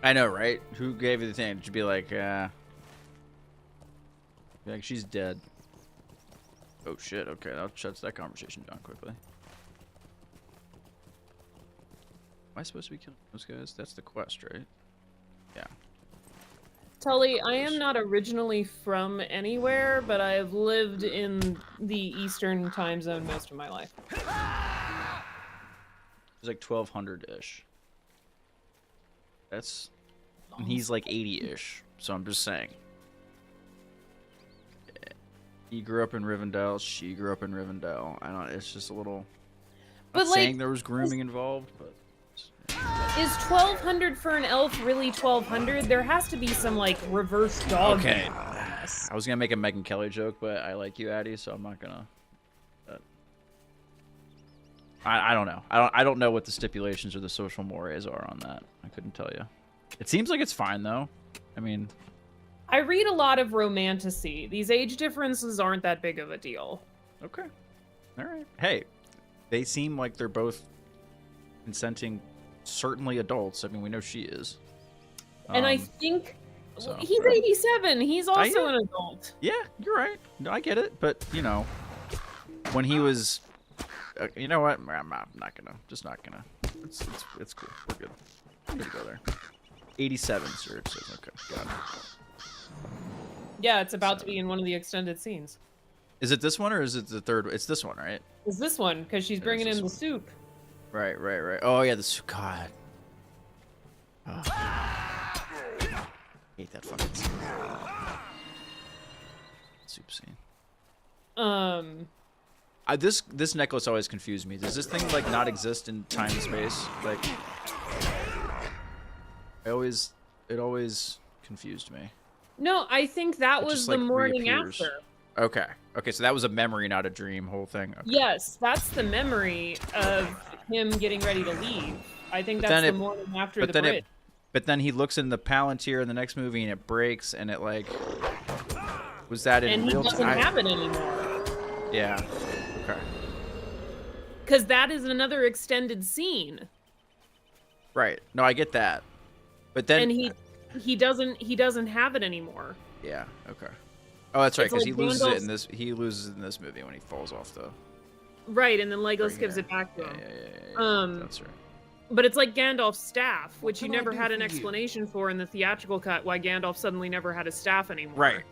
I know, right? Who gave you the thing? Did you be like, she's dead. Oh shit, okay, that shuts that conversation down quickly. Am I supposed to be killing those guys? That's the quest, right? Yeah. Tully, I am not originally from anywhere, but I have lived in the Eastern time zone most of my life. It's like 1200-ish. That's... And he's like 80-ish, so I'm just saying. He grew up in Rivendell, she grew up in Rivendell. I don't, it's just a little... But like, saying there was grooming involved, but... Is 1200 for an elf really 1200? There has to be some, like, reverse dog. Okay. I was gonna make a Megyn Kelly joke, but I like you, Addie, so I'm not gonna... I don't know. I don't know what the stipulations or the social mores are on that. I couldn't tell you. It seems like it's fine, though. I mean... I read a lot of romantasy. These age differences aren't that big of a deal. Okay. All right. Hey, they seem like they're both consenting, certainly adults. I mean, we know she is. And I think so, he's 87. He's also an adult. Yeah, you're right. No, I get it. But, you know, when he was... you know what? I'm not gonna. Just not gonna. It's cool. We're good. I'm gonna go there. 87, sir. It says. Okay, got it. Yeah, it's about to be in one of the extended scenes. Is it this one or is it the third? It's this one, right? It's this one because she's bringing in the soup. Right. Oh yeah, the soup. God. Oh. Hate that fucking scene. Soup scene. This necklace always confused me. Does this thing like not exist in time and space? Like, it always confused me. No, I think that was just, the like, morning reappears. after. Okay, so that was a memory, not a dream. Whole thing. Okay. Yes, that's the memory of him getting ready to leave. I think that's the morning after the bridge. But then he looks in the Palantir in the next movie and it breaks and it like was that in real time? And he doesn't have it anymore. Yeah. Okay. Because that is another extended scene. Right. No, I get that. But then and he doesn't have it anymore. Yeah. Okay. Oh, that's right. Because like he loses it in this. He loses in this movie when he falls off the. Right, and then Legolas gives it back to him. Yeah. That's right. But it's like Gandalf's staff, which you never had an explanation for in the theatrical cut. Why Gandalf suddenly never had a staff anymore.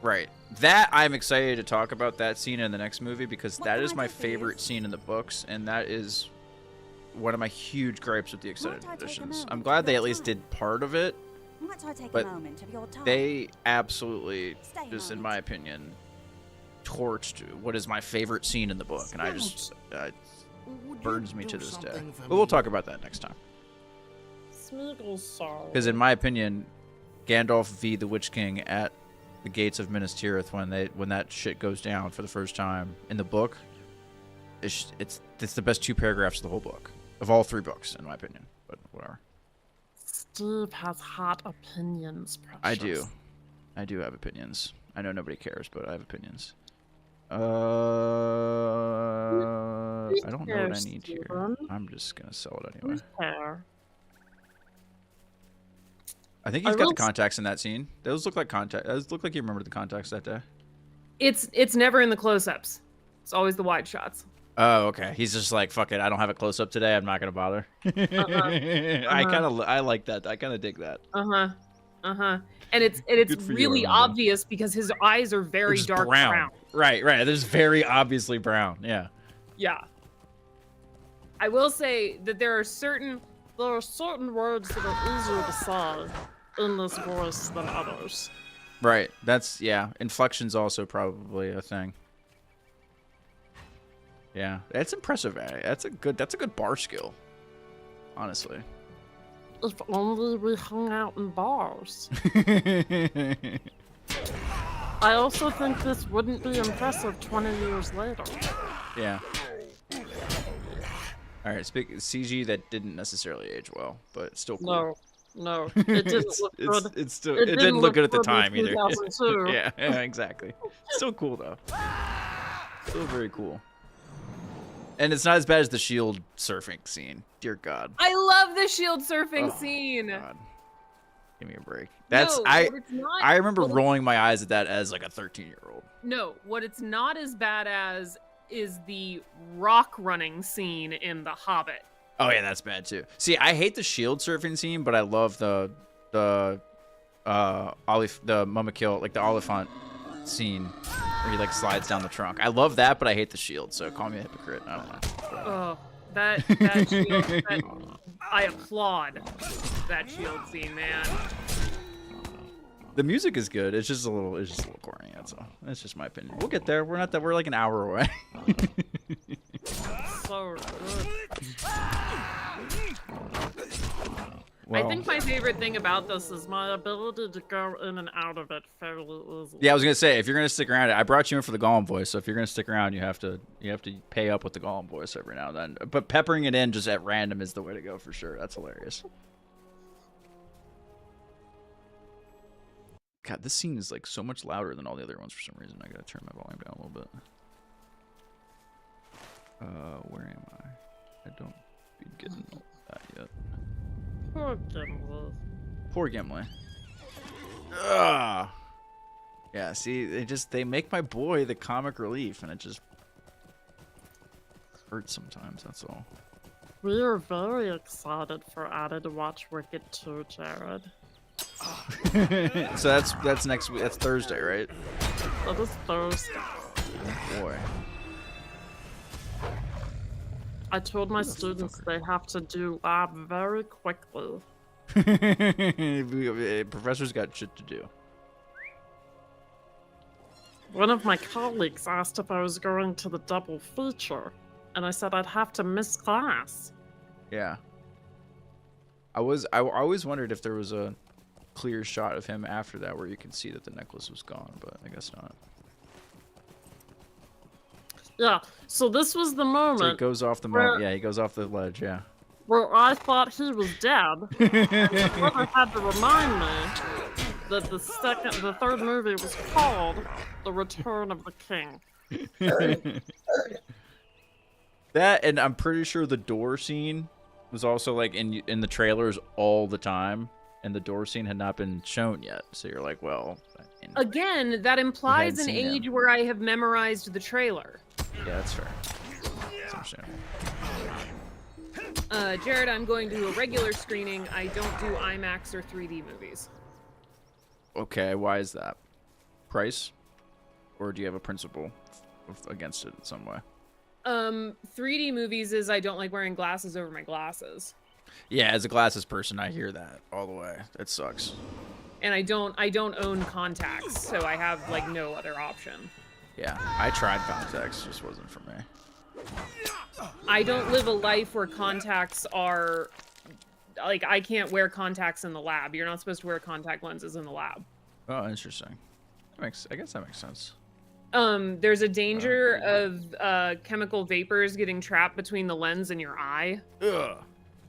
Right. That I'm excited to talk about that scene in the next movie because that is my favorite scene in the books, and that is one of my huge gripes with the extended editions. I'm glad they at least did part of it. But they absolutely, just in my opinion, torched what is my favorite scene in the book, and I just burns me to this day. But we'll talk about that next time. Because in my opinion, Gandalf v. the Witch King at the gates of Minas Tirith when that shit goes down for the first time in the book, it's the best 2 paragraphs of the whole book, of all 3 books, in my opinion. But whatever. Steve has hot opinions, Precious. I do. I do have opinions. I know nobody cares, but I have opinions. I don't know what I need here. I'm just gonna sell it anyway. I think he's got the contacts in that scene. Those look like contacts. Those look like you remember the contacts that day. It's never in the close-ups. It's always the wide shots. Oh, okay. He's just like, fuck it. I don't have a close up today. I'm not gonna bother. I like that. I kind of dig that. And it's really obvious because his eyes are very dark brown. Right. There's very obviously brown. Yeah. Yeah. I will say that there are certain words that are easier to say in this voice than others. Right. That's inflection's also probably a thing. Yeah, that's impressive. That's a good bar skill. Honestly. If only we hung out in bars. I also think this wouldn't be impressive 20 years later. Yeah. All right, CG that didn't necessarily age well, but still cool. No, it didn't look good. It didn't look good at the time either. Yeah, exactly. Still cool though. Still very cool. And it's not as bad as the shield surfing scene. Dear God. I love the shield surfing scene. God. Give me a break. I remember rolling my eyes at that as like a 13-year-old. No, what it's not as bad as is the rock running scene in The Hobbit. Oh yeah, that's bad too. See, I hate the shield surfing scene, but I love the Mumakil, like the Oliphant scene where he like slides down the trunk. I love that, but I hate the shield, so call me a hypocrite. I don't know. Oh, that shield, I applaud that shield scene, man. The music is good. It's just a little corny. That's all. That's just my opinion. We'll get there. We're like an hour away. So good. Well, I think my favorite thing about this is my ability to go in and out of it fairly easily. Yeah, I was gonna say, if you're gonna stick around, I brought you in for the Gollum voice, so if you're gonna stick around, you have to pay up with the Gollum voice every now and then. But peppering it in just at random is the way to go for sure. That's hilarious. God, this scene is like so much louder than all the other ones for some reason. I gotta turn my volume down a little bit. Where am I? I don't be getting that yet. Poor Gimli. Poor Gimli. Ugh. Yeah, see, they make my boy the comic relief, and it just hurts sometimes, that's all. We are very excited for Ada to watch Wicked 2, Jared. So that's next week. That's Thursday, right? That is Thursday. Oh boy. I told my students they have to do lab very quickly. Professor's got shit to do. One of my colleagues asked if I was going to the double feature, and I said I'd have to miss class. Yeah. I always wondered if there was a clear shot of him after that where you can see that the necklace was gone, but I guess not. Yeah, so this was the moment. So he goes off the he goes off the ledge, yeah. Where I thought he was dead. And my brother had to remind me that the third movie was called The Return of the King. That, and I'm pretty sure the door scene was also like in the trailers all the time, and the door scene had not been shown yet. So you're like, well, again, that implies an age where I have memorized the trailer. Yeah, that's fair. That's understandable. Jared, I'm going to a regular screening. I don't do IMAX or 3D movies. Okay, why is that? Price? Or do you have a principle against it in some way? 3D movies is I don't like wearing glasses over my glasses. Yeah, as a glasses person, I hear that all the way. It sucks. And I don't own contacts, so I have like no other option. Yeah, I tried contacts, just wasn't for me. I don't live a life where contacts are like I can't wear contacts in the lab. You're not supposed to wear contact lenses in the lab. Oh, interesting. I guess that makes sense. There's a danger of chemical vapors getting trapped between the lens and your eye. Ugh.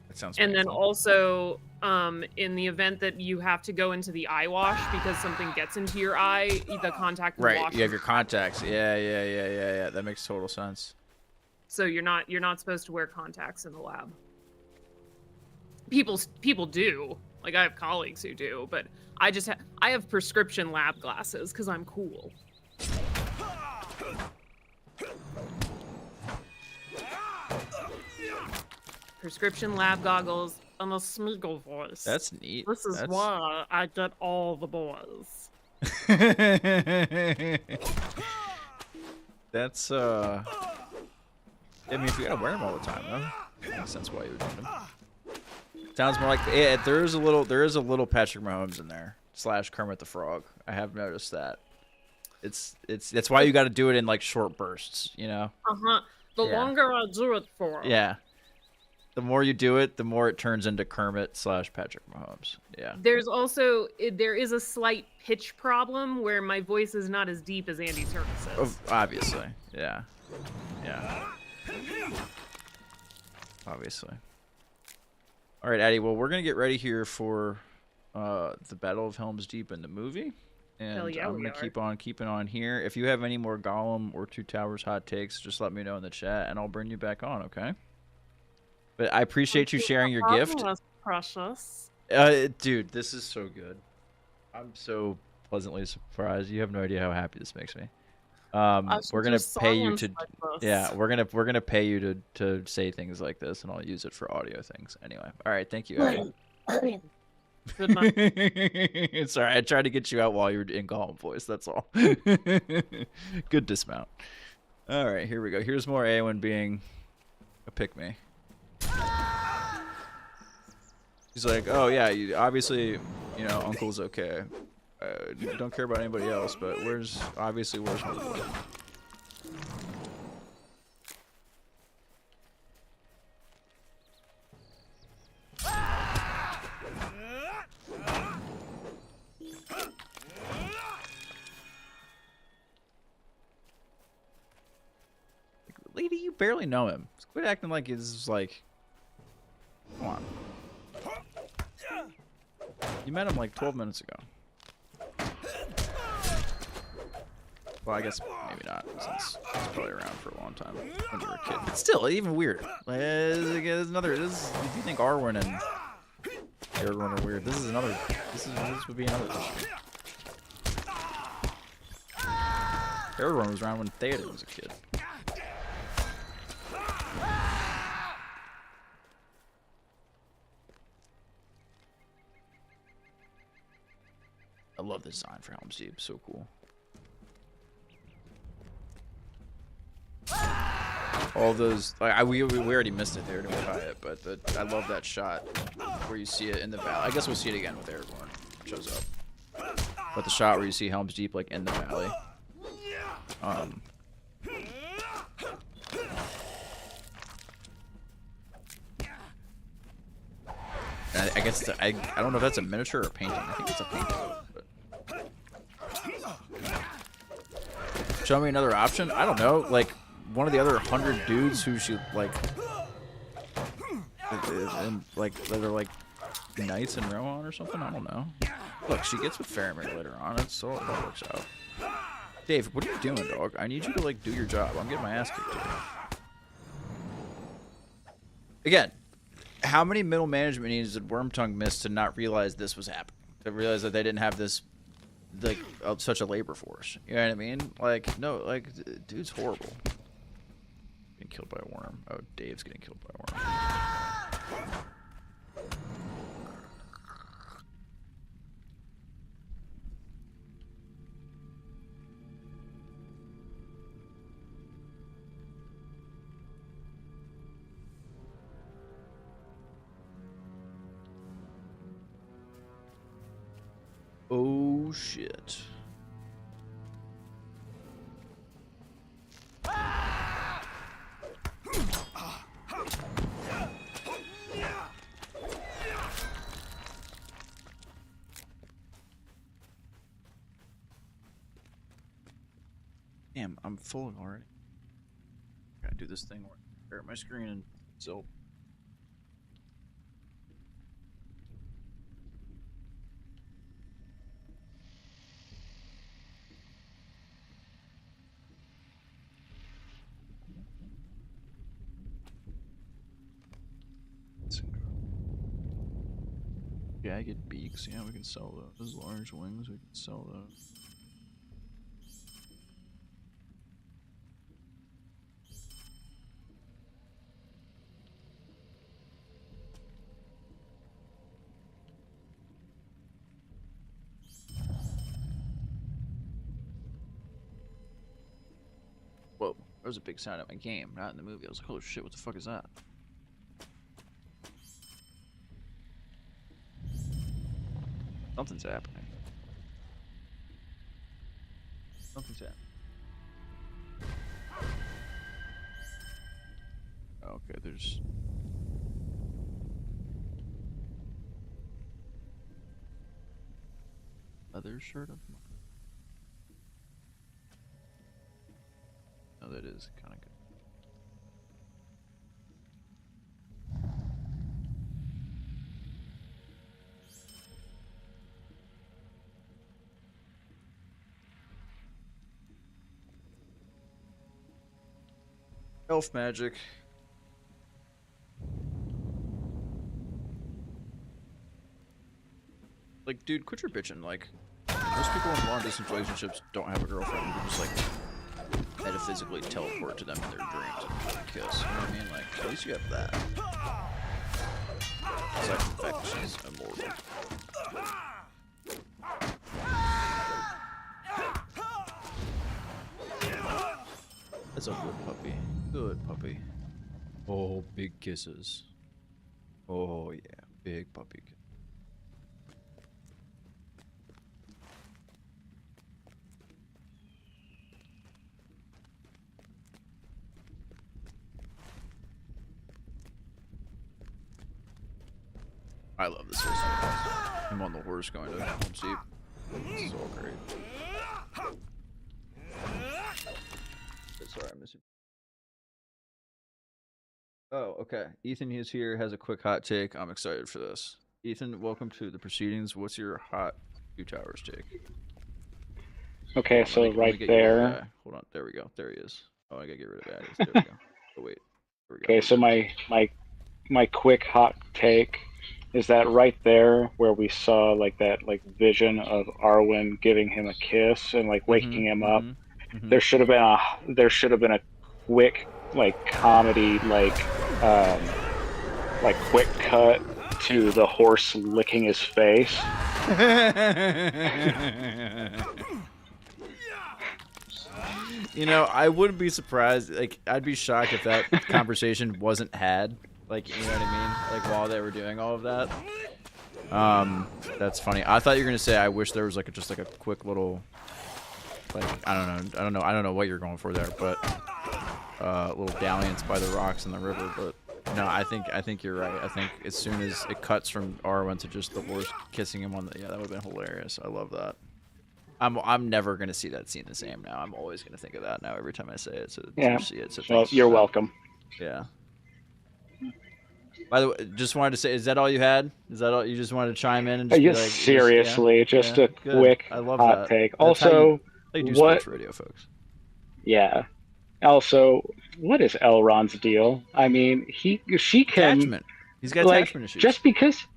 That sounds and painful. then also in the event that you have to go into the eye wash because something gets into your eye, the contact will Right, wash. you have your contacts. Yeah. That makes total sense. So you're not supposed to wear contacts in the lab. People do. Like I have colleagues who do, but I have prescription lab glasses because I'm cool. Prescription lab goggles and a Smeagol voice. That's neat. This is why I get all the boys. That's I mean, if you gotta wear them all the time, though, makes sense why you would need them. Sounds more like there is a little Patrick Mahomes in there / Kermit the Frog. I have noticed that. That's why you got to do it in like short bursts, you know. The longer I do it for. Yeah. The more you do it, the more it turns into Kermit / Patrick Mahomes. Yeah. There is a slight pitch problem where my voice is not as deep as Andy Serkis's. Obviously. Yeah. Obviously. All right, Addie. Well, we're gonna get ready here for the Battle of Helm's Deep in the movie, and Hell yeah, I'm gonna keep on keeping on here. If you have any more Gollum or Two Towers hot takes, just let me know in the chat, and I'll bring you back on. Okay. But I appreciate you sharing your gift. Precious. Dude, this is so good. I'm so pleasantly surprised. You have no idea how happy this makes me. We're gonna pay you to we're gonna pay you to say things like this, and I'll use it for audio things anyway. All right, thank you, Eddie. Good night. Sorry, I tried to get you out while you were in Gollum voice. That's all. Good dismount. All right, here we go. Here's more Eowyn being a pick-me. He's like, oh yeah, obviously, you know, Uncle's okay. Don't care about anybody else, but where's my boy? Lady, you barely know him. Quit acting like it's like. Come on. You met him like 12 minutes ago. Well, I guess maybe not, since he's probably around for a long time when you were a kid. But still, even weird. Like, there's another. If you think Arwen and Aragorn are weird, this would be another issue. Aragorn was around when Theoden was a kid. I love the design for Helm's Deep. So cool. All those, like, we already missed it there, didn't we, it? But I love that shot where you see it in the valley. I guess we'll see it again with Aragorn shows up. But the shot where you see Helm's Deep like in the valley. I guess I don't know if that's a miniature or a painting. I think it's a painting. But... Show me another option. I don't know. Like one of the other 100 dudes who she like, and like that are like knights in Rohan or something. I don't know. Look, she gets with Faramir later on. It's so that works out. Dave, what are you doing, dog? I need you to like do your job. I'm getting my ass kicked here. Again. How many middle management meetings did Wormtongue miss to not realize this was happening? To realize that they didn't have this, like, such a labor force. You know what I mean? Like, no, like, dude's horrible. Getting killed by a worm. Oh, Dave's getting killed by a worm. Oh shit. Damn, I'm full already. Gotta do this thing where I stare at my screen and so. Jagged beaks, yeah, we can sell those. Large wings, we can sell those. Whoa, there was a big sound at my game, not in the movie. I was like, holy shit, what the fuck is that? Something's happening. Something's happening. Okay, there's... Leather shirt of mine. Oh, that is kind of good. Elf magic. Like, dude, quit your bitching. Like, most people in long distance relationships don't have a girlfriend. You just like metaphysically teleport to them in their dreams and kiss. You know what I mean? Like, at least you have that. Aside from the fact that she's immortal. That's a good puppy. Good puppy. Oh, big kisses. Oh yeah, big puppy kiss. I love this whole sequence. I'm on the horse going to home sheep. This is all great. Sorry, I'm missing. Oh, okay. Ethan is here, has a quick hot take. I'm excited for this. Ethan, welcome to the proceedings. What's your hot Two Towers take? Okay, so right there. Hold on, there we go. There he is. Oh, I gotta get rid of that. There we go. Oh wait. There we go. Okay, so my quick hot take is that right there where we saw like that vision of Arwen giving him a kiss and like waking him up. There should have been a quick comedy quick cut to the horse licking his face. You know, I wouldn't be surprised. Like, I'd be shocked if that conversation wasn't had. Like, you know what I mean? Like, while they were doing all of that. That's funny. I thought you were gonna say I wish there was just a quick little, I don't know what you're going for there, but little dalliance by the rocks in the river. But no, I think you're right. I think as soon as it cuts from Arwen to just the horse kissing him on the, that would have been hilarious. I love that. I'm never gonna see that scene the same now. I'm always gonna think of that now every time I say it. So yeah, see it. So well, you're welcome. Yeah. By the way, just wanted to say, is that all you had? Is that all you just wanted to chime in and just be like, seriously, just a quick hot take. That's also, how you do sports radio, folks. Yeah. Also, what is Elrond's deal? I mean, she can. Attachment. He's got attachment issues. Just because.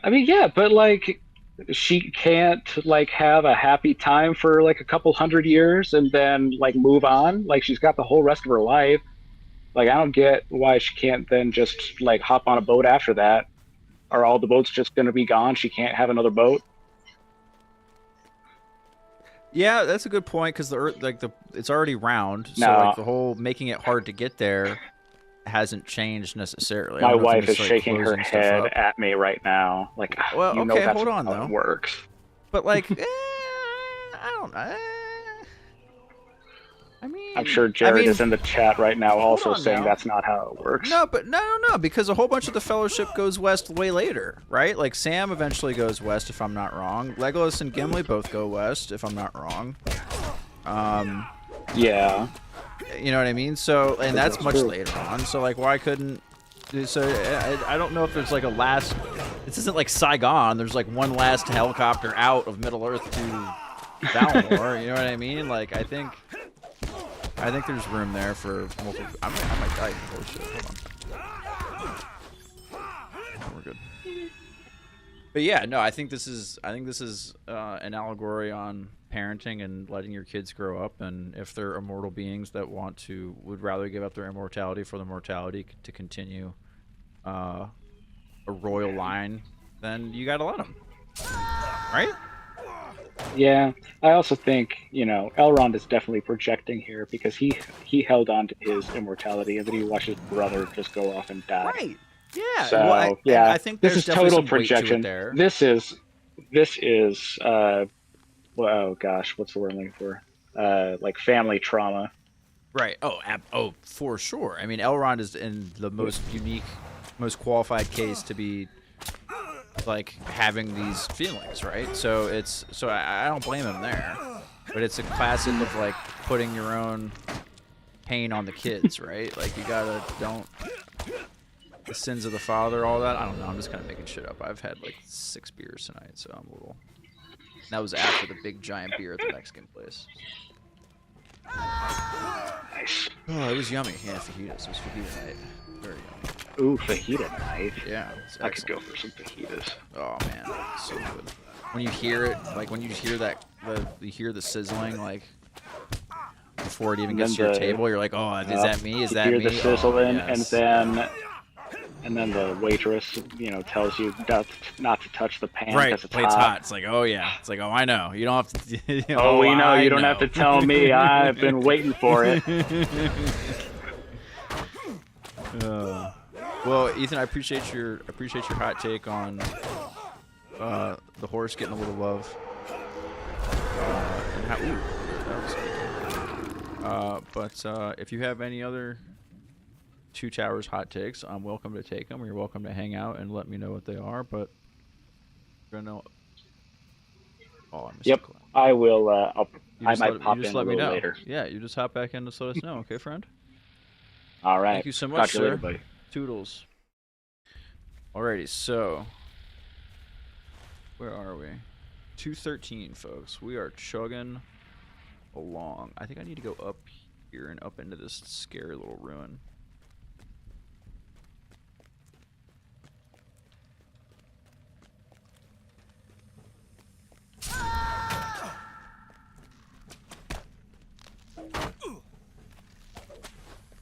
I mean, yeah, but she can't have a happy time for a couple hundred years and then move on. She's got the whole rest of her life. I don't get why she can't then just hop on a boat after that. Are all the boats just going to be gone? She can't have another boat? Yeah, that's a good point because the Earth, it's already round, so the whole making it hard to get there hasn't changed necessarily. My wife is shaking her head at me right now. Well, you know okay, that's hold on how though. It works. But I don't. I mean, I'm sure Jared is in the chat right now also saying that's not how it works. No, but no, because a whole bunch of the Fellowship goes west way later, right? Like Sam eventually goes west, if I'm not wrong. Legolas and Gimli both go west, if I'm not wrong. Yeah. You know what I mean? So, and that's much later on. So, why couldn't? So, I don't know if there's a last. This isn't like Saigon. There's one last helicopter out of Middle Earth to Valinor. You know what I mean? I think there's room there for multiple. I might die. Oh shit! Hold on. Oh, we're good. But yeah, no, I think this is an allegory on parenting and letting your kids grow up, and if they're immortal beings that would rather give up their immortality for the mortality to continue a royal line, then you gotta let them, right? Yeah, I also think, Elrond is definitely projecting here because he held on to his immortality and then he watched his brother just go off and die. Right. Yeah. So well, yeah, I think this there's is definitely total some weight to projection. it there. This is well, oh gosh, what's the word I'm looking for? Like family trauma. Right. Oh, for sure. I mean, Elrond is in the most unique, most qualified case to be like having these feelings, right? So I don't blame him there, but it's a classic of like putting your own pain on the kids, right? Like you gotta the sins of the father, all that. I don't know. I'm just kind of making shit up. I've had like 6 beers tonight, so I'm a little. That was after the big giant beer at the Mexican place. Nice. Oh, it was yummy. Yeah, fajitas. It was fajita night. Very yummy. Ooh, fajita night. Yeah, it's I could excellent. go for some fajitas. Oh man, it's so good. When you hear it, like when you hear that, you hear the sizzling, like before it even gets to your table, you're like, oh, is that me? Is that me? You hear the sizzling, oh, yes. and then the waitress, tells you not to touch the pan Right, because it's plate's hot. hot. It's like, oh yeah. It's like, oh, I know. You don't have to. You don't have to tell me. I've been waiting for it. Well, Ethan, I appreciate your hot take on the horse getting a little love. And how, ooh, that was but if you have any other Two Towers hot takes, I'm welcome to take them. You're welcome to hang out and let me know what they are. But you're gonna know. Oh, I missed Yep, the I will. I might pop you just in a let me little know. later. Yeah, you just hop back in to let us know, okay, friend? All right. Thank you so much, Talk to you sir. later, buddy. Toodles. Alrighty, so where are we? 213, folks. We are chugging along. I think I need to go up here and up into this scary little ruin.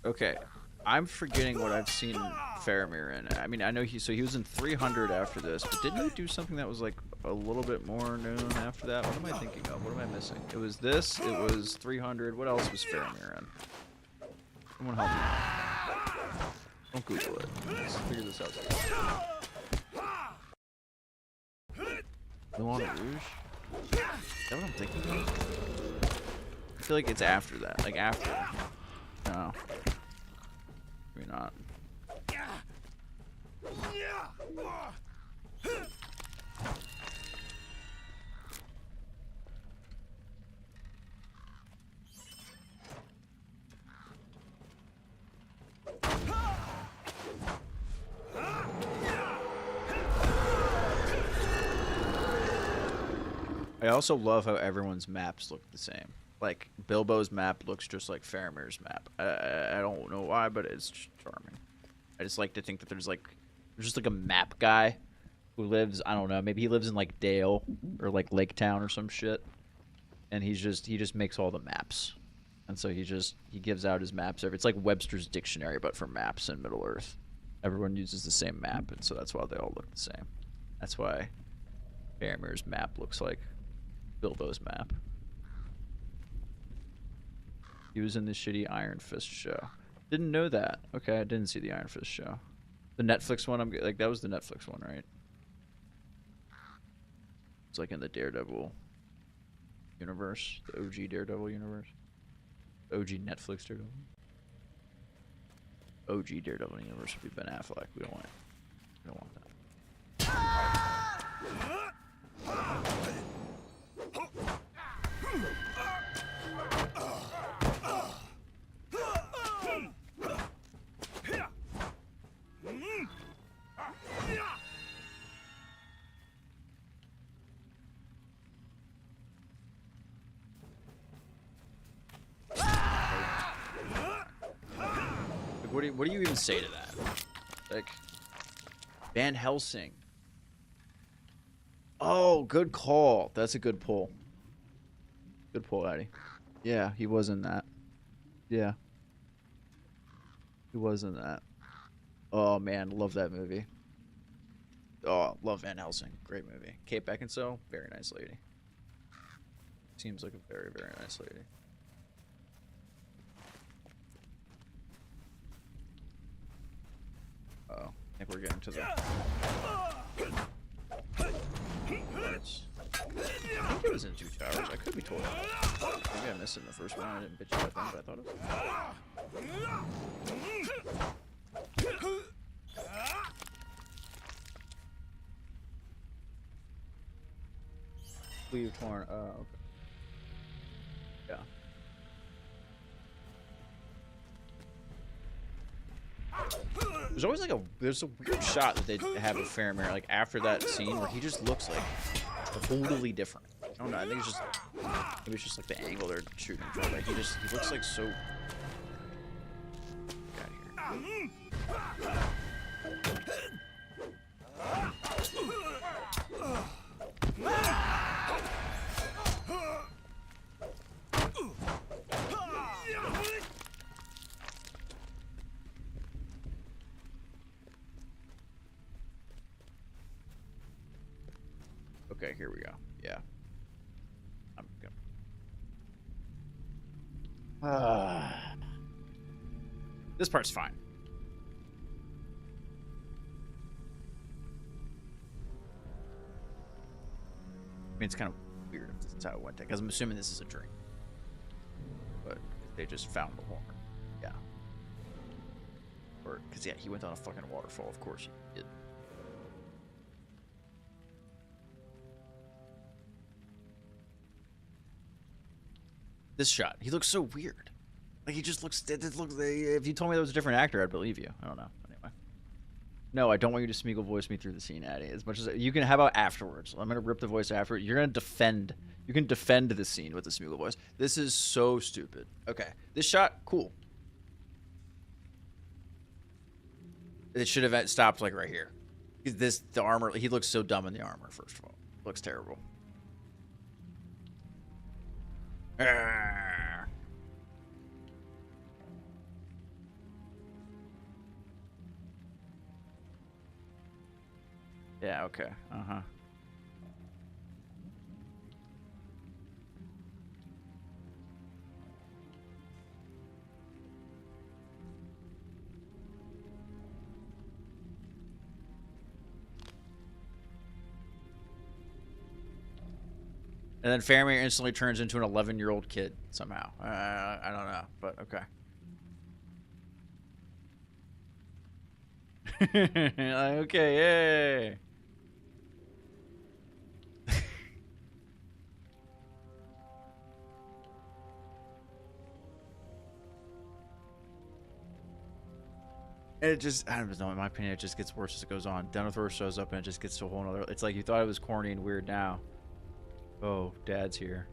Okay, I'm forgetting what I've seen Faramir in. I mean, I know he was in 300 after this, but didn't he do something that was like a little bit more known after that? What am I thinking of? What am I missing? It was this, it was 300. What else was Faramir in? Someone help me. Don't Google it. Let's figure this out together. Moulin Rouge? Is that what I'm thinking of? I feel like it's after that. Like after. No. Maybe not. I also love how everyone's maps look the same. Like, Bilbo's map looks just like Faramir's map. I don't know why, but it's just charming. I just like to think that there's just like a map guy who lives, I don't know, maybe he lives in like Dale or like Lake Town or some shit. And he just makes all the maps. And so he gives out his maps it's like Webster's dictionary, but for maps in Middle Earth. Everyone uses the same map, and so that's why they all look the same. That's why Faramir's map looks like Bilbo's map. He was in the shitty Iron Fist show. Didn't know that. Okay, I didn't see the Iron Fist show. The Netflix one, that was the Netflix one, right? It's like in the Daredevil universe, the OG Daredevil universe. OG Netflix Daredevil. OG Daredevil universe would be Ben Affleck. We don't want that. What do you even say to that? Like, Van Helsing Oh, good call. That's a good pull. Good pull, Addy. Yeah, he was in that. Yeah. He was in that. Oh, man. Love that movie. Oh, love Van Helsing. Great movie. Kate Beckinsale, very nice lady. Seems like a very, very nice lady. Uh-oh. I think we're getting to the... parts. I think it was in 2 towers. I could be totally wrong. Maybe I missed it in the first one. I didn't bitch about that, but I thought it was. Sleeve torn. Oh, okay. Yeah. There's always like there's a weird shot that they have of Faramir, like after that scene where he just looks like totally different. I don't know. I think it's just maybe it's just like the angle they're shooting from. Like he looks like so. Get out of here. Okay, here we go. Yeah. I'm good. This part's fine. I mean, it's kind of weird if this is how it went, because I'm assuming this is a dream. But they just found the horn. Yeah. Or, because, yeah, he went on a fucking waterfall, of course he did. This shot, he looks so weird. Like he just looks. If you told me that was a different actor, I'd believe you. I don't know. Anyway, no, I don't want you to Smeagol voice me through the scene, Addy. As much as you can, how about afterwards? I'm gonna rip the voice after. You're gonna defend. You can defend the scene with the Smeagol voice. This is so stupid. Okay, this shot, cool. It should have stopped like right here. The armor. He looks so dumb in the armor. First of all, looks terrible. Yeah, okay. Uh-huh. And then Faramir instantly turns into an 11-year-old kid somehow. I don't know, but okay. Okay, yay. And it just, I don't know, in my opinion, it just gets worse as it goes on. Denethor shows up and it just gets to a whole nother, it's like you thought it was corny and weird now. Oh, Dad's here.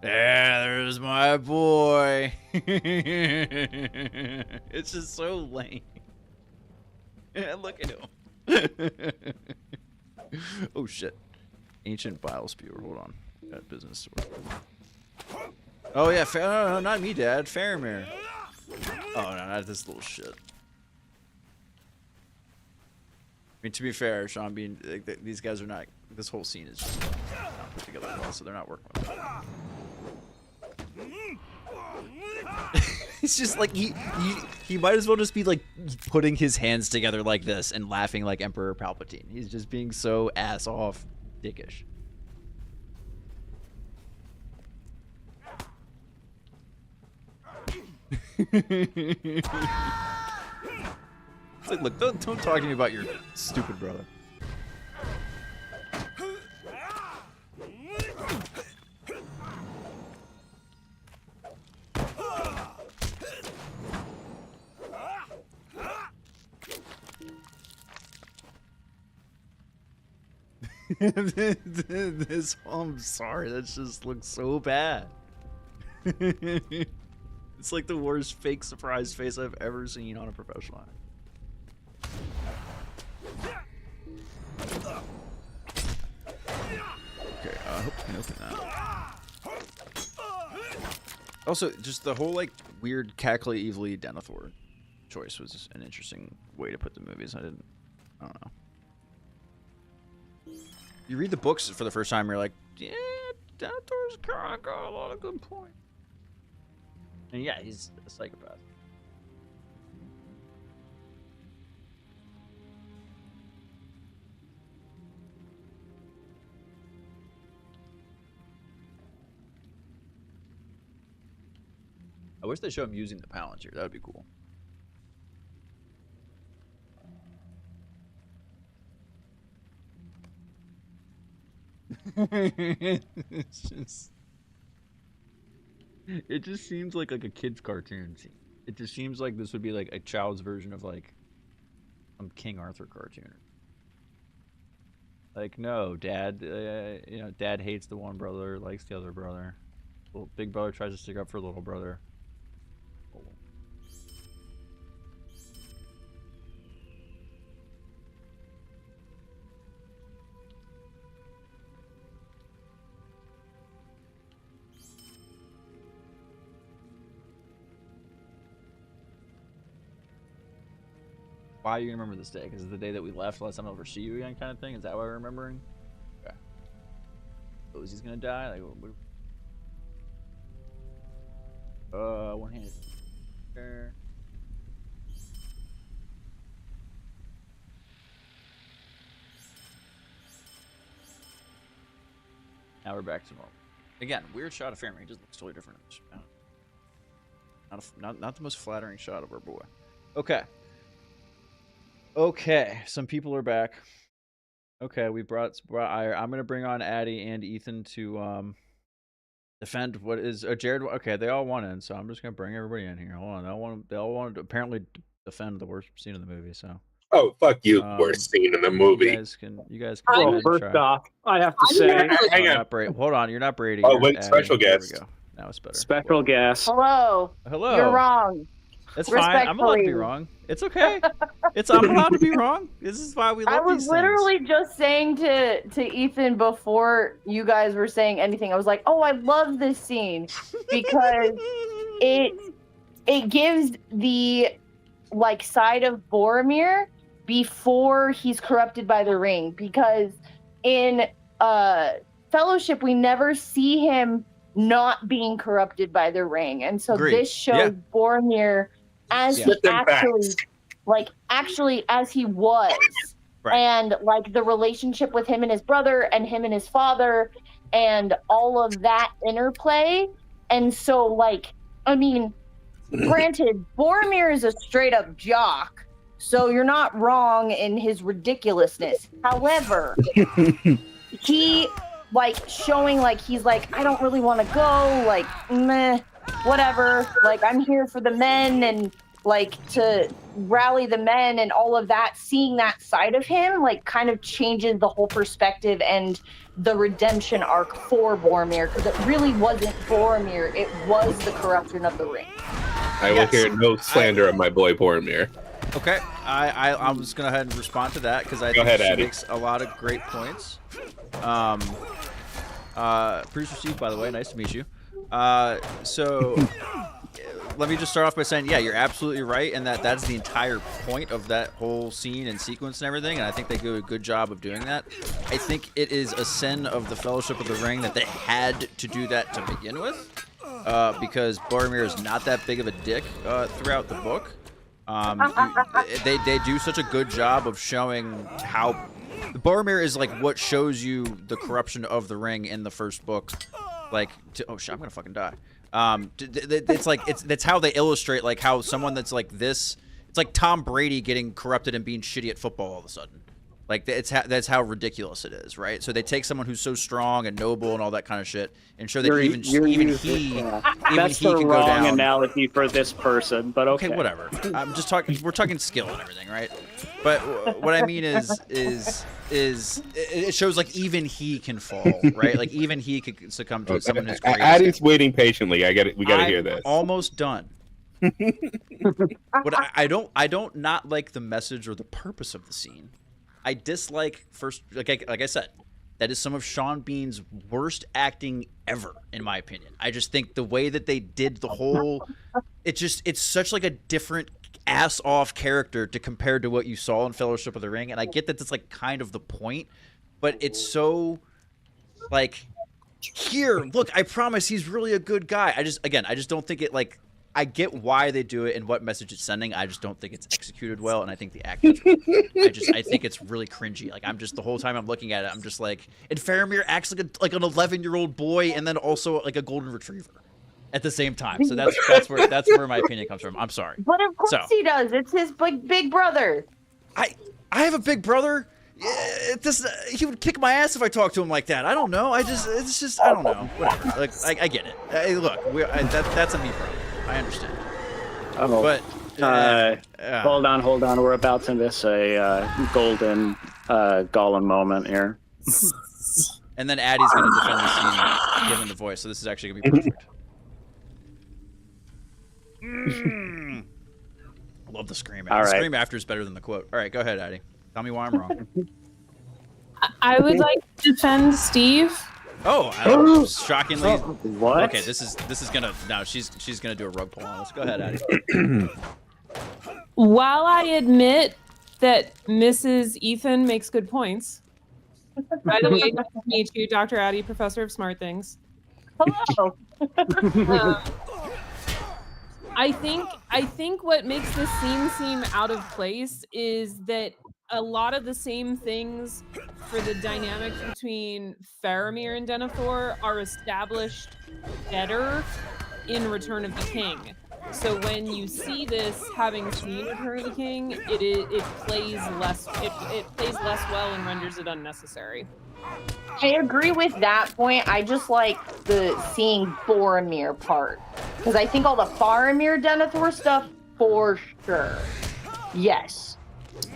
Yeah, there's my boy. It's just so lame. Yeah, look at him. Oh shit. Ancient bile spewer. Hold on. Got business. Oh yeah, no, not me, Dad. Faramir. Oh no, not this little shit. I mean, to be fair, Sean, these guys are not. This whole scene is just not put together well, so they're not working with it. It's just like he might as well just be like putting his hands together like this and laughing like Emperor Palpatine. He's just being so ass off, dickish. It's like, look, don't talk to me about your stupid brother. I'm sorry, that just looks so bad. It's like the worst fake surprise face I've ever seen on a professional act. Okay, I hope we can open that. Also, just the whole like weird cackly evilly Denethor choice was an interesting way to put the movies. I don't know. You read the books for the first time, you're like, yeah, Denethor's kind of got a lot of good points. And yeah, he's a psychopath. I wish they show him using the Palantir. That would be cool. It just seems like a kid's cartoon scene. It just seems like this would be like a child's version of like some King Arthur cartoon. Like, no, Dad, Dad hates the one brother, likes the other brother. Well, big brother tries to stick up for little brother. Why are you gonna remember this day? Because it's the day that we left. Last time I'll ever see you again, kind of thing. Is that why we're remembering? Okay. Rosie's gonna die. Like, one-handed. Sure. Now we're back to normal. Again, weird shot of Fairmere. He just looks totally different. Not the most flattering shot of our boy. Okay. Okay, some people are back. Okay, we brought I'm gonna bring on Addie and Ethan to defend what is Jared. Okay, they all want in, so I'm just gonna bring everybody in here. Hold on, they all want to apparently defend the worst scene in the movie. So. Oh, fuck you! Worst scene in the movie. You guys can go ahead and first try. off, I have to say, hang on. Hold on, you're not Brady. Oh, you're wait, Addie. special guest. There we go. Now it's better. special guest. Hello. Hello. You're wrong. That's fine. I'm allowed to be wrong. It's okay. I'm allowed to be wrong. This is why we love I was these literally things. just saying to Ethan before you guys were saying anything. I was like, "Oh, I love this scene because it gives the like side of Boromir before he's corrupted by the ring, because in Fellowship we never see him not being corrupted by the ring, and so Agreed. this shows Boromir as he actually as he was, Right. and like the relationship with him and his brother and him and his father and all of that interplay. And so like, I mean, granted, Boromir is a straight up jock, so you're not wrong in his ridiculousness. However, he like showing like he's like, I don't really want to go, like meh, whatever, like I'm here for the men and like to rally the men and all of that. Seeing that side of him like kind of changes the whole perspective and the redemption arc for Boromir, because it really wasn't Boromir, it was the corruption of the ring. I will hear no slander of my boy Boromir. Okay, I'm just gonna go ahead and respond to that because I think she makes a lot of great points. Producer Steve, by the way, nice to meet you. So let me just start off by saying, yeah, you're absolutely right, and that's the entire point of that whole scene and sequence and everything, and I think they do a good job of doing that. I think it is a sin of the Fellowship of the Ring that they had to do that to begin with, because Boromir is not that big of a dick throughout the book. They do such a good job of showing how Boromir is like what shows you the corruption of the ring in the first book. Like, oh shit, I'm gonna fucking die. It's like that's how they illustrate like how someone that's like this. It's like Tom Brady getting corrupted and being shitty at football all of a sudden. Like that's how ridiculous it is, right? So they take someone who's so strong and noble and all that kind of shit, and show that even he That's can the go wrong down. analogy for this person, but okay. Whatever. I'm just talking. We're talking skill and everything, right? But what I mean is it shows like even he can fall, right? Like even he could succumb to someone who's great. Addie's waiting patiently. I get it. We got to hear this. Almost done. But I don't not like the message or the purpose of the scene. I dislike like I said, that is some of Sean Bean's worst acting ever, in my opinion. I just think the way that they did the whole, it's such like a different ass off character to compare to what you saw in Fellowship of the Ring, and I get that that's like kind of the point, but it's so like, here, look, I promise he's really a good guy. I just don't think it like. I get why they do it and what message it's sending. I just don't think it's executed well, and I think the acting's I think it's really cringy. Like I'm just the whole time I'm looking at it, I'm just like, and Faramir acts like an 11-year-old boy, and then also like a golden retriever at the same time. So that's where my opinion comes from. I'm sorry, but of course he does. It's his big brother. I have a big brother. He would kick my ass if I talked to him like that. I don't know. It's just I don't know. Whatever. Like I get it. Hey, look, that's a me problem. I understand. Oh, but hold on. We're about to miss a golden Gollum moment here. And then Addie's going to defend the scene, given the voice. So this is actually going to be perfect. I love the scream. The scream after is better than the quote. All right, go ahead, Addie. Tell me why I'm wrong. I would like to defend Steve. Oh, shockingly. What? Okay, this is gonna she's gonna do a rug pull on us. Go ahead, Addie. While I admit that Mrs. Ethan makes good points. By the way, nice to meet you, Dr. Addie, Professor of Smart Things. Hello. I think what makes this scene seem out of place is that a lot of the same things for the dynamic between Faramir and Denethor are established better in Return of the King. So when you see this, having seen Return of the King, it plays less well and renders it unnecessary. I agree with that point. I just like the seeing Boromir part, because I think all the Faramir Denethor stuff for sure. Yes.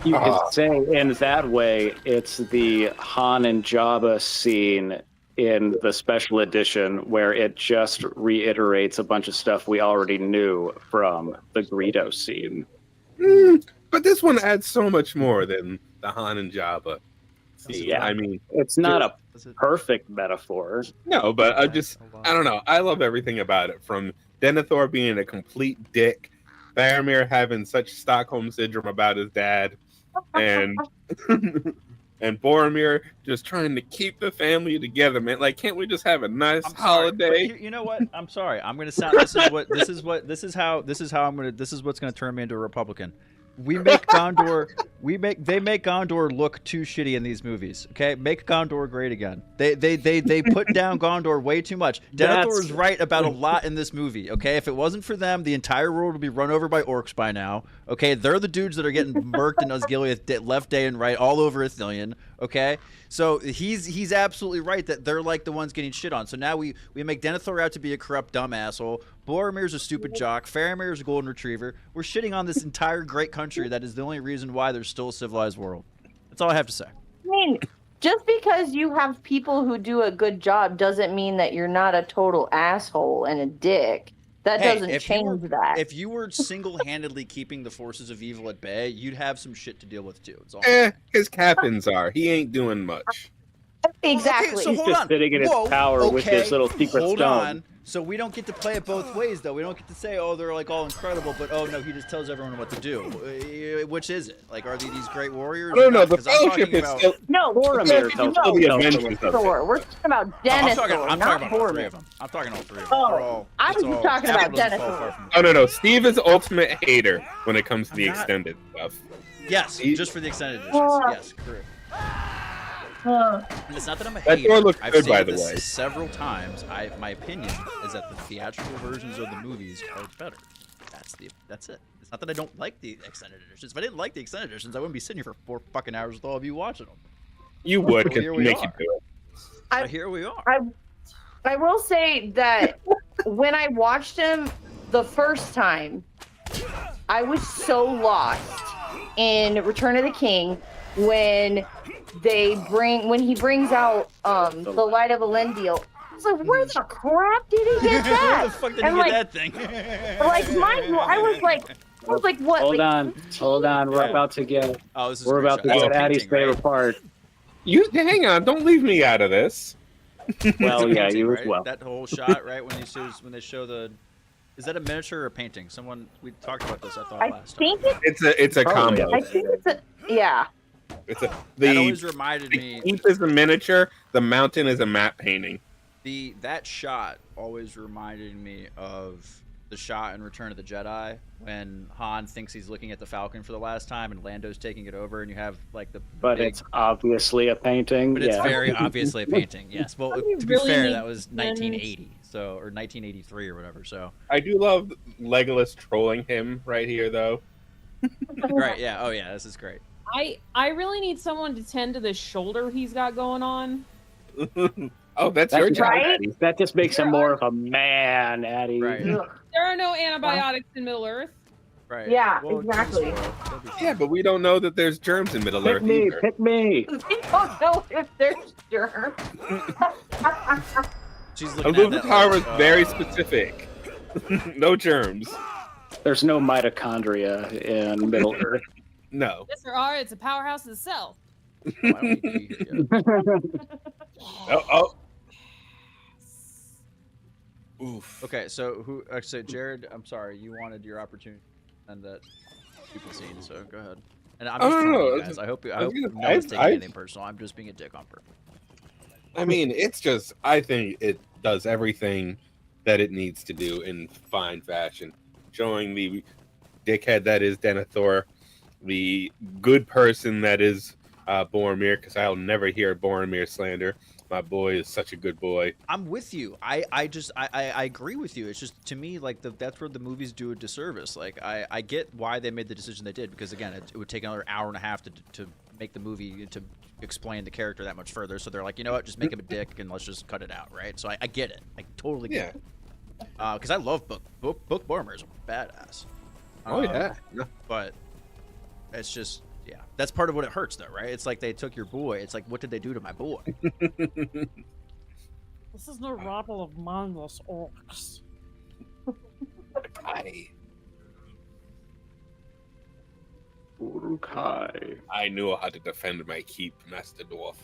You could say in that way, it's the Han and Jabba scene in the special edition where it just reiterates a bunch of stuff we already knew from the Greedo scene. But this one adds so much more than the Han and Jabba scene. Yeah, I mean, it's not a perfect metaphor. No, but I don't know. I love everything about it, from Denethor being a complete dick, Faramir having such Stockholm syndrome about his dad, and and Boromir just trying to keep the family together, man. Like, can't we just have a nice holiday? You know what? I'm sorry. I'm gonna sound. This is what's gonna turn me into a Republican. They make Gondor look too shitty in these movies. Okay, make Gondor great again. They put down Gondor way too much. Denethor is right about a lot in this movie. Okay, if it wasn't for them, the entire world would be run over by orcs by now. Okay, they're the dudes that are getting murked in Osgiliath left, day, and right all over Ithilien. Okay, so he's absolutely right that they're like the ones getting shit on. So now we make Denethor out to be a corrupt dumb asshole. Boromir's a stupid jock. Faramir's a golden retriever. We're shitting on this entire great country that is the only reason why there's still a civilized world. That's all I have to say. I mean, just because you have people who do a good job doesn't mean that you're not a total asshole and a dick. That doesn't change that. If you were single-handedly keeping the forces of evil at bay, you'd have some shit to deal with too. It's all his captains are. He ain't doing much. Exactly. Okay, so He's just sitting in his power with his little secret hold stone. On. So we don't get to play it both ways, though. We don't get to say, oh, they're like all incredible, but oh no, he just tells everyone what to do. Which is it? Like, are they these great warriors? No, the Fellowship is still. No, Boromir tells still the adventures of Thor. We're talking about Denethor, I'm not talking about all three Boromir. of them. I'm talking all three of them. Oh, I was talking about Denethor. Oh no, Steve is ultimate hater when it comes to the extended stuff. Yes, just for the extended editions. Yes, correct. And it's not that I'm a hater. door looks I've good, said by the this way. several times. My opinion is that the theatrical versions of the movies are better. That's it. It's not that I don't like the extended editions. If I didn't like the extended editions, I wouldn't be sitting here for 4 fucking hours with all of you watching them. You would, because here you we make you are. do it. But here we are. I will say that when I watched him the first time, I was so lost in Return of the King when he brings out the Light of Elendil. I was like, where the crap did he get that? Where the fuck did he get that thing? I was like, what? Hold on. We're about to get. Oh, this is we're about to get Addie's favorite part. You hang on, don't leave me out of this. Well, yeah, painting, you right? as well. That whole shot, right? When they show the, is that a miniature or a painting? We talked about this. I thought last time. It's a combo. I think yeah. That always reminded me. The keep is a miniature. The mountain is a matte painting. That shot always reminded me of the shot in Return of the Jedi when Han thinks he's looking at the Falcon for the last time and Lando's taking it over, and you have like the. But it's obviously a painting. But it's very obviously a painting. Yes. Well, to be fair, that was 1980, or 1983 or whatever. So. I do love Legolas trolling him right here, though. Right. Yeah. Oh yeah. This is great. I really need someone to tend to the shoulder he's got going on. Oh, that's your job. Right? That just makes him more of a man, Addie. Right. There are no antibiotics in Middle Earth. Right. Yeah, Well, exactly. Yeah, but we don't know that there's germs in Middle Earth either. Pick me. We don't know if there's germs. She's looking at that. Iluvatar was very specific. No germs. There's no mitochondria in Middle Earth. No. Yes, there are. It's a powerhouse of the cell. Why don't we be here yet? Oh. Oof. Okay, so Jared, I'm sorry, you wanted your opportunity and that stupid scene, so go ahead. And I'm just telling you guys, I hope no one's taking anything personal. I'm just being a dick on purpose. I mean, it's just, I think it does everything that it needs to do in fine fashion. Showing the dickhead that is Denethor, the good person that is Boromir, because I'll never hear Boromir slander. My boy is such a good boy. I'm with you. I agree with you. It's just, to me, like, that's where the movies do a disservice. Like, I get why they made the decision they did, because again, it would take another hour and a half to make the movie to explain the character that much further. So they're like, you know what, just make him a dick and let's just cut it out, right? So I get it. I totally get it. Because I love Book Boromir is a badass. Oh yeah. But it's just, yeah, that's part of what it hurts, though, right? It's like they took your boy. It's like, what did they do to my boy? This is no rabble of mindless orcs. I knew how to defend my keep, Master Dwarf.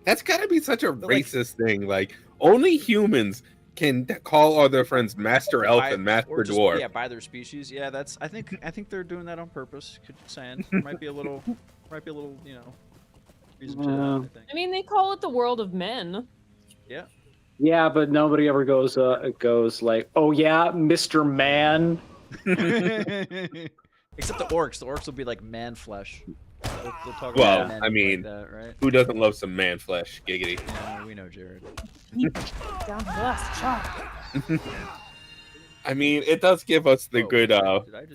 That's gotta be such a racist thing. Like, only humans can call all their friends Master Elf and Master Dwarf. Yeah, by their species. Yeah, that's. I think they're doing that on purpose. Just saying, there might be a little, you know, reason to that. I think. I mean, they call it the world of men. Yeah. Yeah, but nobody ever goes like, oh yeah, Mr. Man. Except the orcs. The orcs will be like man flesh. They'll talk Well, about men I mean, like that, right? who doesn't love some man flesh? Giggity. Yeah, we know, Jared. Down to the last chop. I mean, it does give us the good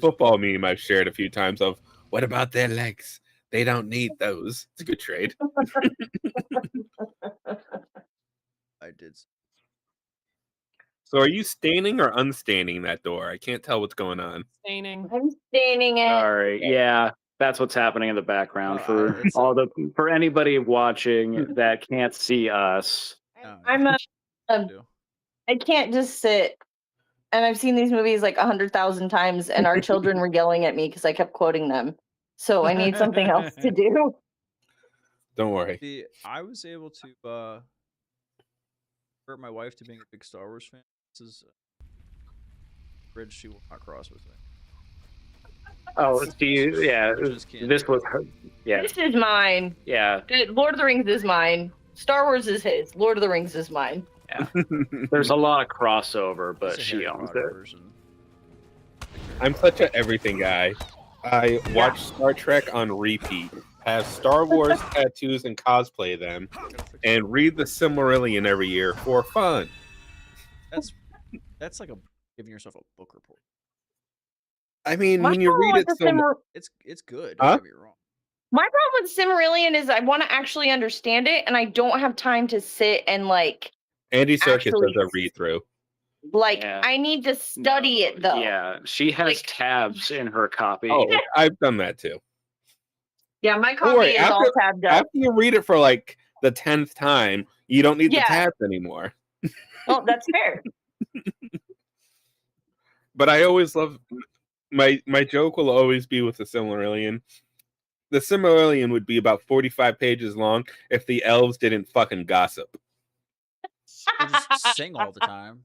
football meme I've shared a few times of, what about their legs? They don't need those. It's a good trade. I did. So are you staining or unstaining that door? I can't tell what's going on. Staining. I'm staining it. All right, yeah, that's what's happening in the background for anybody watching that can't see us. I can't just sit. And I've seen these movies like 100,000 times, and our children were yelling at me because I kept quoting them. So I need something else to do. Don't worry. I was able to convert my wife to being a big Star Wars fan. This is a bridge she will not cross with me. Oh, do you? Yeah, this was her. Yeah, this is mine. Yeah, Lord of the Rings is mine. Star Wars is his. Lord of the Rings is mine. Yeah, there's a lot of crossover, but she owns it. I'm such an everything guy. I watch Star Trek on repeat, have Star Wars tattoos and cosplay them, and read the Silmarillion every year for fun. That's like a giving yourself a book report. I mean, My when you problem read with it the so much, It's good. Huh? Don't get me wrong. My problem with Silmarillion is I want to actually understand it, and I don't have time to sit and like Andy Serkis actually does a read through. like. Yeah. I need to study it though. Yeah, she has Like- tabs in her copy. Oh, I've done that too. Yeah, my Don't worry, copy is all tabbed up. after you read it for like the 10th time, you don't need the Yeah. tabs anymore. Oh, that's fair. But I always love my joke will always be with the Silmarillion. The Silmarillion would be about 45 pages long if the elves didn't fucking gossip. They just sing all the time.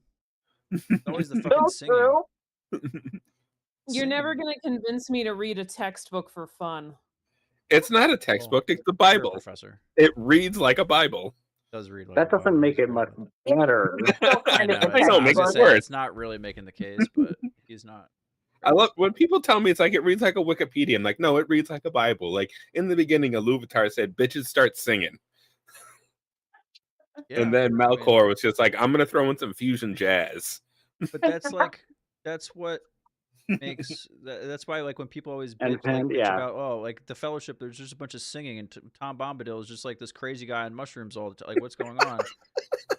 It's always the So fucking singing. true. You're never gonna convince me to read a textbook for fun. It's not a textbook, it's the Sure, Bible. Professor. It reads like a Bible. It does read like That a doesn't Bible, make that's it right. much better. It's still I kind know. of a I know, I was make gonna it say, worse. it's not really making the case, but he's not. I love when people tell me it's like it reads like a Wikipedia. I'm like, no, it reads like a Bible. Like in the beginning, Iluvatar said, "Bitches start singing," Yeah, and then I mean, Malcor was just like, "I'm gonna throw in some fusion jazz." but that's like that's what makes that's why like when people always bitch, Yeah. about like the Fellowship, there's just a bunch of singing, and Tom Bombadil is just like this crazy guy on mushrooms all the time. Like, what's going on?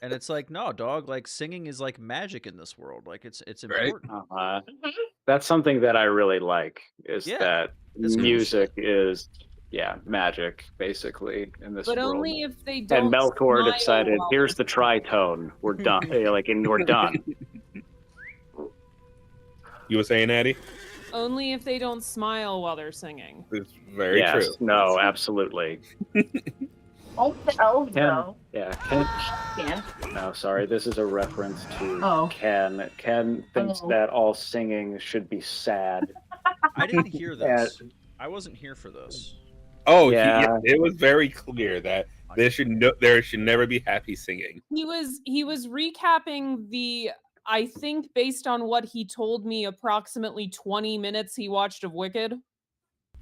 And it's like, no, dog. Like singing is like magic in this world. Like it's Right? important. That's something that I really like. Is Yeah, that that's cool music is magic basically in this But world. only if they don't. And Melkor smile decided, while here's the they're singing. tritone. We're done. We're done. You were saying, Addie? Only if they don't smile while they're singing. It's very Yes. true. No, absolutely. Oh, the elves Ken, though. yeah. Yeah. No, sorry. This is a reference to Oh. Ken. Ken thinks Oh. that all singing should be sad. I didn't hear this. I wasn't here for this. Oh, Yeah. it was very clear that there should never be happy singing. He was recapping the, I think based on what he told me, approximately 20 minutes he watched of Wicked.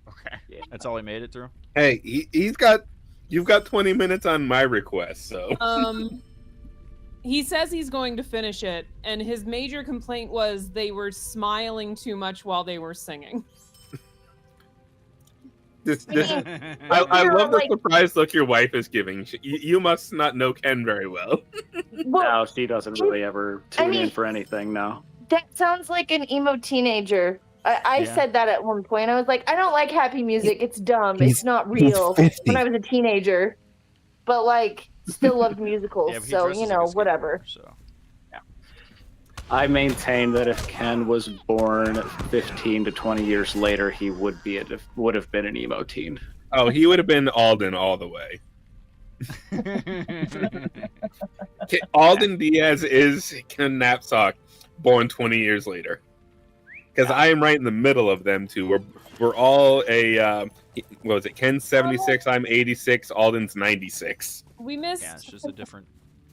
Okay, that's all he made it through. Hey, you've got 20 minutes on my request, so. He says he's going to finish it, and his major complaint was they were smiling too much while they were singing. I love the surprise look your wife is giving. You must not know Ken very well. Well, No, she doesn't really ever tune in for anything. No. that sounds like an emo teenager. I Yeah. said that at one point. I was like, I don't like happy music. It's dumb. He's- It's not he's real. 50. When I was a teenager, but like, still loved musicals. Yeah, but he so dresses you like a know, skateboarder, whatever. So. I maintain that if Ken was born 15 to 20 years later, he would have been an emo teen. Oh, he would have been Alden all the way. Alden Diaz is Ken Knapsack, born 20 years later. Because I am right in the middle of them two. We're all a what was it? Ken's 76, I'm 86, Alden's 96. We missed. Yeah, it's just a different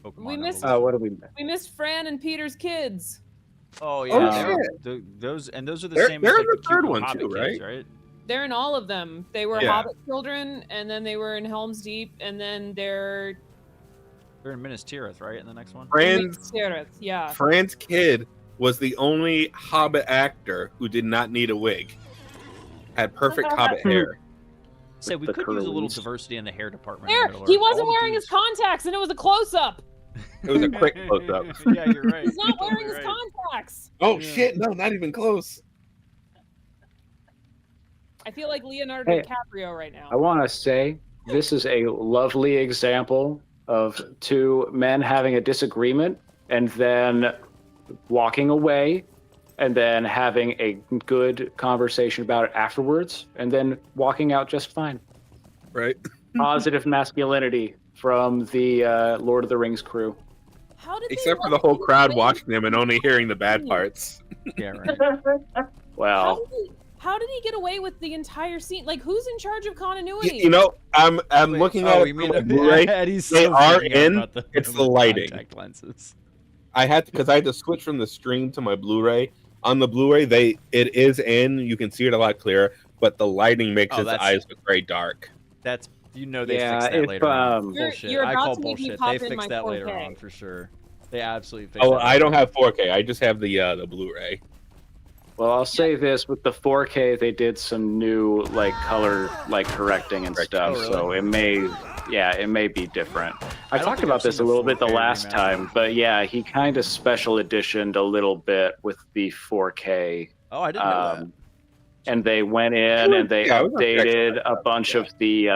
Pokemon. We missed- evolution. What do we miss? We missed Fran and Peter's kids. Oh yeah, Oh, those are the They're- same. they're as, in like, the cute third little one, Hobbit too, kids, right? They're in all of them. They were Yeah. Hobbit children, and then they were in Helm's Deep, and then they're They're in Minas Tirith, right? In the next one. Fran's yeah. kid was the only Hobbit actor who did not need a wig. Had perfect Hobbit hair. Say we the could use a little curlies. diversity in the hair department. There, in he Middle-earth. wasn't All the wearing his dudes- contacts, and it was a close-up. It was a quick close-up. Yeah, you're right. He's not You're wearing totally his right. contacts. Oh Yeah. shit! No, not even close. I feel like Leonardo Hey. DiCaprio right now. I want to say this is a lovely example of two men having a disagreement and then walking away and then having a good conversation about it afterwards and then walking out just fine. Right. Positive masculinity from the Lord of the Rings crew. How did they Except for let the whole him crowd win? watching them and only hearing the bad parts. Yeah, right. Well, How did he get away with the entire scene? Like, who's in charge of continuity? You know, I'm Wait, looking oh, at you it mean from a Blu-ray. Eddie's They so are freaking out in, about it's the lighting. Contact lenses. I had because I had to switch from the stream to my Blu-ray. On the Blu-ray, it is in. You can see it a lot clearer, but the lighting makes Oh, his that's- eyes look very dark. That's they Yeah, fix that if, later on. You're- Bullshit. you're I about call to make me bullshit. pop They in fix my that later 4K. on for sure. They absolutely fixed Oh, that. I don't have 4K. I just have the Blu-ray. Well, I'll say this: with the 4K, they did some new like color like correcting and stuff, really? so it may be different. I don't talked think about I've this a seen the little bit the 4K last remaster. time, but yeah, he kind of special editioned a little bit with the 4K. Oh, I didn't know that. And they went in and they Yeah, I was gonna check updated that a out, bunch of the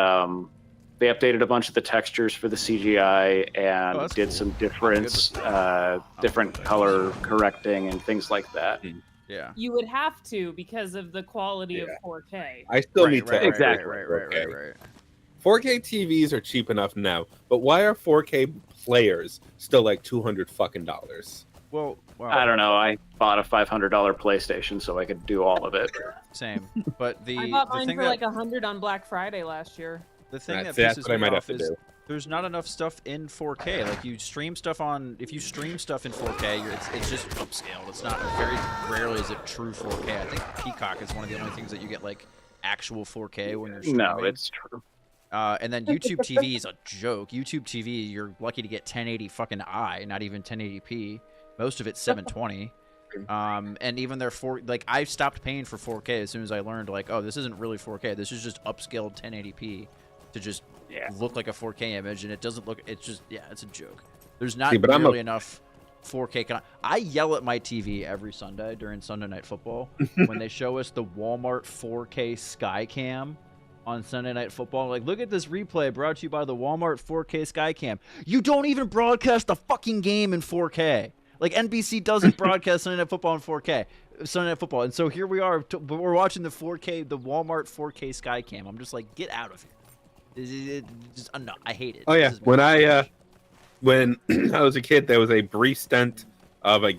they updated a bunch of the textures for the CGI and that's did cool. some I'm different color correcting and things like that. Yeah. You would have to because of the quality of 4K. I still Right, need to right, Exactly. right. 4K TVs are cheap enough now, but why are 4K players still like $200 fucking dollars? Well, I don't know. I bought a $500 PlayStation so I could do all of it. Same. But I bought the mine thing for that like $100 on Black Friday last year. the thing that That's pisses what I me might have off to is do. there's not enough stuff in 4K. Like you stream stuff on, if you stream stuff in 4K, it's just upscaled. It's not very rarely is it true 4K. I think Peacock is one of the only things that you get like actual 4K when you're streaming. No, it's true. And then YouTube TV is a joke. YouTube TV, you're lucky to get 1080 fucking I, not even 1080p. Most of it's 720. And even their I stopped paying for 4K as soon as I learned like, oh, this isn't really 4K. This is just upscaled 1080p to just look like a 4K image, and it doesn't look. It's just it's a joke. There's not nearly enough 4K. I yell at my TV every Sunday during Sunday Night Football when they show us the Walmart 4K Skycam on Sunday Night Football. Like, look at this replay brought to you by the Walmart 4K Skycam. You don't even broadcast the fucking game in 4K. Like, NBC doesn't broadcast Sunday Night Football in 4K. Sunday Night Football. And so here we are, we're watching the 4K, the Walmart 4K Skycam. I'm just like, get out of here. No, I hate it. Oh yeah, when I was a kid, there was a brief stint of a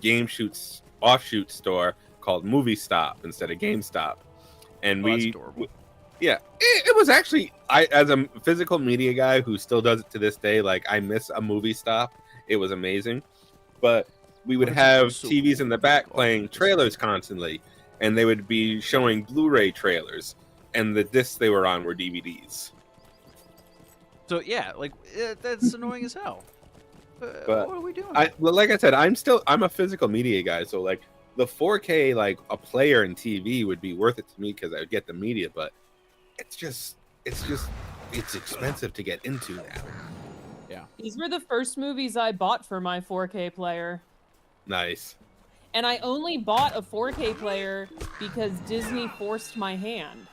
offshoot store called Movie Stop instead of GameStop, and it was actually, as a physical media guy who still does it to this day, like I miss a Movie Stop. It was amazing, but we would have TVs in the back playing trailers constantly, and they would be showing Blu-ray trailers, and the discs they were on were DVDs. So yeah, like that's annoying as hell. But what are we doing? Like I said, I'm a physical media guy, so like the 4K, like a player and TV would be worth it to me because I would get the media, but it's expensive to get into now. Yeah. These were the first movies I bought for my 4K player. Nice. And I only bought a 4K player because Disney forced my hand.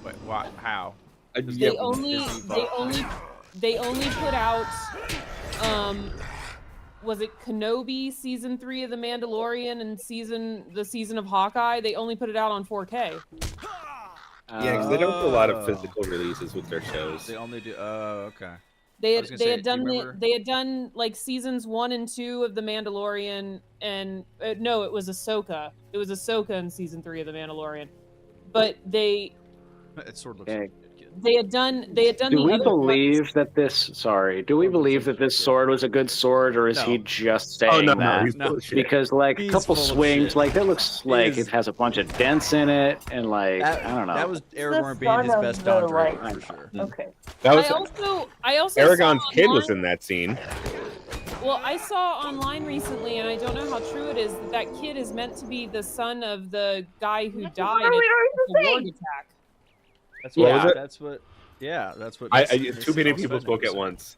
Wait, what? How? They only put out was it Kenobi season 3 of The Mandalorian and the season of Hawkeye? They only put it out on 4K. Yeah, because they don't do a lot of physical releases with their shows. They only do. Oh, okay. They had done like seasons 1 and 2 of The Mandalorian, and no, it was Ahsoka. It was Ahsoka in season 3 of The Mandalorian. But it sort of looks like they had done. Do we believe that this? Sorry, do we believe that this sword was a good sword, or is he just saying that? No. Because like a couple swings, like it looks like it has a bunch of dents in it, and like I don't know. That was Aragorn being his best Don Draper for sure. Okay. That was I also Aragorn's saw kid was online- in that scene. Well, I saw online recently, and I don't know how true it is, that kid is meant to be the son of the guy who died in the Warg attack. That's what. Yeah. That's what. Yeah, that's what. Too many people spoke at once.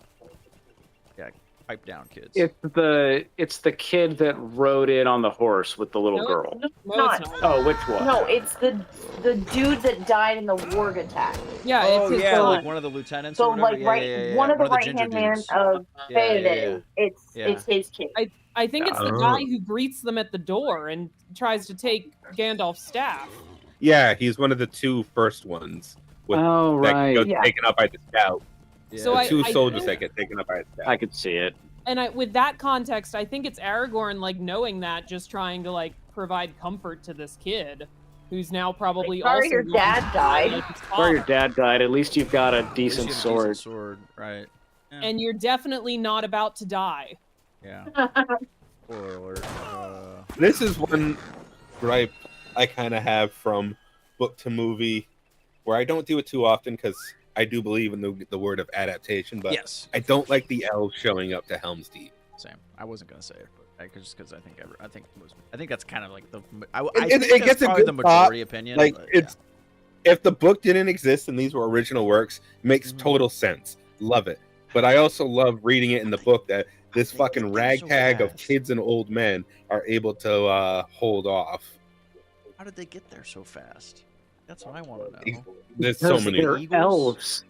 Yeah, pipe down, kids. It's the kid that rode in on the horse with the little girl. No, it's not. Oh, which one? No, it's the dude that died in the Warg attack. Yeah, oh, it's his yeah, son. like one of the lieutenants. So or whatever? like one of the right-hand man of Theoden. It's his kid. I think it's the guy who greets them at the door and tries to take Gandalf's staff. Yeah, he's one of the two first ones. Right. That get taken up by the scout. Yeah. So the two I soldiers think- that get taken up by the scout. I could see it. And with that context, I think it's Aragorn, like, knowing that, just trying to, like, provide comfort to this kid, who's now probably Sorry, also... your dad died. like his Or your father. dad died. At least you've got a At least decent you have a sword. decent sword, right? Yeah. And you're definitely not about to die. Yeah. Spoiler alert. This is one gripe I kind of have from book to movie, where I don't do it too often because I do believe in the word of adaptation, but Yes. I don't like the elves showing up to Helm's Deep. Same. I wasn't gonna say it, but just because I think that's kind of like the. I It think that's gets a probably good the majority thought. opinion. Like but, it's if the book didn't exist and these were original works, it makes total sense. Love it. But I also love reading it in the book that this fucking ragtag of kids and old men are able to hold off. How did they get there so fast? That's what I want to know. There's so many they're elves.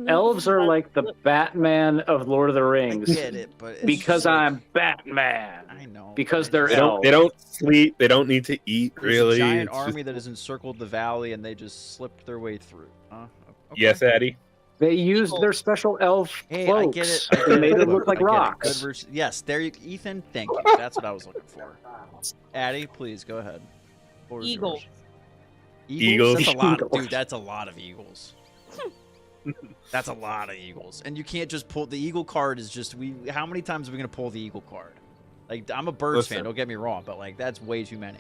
Elves are like the Batman of Lord of the Rings. I get it, but because I'm Batman. I know. Because they're they elves. don't sleep. They don't need to eat. There's Really, a giant It's army just- that has encircled the valley, and they just slipped their way through. Okay. Yes, Addy. They used their special elf Hey, cloaks I get it. I get and made it Look, look like I get it. rocks. Good versus, yes, there you, Ethan. Thank you. That's what I was looking for. Addy, please go ahead. What was Eagles. yours? Eagles. That's a lot, Eagles. dude. That's a lot of eagles. That's a lot of eagles, and you can't just pull the eagle card. Is just How many times are we gonna pull the eagle card? Like, I'm a Birds fan. Don't get me wrong, but like that's way too many.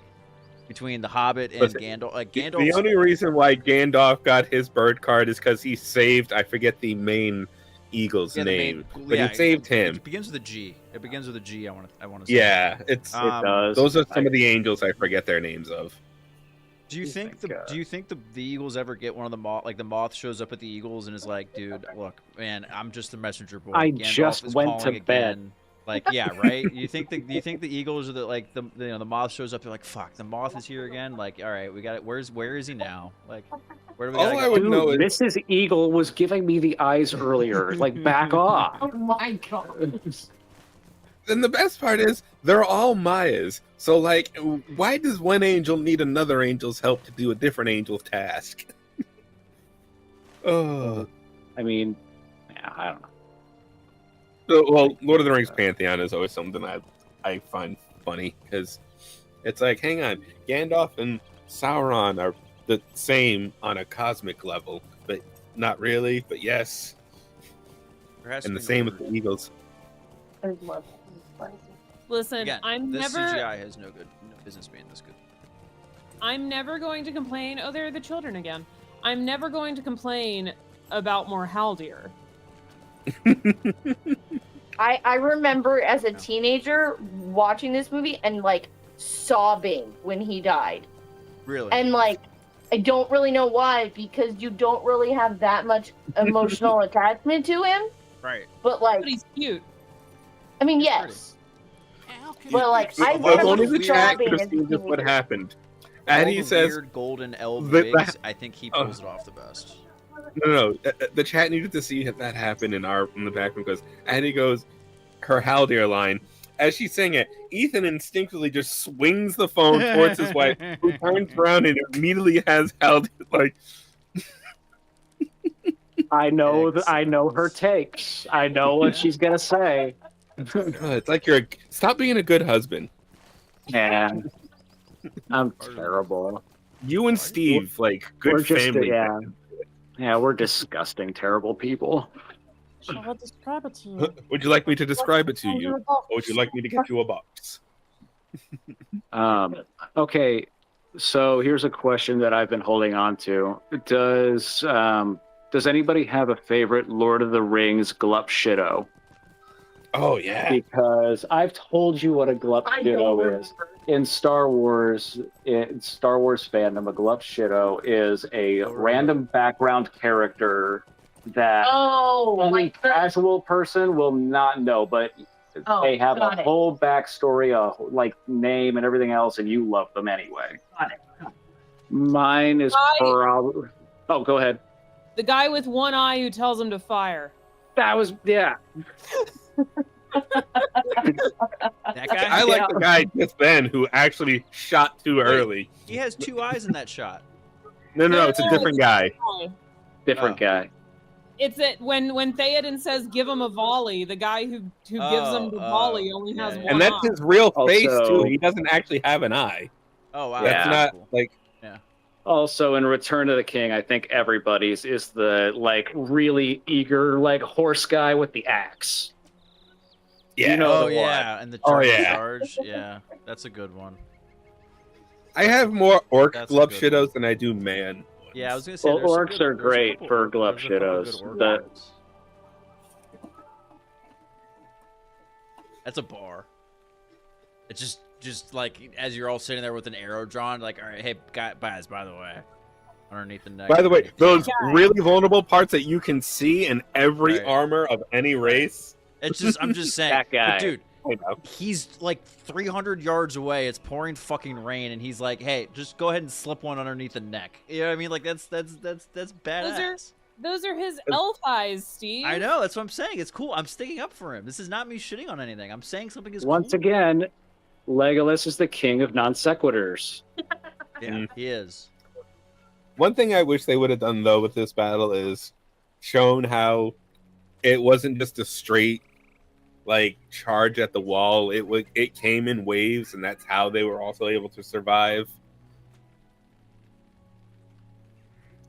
Between the Hobbit and Gandalf, like Gandalf. The only reason why Gandalf got his bird card is because he saved. I forget the main eagle's name, but he saved him. It begins with a G. It begins with a G. I want to say. Yeah, it does. Those are some of the angels I forget their names of. Do you think the Eagles ever get one of the moth? Like the moth shows up at the Eagles and is like, "Dude, look, man, I'm just the messenger boy. I Gandalf just is went calling to bed." again." Like, yeah, right. Do you think the Eagles are the moth shows up? They're like, "Fuck, the moth is here again." Like, all right, we got it. Where is he now? Like, where do we? All I would know is Mrs. Eagle was giving me the eyes earlier. Like, back off. Oh my god. and the best part is they're all Mayas. So like, why does one angel need another angel's help to do a different angel's task? Oh, I mean, yeah, I don't know. So, well, Lord of the Rings Pantheon is always something I find funny because it's like, hang on, Gandalf and Sauron are the same on a cosmic level, but not really. But yes, and the same with the Eagles. Listen, Again, I'm this never. CGI has no business being this good. I'm never going to complain. Oh, they're the children again. I'm never going to complain about more Haldir. I remember as a teenager watching this movie and like sobbing when he died. Really? And like I don't really know why, because you don't really have that much emotional attachment to him. Right. But like, But he's cute. I mean, yes. But like, I Well, remember only the chat sobbing could as have a seen just what teenager. happened. All Addy the says weird golden elf that- wigs. I think he pulls it off the best. No. The chat needed to see that happen in the back room because Addy goes her Haldir line. As she's saying it, Ethan instinctively just swings the phone towards his wife, who turns around and immediately has Haldir like. I know her takes. I know what she's gonna say. It's like stop being a good husband. Yeah, I'm terrible. You and Steve, like good We're just family. yeah, we're disgusting, terrible people. Shall I describe it to you? Would you like me to describe it to you, or would you like me to get you a box? Okay, so here's a question that I've been holding on to. Does anybody have a favorite Lord of the Rings glup shitto? Oh yeah. Because I've told you what a glup shitto is. In Star Wars fandom, a glup shitto is a random background character that any casual person will not know, but they have a whole backstory, like name and everything else, and you love them anyway. Mine is probably. Oh, go ahead. The guy with one eye who tells him to fire. That was yeah. That guy. I like the guy just then who actually shot too early. He has two eyes in that shot. No, it's a different guy. Different guy. It's that when Theoden says give him a volley, the guy who gives him the volley only has one And that's eye. his real face Also- too. He doesn't actually have an eye. Oh wow. That's Yeah. not cool. like. Also, in Return of the King, I think everybody's is the like really eager like horse guy with the axe. Yeah. You know Oh the one. yeah, and the Oh, charge. yeah. Charge. Yeah, that's a good one. I have more orc That's a glove good shittos than I do man. Yeah, I was gonna say. Well, there's some orcs good- are there's a great couple for orc- glove there's a couple shittos. good orc The- ones. That's a bar. It's just like as you're all sitting there with an arrow drawn, like, all right, hey guys, by the way, underneath the neck. By the way, those really vulnerable parts that you can see in every Right. armor of any race. It's just I'm just saying, That guy. but dude, he's like 300 yards away. It's pouring fucking rain, and he's like, "Hey, just go ahead and slip one underneath the neck." You know what I mean? Like that's badass. Those are his elf eyes, Steve. I know. That's what I'm saying. It's cool. I'm sticking up for him. This is not me shitting on anything. I'm saying something is Once cool. again, Legolas is the king of non sequiturs. Yeah, he is. One thing I wish they would have done though with this battle is shown how it wasn't just a straight like charge at the wall. It came in waves, and that's how they were also able to survive.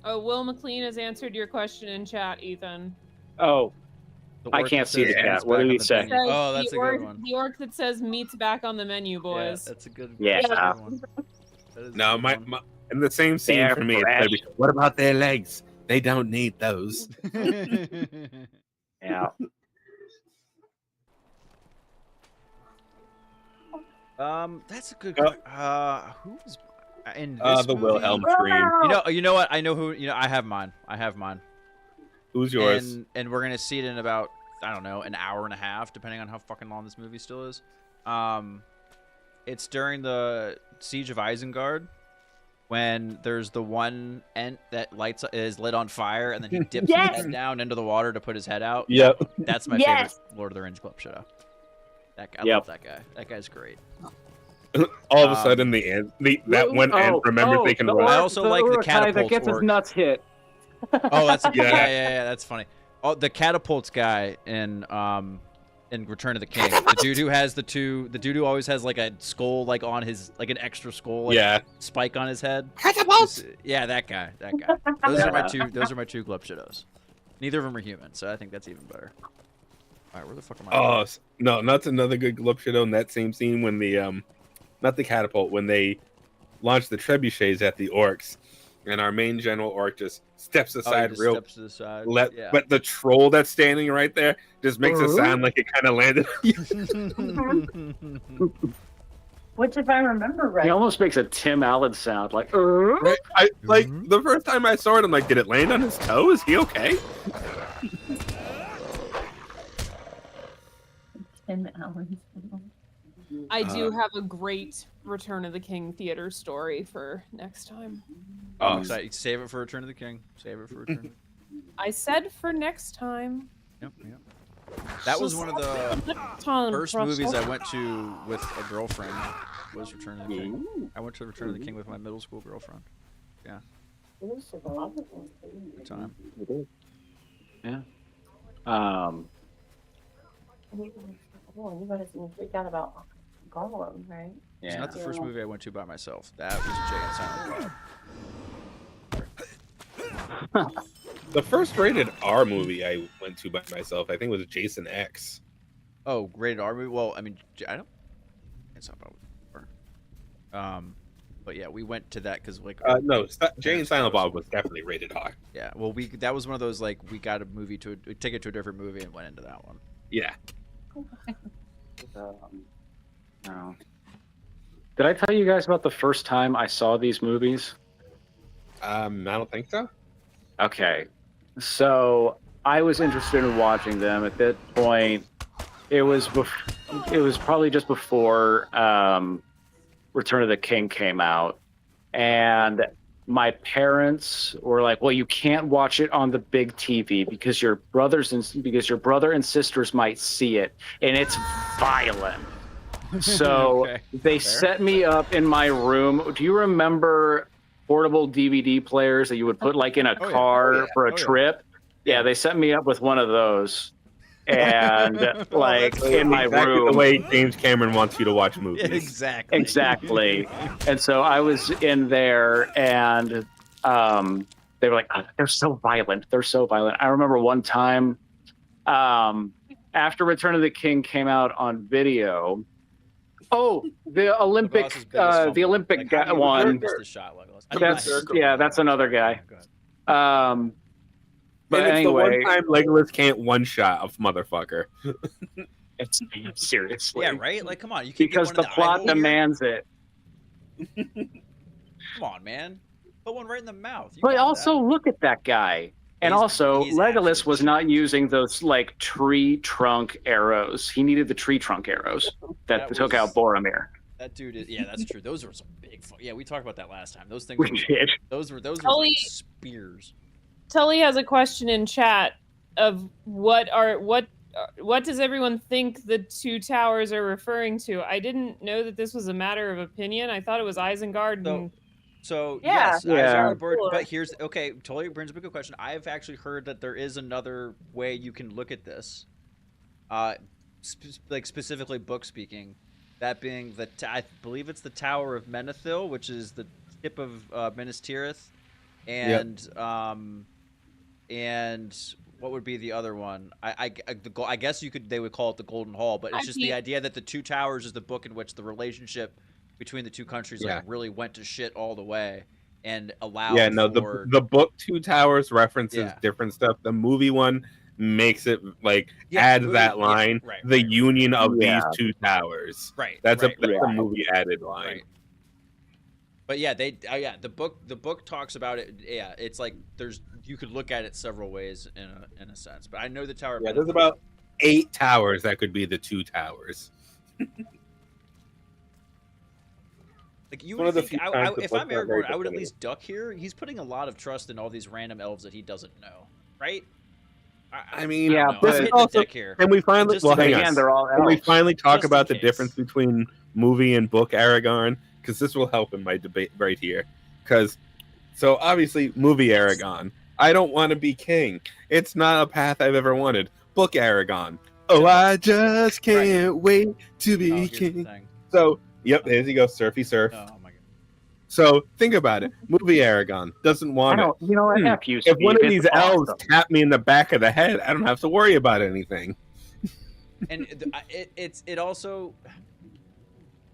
Oh, Will McLean has answered your question in chat, Ethan. Oh, The I orc can't that see says the chat. meat's What back did on he the say? menu. Oh, that's a good one. The orc that says meat's back on the menu, Yeah, boys. that's a good. Yeah. That's a good one. That is a No, good my one. in the same scene They're for me. It's fresh. gotta be, what about their legs? They don't need those. Yeah. That's a good. Who's in this The movie? Wilhelm scream. You know what? I know who. I have mine. Who's yours? And we're gonna see it in about, I don't know, an hour and a half, depending on how fucking long this movie still is. It's during the Siege of Isengard, when there's the one ent that is lit on fire, and then he dips his head down into the water to put his head out. Yep. That's my favorite Lord of the Rings clip show. That guy, I love that guy. That guy's great. All of a sudden, that one ent remembers they can run. I also like the Uruk-hai catapults. that gets his orc. nuts hit. Oh, that's Yeah. yeah, that's funny. Oh, the catapults guy in Return of the King. The dude who has the dude who always has like a skull like on his, like an extra skull, like spike on his head. Catapults. Yeah, that guy. Those are my two club shadows. Neither of them are human, so I think that's even better. All right, where the fuck am I? Oh no, that's another good glove shadow in that same scene when the not the catapult, when they launch the trebuchets at the orcs, and our main general orc just steps aside steps to the side. But the troll that's standing right there just makes it sound like it kind of landed. Which, if I remember right, He almost makes a Tim Allen sound, like. Right? The first time I saw it, I'm like, did it land on his toe? Is he okay? Tim Allen. I do have a great Return of the King theater story for next time. Oh, excited. Save it for Return of the King. Save it for Return. I said for next time. Yep. That was one of the first movies I went to with a girlfriend. Was Return of the King. I went to Return of the King with my middle school girlfriend. Yeah. Good time. Yeah. Oh, you guys freaked out about Gollum, right? It's not the first movie I went to by myself. That was Jay and Silent Bob. The first rated R movie I went to by myself, I think, was Jason X. Oh, rated R movie? Well, I mean, I don't. It's not about. But yeah, we went to that because like. No, Jay and Silent Bob was definitely rated R. Yeah, well, that was one of those like we got a ticket to a different movie and went into that one. Yeah. No. Did I tell you guys about the first time I saw these movies? I don't think so. Okay. So I was interested in watching them. At that point, it was probably just before Return of the King came out, and my parents were like, "Well, you can't watch it on the big TV because your brother and sisters might see it, and it's violent." So they set me up in my room. Do you remember portable DVD players that you would put like in a car for a trip? Yeah, they set me up with one of those, and like in my room. The way James Cameron wants you to watch movies. Exactly. Exactly. And so I was in there, and they were like, "Oh, they're so violent. They're so violent." I remember one time, after Return of the King came out on video. Oh, the Olympic one. That's another guy. But and it's anyway, the one time Legolas can't one shot a motherfucker. Seriously. Yeah, right. Like, come on, you can Because get the one in plot eye hole here? demands it. Come on, man. Put one right in the mouth. You But got also, that. look at that guy. And He's- also, he's Legolas absolutely was not using those like tree trunk arrows. He needed the tree trunk arrows that took out Boromir. That dude is, yeah, that's true. Those were some big. Yeah, we talked about that last time. Those things. We were, did. Those were Tully- like spears. Tully has a question in chat of what does everyone think the two towers are referring to? I didn't know that this was a matter of opinion. I thought it was Isengard. So Yeah. yes, Yeah. but here's okay. Totally brings up a good question. I've actually heard that there is another way you can look at this, like specifically book speaking. That being I believe it's the Tower of Menethil, which is the tip of Minas Tirith, and and what would be the other one? I guess they would call it the Golden Hall, but it's just the idea that the two towers is the book in which the relationship between the two countries like really went to shit all the way and allowed. Yeah, no, the book Two Towers references different stuff. The movie one makes it like adds that line, the union of these two towers. Right. That's a movie added line. Right. But yeah, the book talks about it. Yeah, it's like you could look at it several ways in a sense. But I know the Tower. Yeah, there's about 8 towers that could be the two towers. Like you would think, if I'm Aragorn, I would at least duck here. He's putting a lot of trust in all these random elves that he doesn't know, right? I mean, this is also, and we finally they're all elves. And we finally talk Just about in the case. difference between movie and book Aragorn, because this will help in my debate right here. Because so obviously, movie Aragorn, I don't want to be king. It's not a path I've ever wanted. Book Aragorn, oh, I just can't wait to be king. So, yep, there you go, surfy surf. Oh my god. So think about it. Movie Aragorn doesn't want it. You know what? F you, If Steve, one of it's these elves awesome. tap me in the back of the head, I don't have to worry about anything. And it also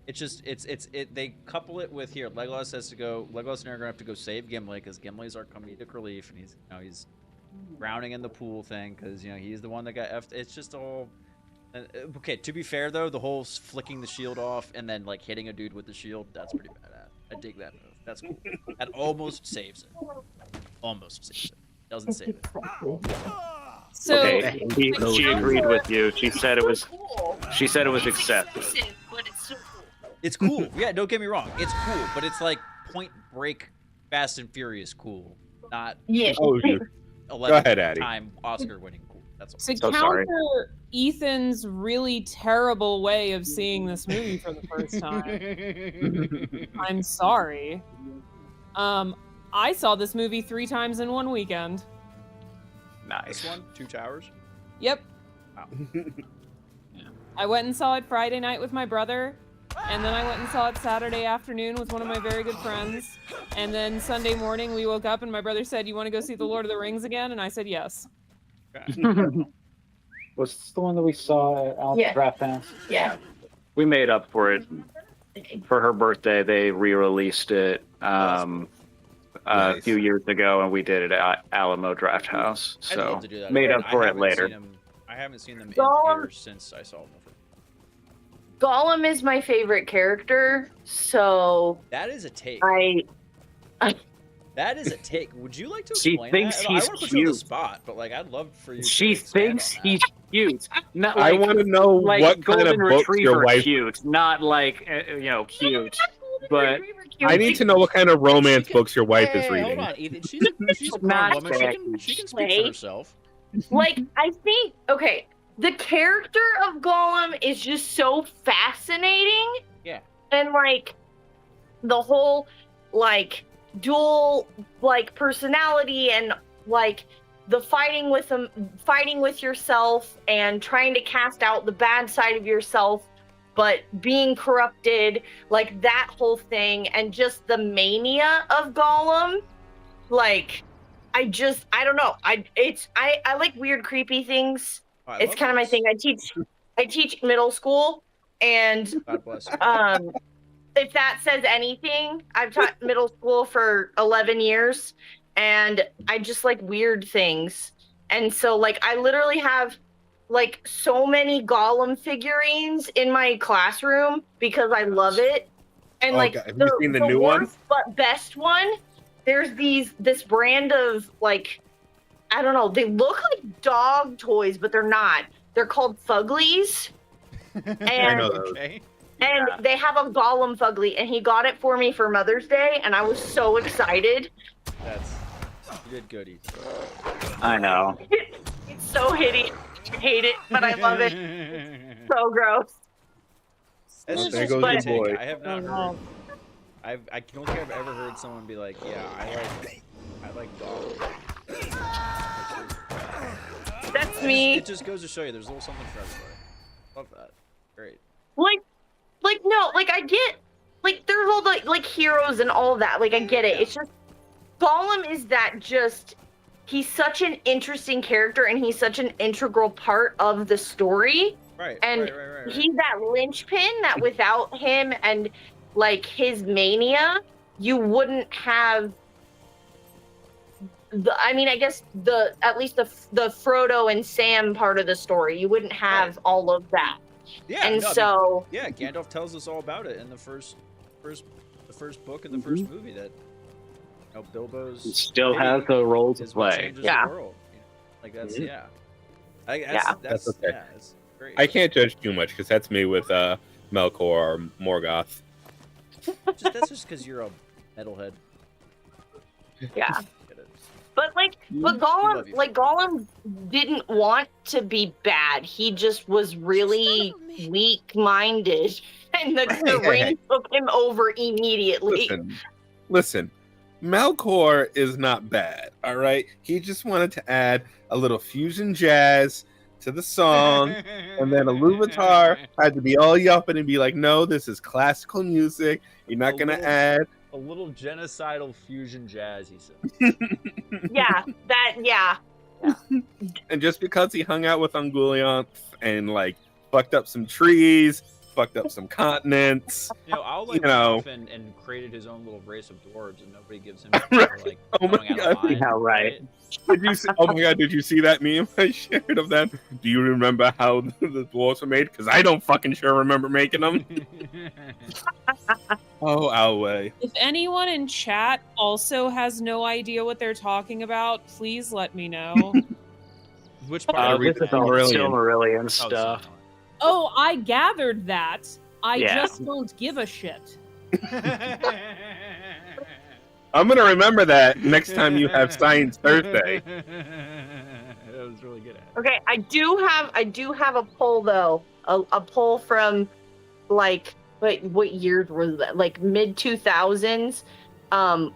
they couple it with here. Legolas and Aragorn have to go save Gimli because Gimli's our comedic relief, and he's drowning in the pool thing because he's the one that got effed. It's just all. Okay, to be fair though, the whole flicking the shield off and then like hitting a dude with the shield, that's pretty badass. I dig that move. That's cool. That almost saves it. Almost saves it. Doesn't save it. So okay, she agreed with you. She said it was. She said it was accepted. But it's so cool. It's cool. Yeah, don't get me wrong. It's cool, but it's like Point Break, Fast and Furious cool, not Yeah. Oh, dude. 11-time Oscar-winning cool. That's all. To counter Ethan's really terrible way of seeing this movie for the first time, I'm sorry. I saw this movie 3 times in one weekend. Nice. This one, 2 towers. Yep. Wow. I went and saw it Friday night with my brother, and then I went and saw it Saturday afternoon with one of my very good friends, and then Sunday morning we woke up and my brother said, "You want to go see The Lord of the Rings again?" And I said yes. Was this the one that we saw at Alpha Draft House? Yeah. We made up for it. For her birthday, they re-released it a few years ago, and we did it at Alamo Draft House. I'd So love to do that made again. up for it later. I haven't seen them in Gollum- years since I saw them. Gollum is my favorite character, so That is a take. That is a take. Would you like to She explain thinks that? he's I want to put you on the cute. spot, but like I'd love for you. She to expand thinks on that. he's cute. Not I like, want to know like what kind golden of books retriever your wife. cute, not like cute. But I need to know what kind of romance books your wife is Hey, reading. Hold on, Ethan. She's a grown Not woman. She can speak for herself. like I think the character of Gollum is just so fascinating. Yeah. And like the whole like dual like personality and like the fighting with yourself and trying to cast out the bad side of yourself but being corrupted, like that whole thing, and just the mania of Gollum. Like I don't know. I like weird creepy things. Oh, It's kind of my thing. I teach middle school, and God bless. if that says anything, I've taught middle school for 11 years, and I just like weird things. And so like I literally have like so many Gollum figurines in my classroom because I love it. And like have you seen the new worst but best one, there's this brand of like, I don't know, they look like dog toys, but they're not. They're called Fuglies. And I know those. Okay. and they have a Gollum Fugly, and he got it for me for Mother's Day, and I was so excited. That's good goody. I know. It's so hideous. I hate it, but I love it. So gross. That's There just goes my your take. boy. I have not heard. I don't think I've ever heard someone be like, "Yeah, I like Gollum." That's me. It just goes to show you, there's a little something for everybody. Love that. Great. Like no, like I get, like there's all the like heroes and all that. Like I get it. It's just Gollum is that just. He's such an interesting character, and he's such an integral part of the story. Right. And right. he's that linchpin that without him and like his mania, you wouldn't have I guess at least the Frodo and Sam part of the story. You wouldn't have all of that. Yeah. And yeah, Gandalf tells us all about it in the first book and the first movie that Bilbo's Still has the role to play. Changes the world. Like that's that's okay. Yeah, it's great. I can't judge too much because that's me with Melkor or Morgoth. That's just because you're a metalhead. Yeah. But Gollum didn't want to be bad. He just was really weak-minded, and the ring took him over immediately. Listen. Melkor is not bad, all right? He just wanted to add a little fusion jazz to the song, and then Iluvatar had to be all yupping and be like, no, this is classical music. You're not going to add... A little genocidal fusion jazz, he said. Yeah. And just because he hung out with Ungoliant and, like, fucked up some trees... fucked up some continents. I'll went off and created his own little race of dwarves, and nobody gives him like oh my god! Did you see, oh my god! Did you see that meme I shared of that? Do you remember how the dwarves were made? Because I don't fucking sure remember making them. Oh, Alway. If anyone in chat also has no idea what they're talking about, please let me know. Which part? This is all Silmarillion stuff. Oh, I gathered that. I just don't give a shit. I'm gonna remember that next time you have Science Thursday. That was really good. Okay, I do have a poll though. A poll from like what years was that? Like mid 2000s.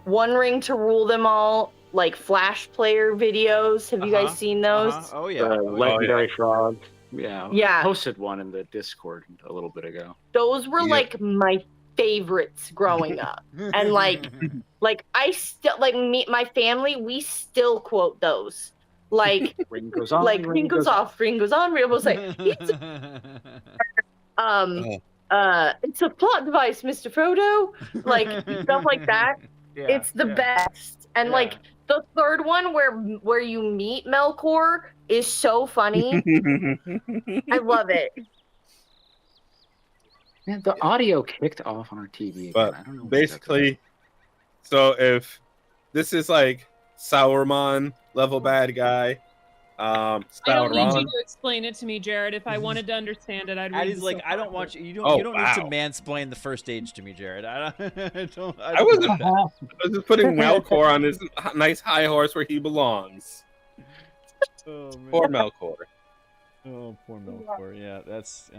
One Ring to Rule Them All, like Flash player videos. Have you guys seen those? Oh yeah. Legendary Frog. Yeah. Posted one in the Discord a little bit ago. Those were like my favorites growing up. And like I still my family, we still quote those. Like ring goes on, like ring goes off, ring goes on, ring goes like it's a plot device, Mr. Frodo. Like stuff like that. It's the best. And like the third one where you meet Melkor is so funny. I love it. Yeah, the audio kicked off on our TV again. But I don't know basically, so if this is like Sauron level bad guy, I don't need you Sauron. to explain it to me, Jared. If I wanted to understand it, I'd read Addie's the like, I don't subtitles. want you. You don't need to mansplain the first stage to me, Jared. I was just putting Melkor on his nice high horse where he belongs. Oh, man. Poor Melkor. Oh, poor Melkor. Yeah, that's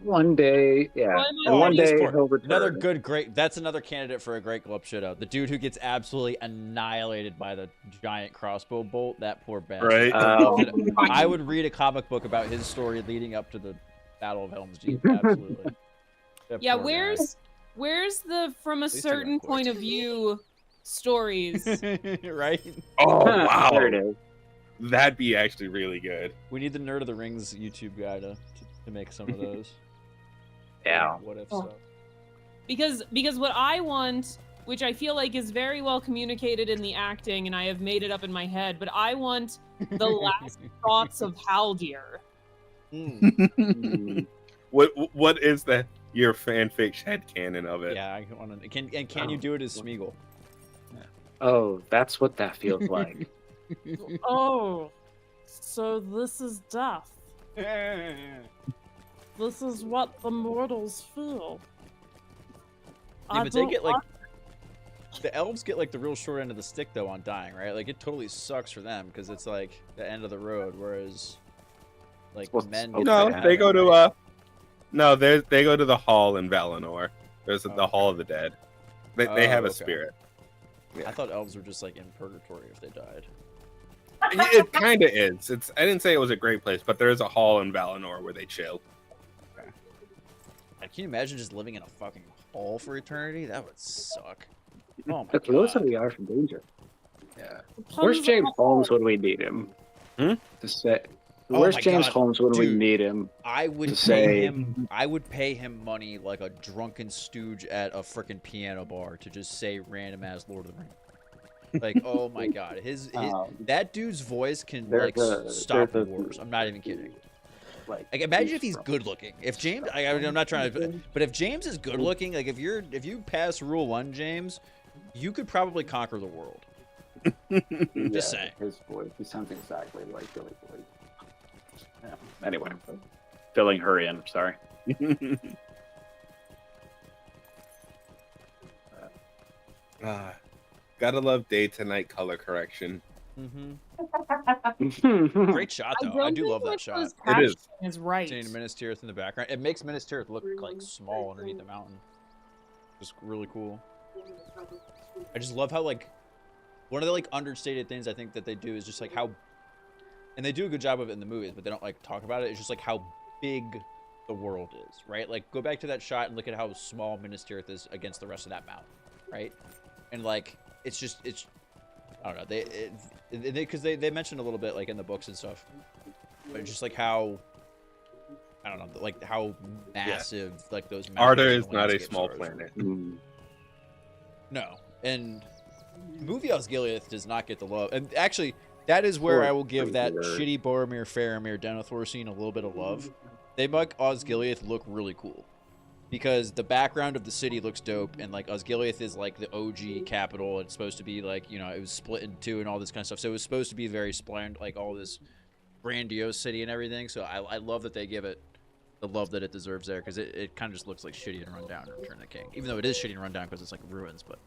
One day, yeah. Oh, One day poor- he'll return. another good great. That's another candidate for a great club shootout. The dude who gets absolutely annihilated by the giant crossbow bolt. That poor bastard. Right. I would read a comic book about his story leading up to the Battle of Helm's Deep. Absolutely. Yeah, poor where's the from a certain point of view stories? Right? Oh wow, There it is. that'd be actually really good. We need the Nerd of the Rings YouTube guy to make some of those. Yeah. What if Oh. stuff. Because what I want which I feel like is very well communicated in the acting, and I have made it up in my head, but I want the last thoughts of Haldir. What is that? Your fanfic headcanon of it? Yeah, I want to. Can you do it as Smeagol? Oh, that's what that feels like. Oh, so this is death. This is what the mortals feel. Yeah, but they get like the elves get like the real short end of the stick though on dying, right? Like it totally sucks for them because it's like the end of the road, whereas like men. They go to no, they go to the hall in Valinor. There's the Hall of the Dead. They have a spirit. Yeah. I thought elves were just like in purgatory if they died. It kind of is. I didn't say it was a great place, but there is a hall in Valinor where they chill. Okay. Can you imagine just living in a fucking hall for eternity? That would suck. Oh my Look, god. those are the are from danger. Yeah. Where's James Holmes when we need him? To say. Where's James Holmes when we need him? I would pay him. I would pay him money like a drunken stooge at a freaking piano bar to just say random ass Lord of the Rings. Like, oh my god, his that dude's voice can like stop wars. I'm not even kidding. Like imagine if he's good looking. If James, I'm not trying to, but if James is good looking, like if you pass Rule 1, James, you could probably conquer the world. Just saying. His voice, he sounds exactly like Billy Boyd. Yeah. Anyway, filling her in. Sorry. Gotta love day to night color correction. Great shot though. I do love that shot. It is right. Seeing Minas Tirith in the background, it makes Minas Tirith look like small underneath the mountain. Just really cool. I just love how like one of the like understated things I think that they do is just like how. And they do a good job of it in the movies, but they don't like talk about it. It's just like how big the world is, right? Like go back to that shot and look at how small Minas Tirith is against the rest of that mountain, right? And like it's I don't know. Because they mentioned a little bit like in the books and stuff, but just like how I don't know, like how massive like those mountains. Arda is not a small planet. No, and movie Osgiliath does not get the love, and actually. That is where I will give that shitty Boromir, Faramir, Denethor scene a little bit of love. They make Osgiliath look really cool. Because the background of the city looks dope, and like Osgiliath is like the OG capital. It's supposed to be like, you know, it was split in two and all this kind of stuff. So it was supposed to be very splendid, like all this grandiose city and everything. So I love that they give it the love that it deserves there, because it kind of just looks like shitty and run down in Return of the King. Even though it is shitty and run down because it's like ruins, but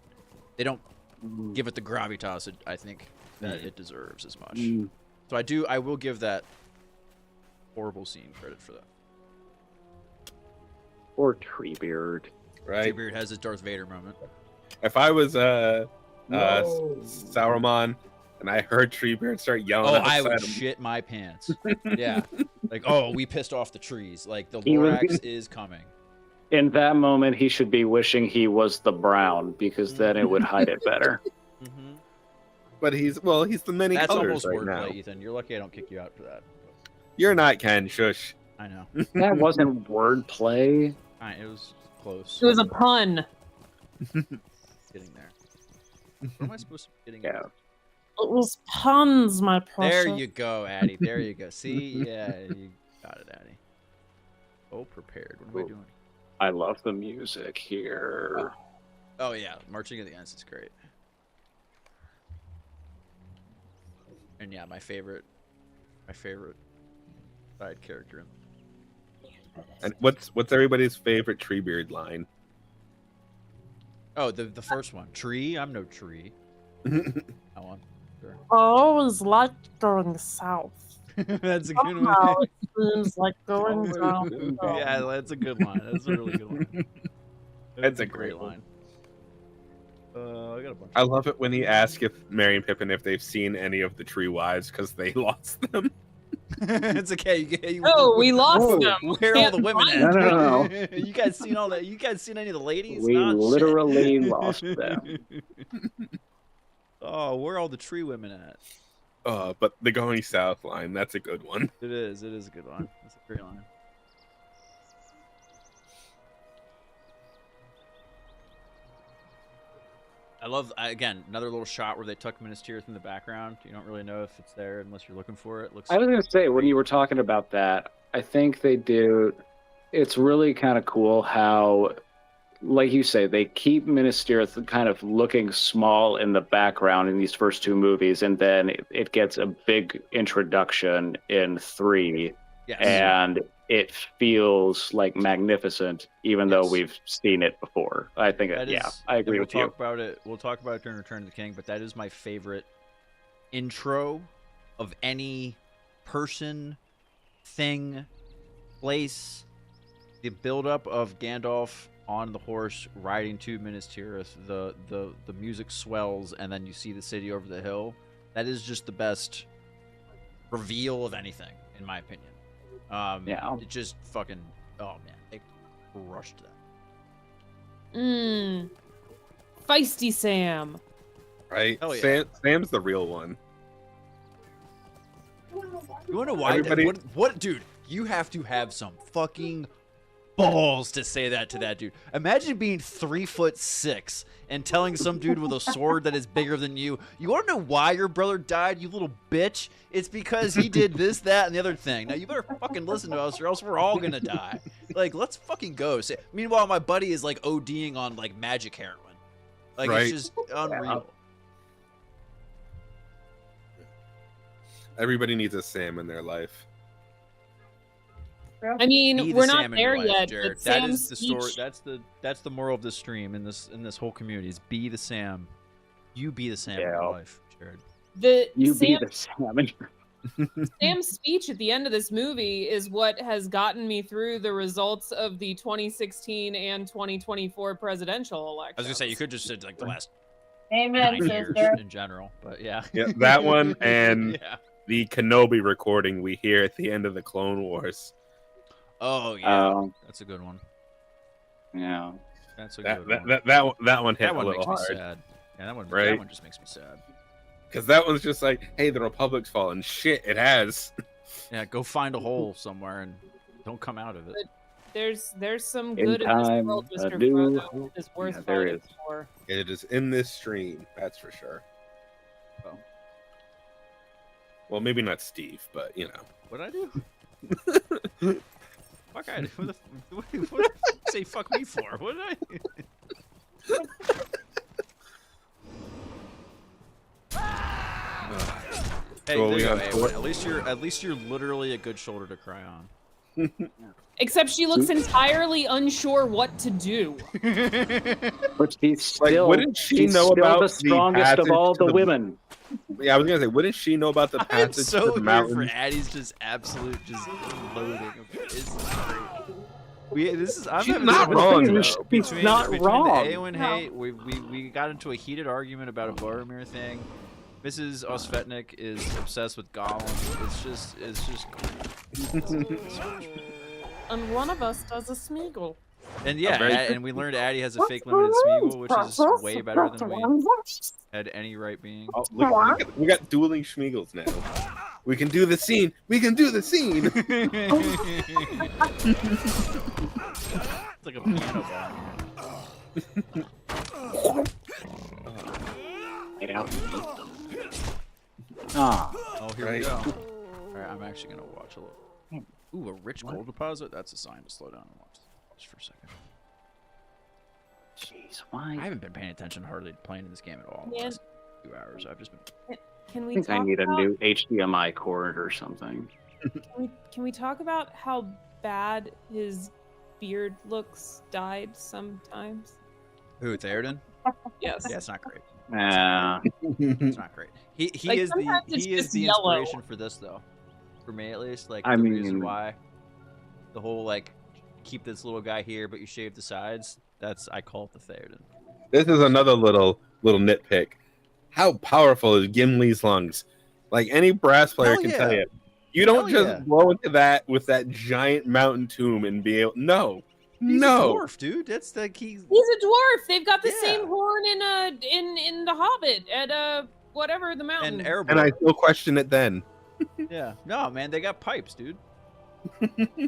they don't give it the gravitas I think that it deserves as much. So I will give that horrible scene credit for that. Or Treebeard. Right. Treebeard has his Darth Vader moment. If I was Sauron and I heard Treebeard start yelling, I would shit my pants. Yeah, like we pissed off the trees. Like the Lorax is coming. In that moment, he should be wishing he was the brown, because then it would hide it better. But he's the many That's colors almost right wordplay, now. Ethan. You're lucky I don't kick you out for that. You're not Ken. Shush. I know. That wasn't wordplay. It was close. It was a pun. Getting there. What am I supposed to be getting? It was puns, my precious. There you go, Addie. There you go. See? Yeah, you got it, Addie. Oh, prepared. What am I doing? I love the music here. Oh yeah, Marching of the Ants is great. And yeah, my favorite side character. And what's everybody's favorite Treebeard line? Oh, the first one. Tree? I'm no tree. That one. Sure. I always liked going south. That's a good Somehow one. It seems like going down. Yeah, that's a good line. That's a really good line. That's a great great line. I got a bunch. I love it when he asks if Merry and Pippin if they've seen any of the Tree Wives because they lost them. It's okay. We lost them. Where are all the women at? No. You guys seen all that? You guys seen any of the ladies? We Not literally shit. lost them. Oh, where are all the tree women at? But the Going South line, that's a good one. It is a good line. It's a great line. I love, again, another little shot where they tuck Minas Tirith in the background. You don't really know if it's there unless you're looking for it. I was going to say, when you were talking about that, I think they do. It's really kind of cool how, like you say, they keep Minas Tirith kind of looking small in the background in these first two movies, and then it gets a big introduction in 3. Yes. And it feels like magnificent, even though we've seen it before. I think, I agree with you. We'll talk about it during Return of the King, but that is my favorite intro of any person, thing, place. The buildup of Gandalf on the horse riding to Minas Tirith, the music swells, and then you see the city over the hill. That is just the best reveal of anything, in my opinion. It just fucking, oh man, they crushed that. Feisty Sam. Right? Hell yeah. Sam's the real one. You wanna know why? What, dude? You have to have some fucking balls to say that to that dude. Imagine being 3'6" and telling some dude with a sword that is bigger than you, you want to know why your brother died, you little bitch? It's because he did this, that, and the other thing. Now you better fucking listen to us or else we're all gonna die. Like, let's fucking go. Meanwhile, my buddy is like ODing on like magic heroin. Like, right. It's just unreal. Everybody needs a Sam in their life. I mean, we're not there yet. Jared. That is the story. That's the moral of this stream in this whole community is be the Sam. You be the Sam in your life, Jared. Be the Sam. Sam's speech at the end of this movie is what has gotten me through the results of the 2016 and 2024 presidential elections. I was gonna say you could just say like the last Amen, 9 years sister. in general, but yeah. Yeah, that one and yeah. The Kenobi recording we hear at the end of the Clone Wars. Oh yeah, that's a good one. Yeah, that's a good one. That one hit that one a little makes hard. me sad. Yeah, that one just makes me sad. Because that one's just like, hey, the Republic's fallen. Shit, it has. Yeah, go find a hole somewhere and don't come out of it. But there's some In good in time, this world, Mr. a new Frodo. hope. It's worth Yeah, there fighting is. for. It is in this stream, that's for sure. Oh. Well, maybe not Steve, but you know. What'd I do? Fuck, what the say fuck me for? What did I? Hey, So there you go, got Awen. At least you're literally a good shoulder to cry on. Except she looks entirely unsure what to do. But she's still, wouldn't she she's know still about the strongest of passage all to the women. Yeah, I was gonna say, wouldn't she know about the I'm passage so to the here mountain? for Addie's just absolute loading of this. I'm She's having not so much wrong, fun, though. though. She's not between wrong. the Awen hate, we got into a heated argument about a Boromir thing. Mrs. Osvetnik is obsessed with Gollum. It's just And one of us does a Smeagol. And yeah, and we learned Addie has a fake limited Smeagol, which is way better than we had any right being. Oh, look, we got dueling Schmeagles now. We can do the scene. We can do the scene. It's like a piano bar. Get out. Ah. Oh, here we go. All right, I'm actually gonna watch a little. Ooh, a rich gold deposit. That's a sign to slow down and watch this for a second. Jeez, why? I haven't been paying attention hardly to playing in this game at all. The last 2 hours. I've just been. Can we I think I talk need a about, new HDMI cord or something. can we talk about how bad his beard looks dyed sometimes? Who, Theoden? Yes. Yeah, it's not great. It's not great. He Like, is sometimes it's the just yellow. inspiration for this though. For me at least, like I the reason mean- why the whole like keep this little guy here but you shave the sides. That's I call it the Theoden. This is another little nitpick. How powerful is Gimli's lungs? Like any brass player can tell you. You don't just blow into that with that giant mountain tomb and be able. No. He's No. a dwarf, dude. That's the key. He's a dwarf. They've got the same horn in the Hobbit at whatever the mountain. And Erebor. And I still question it then. Yeah. No, man, they got pipes, dude.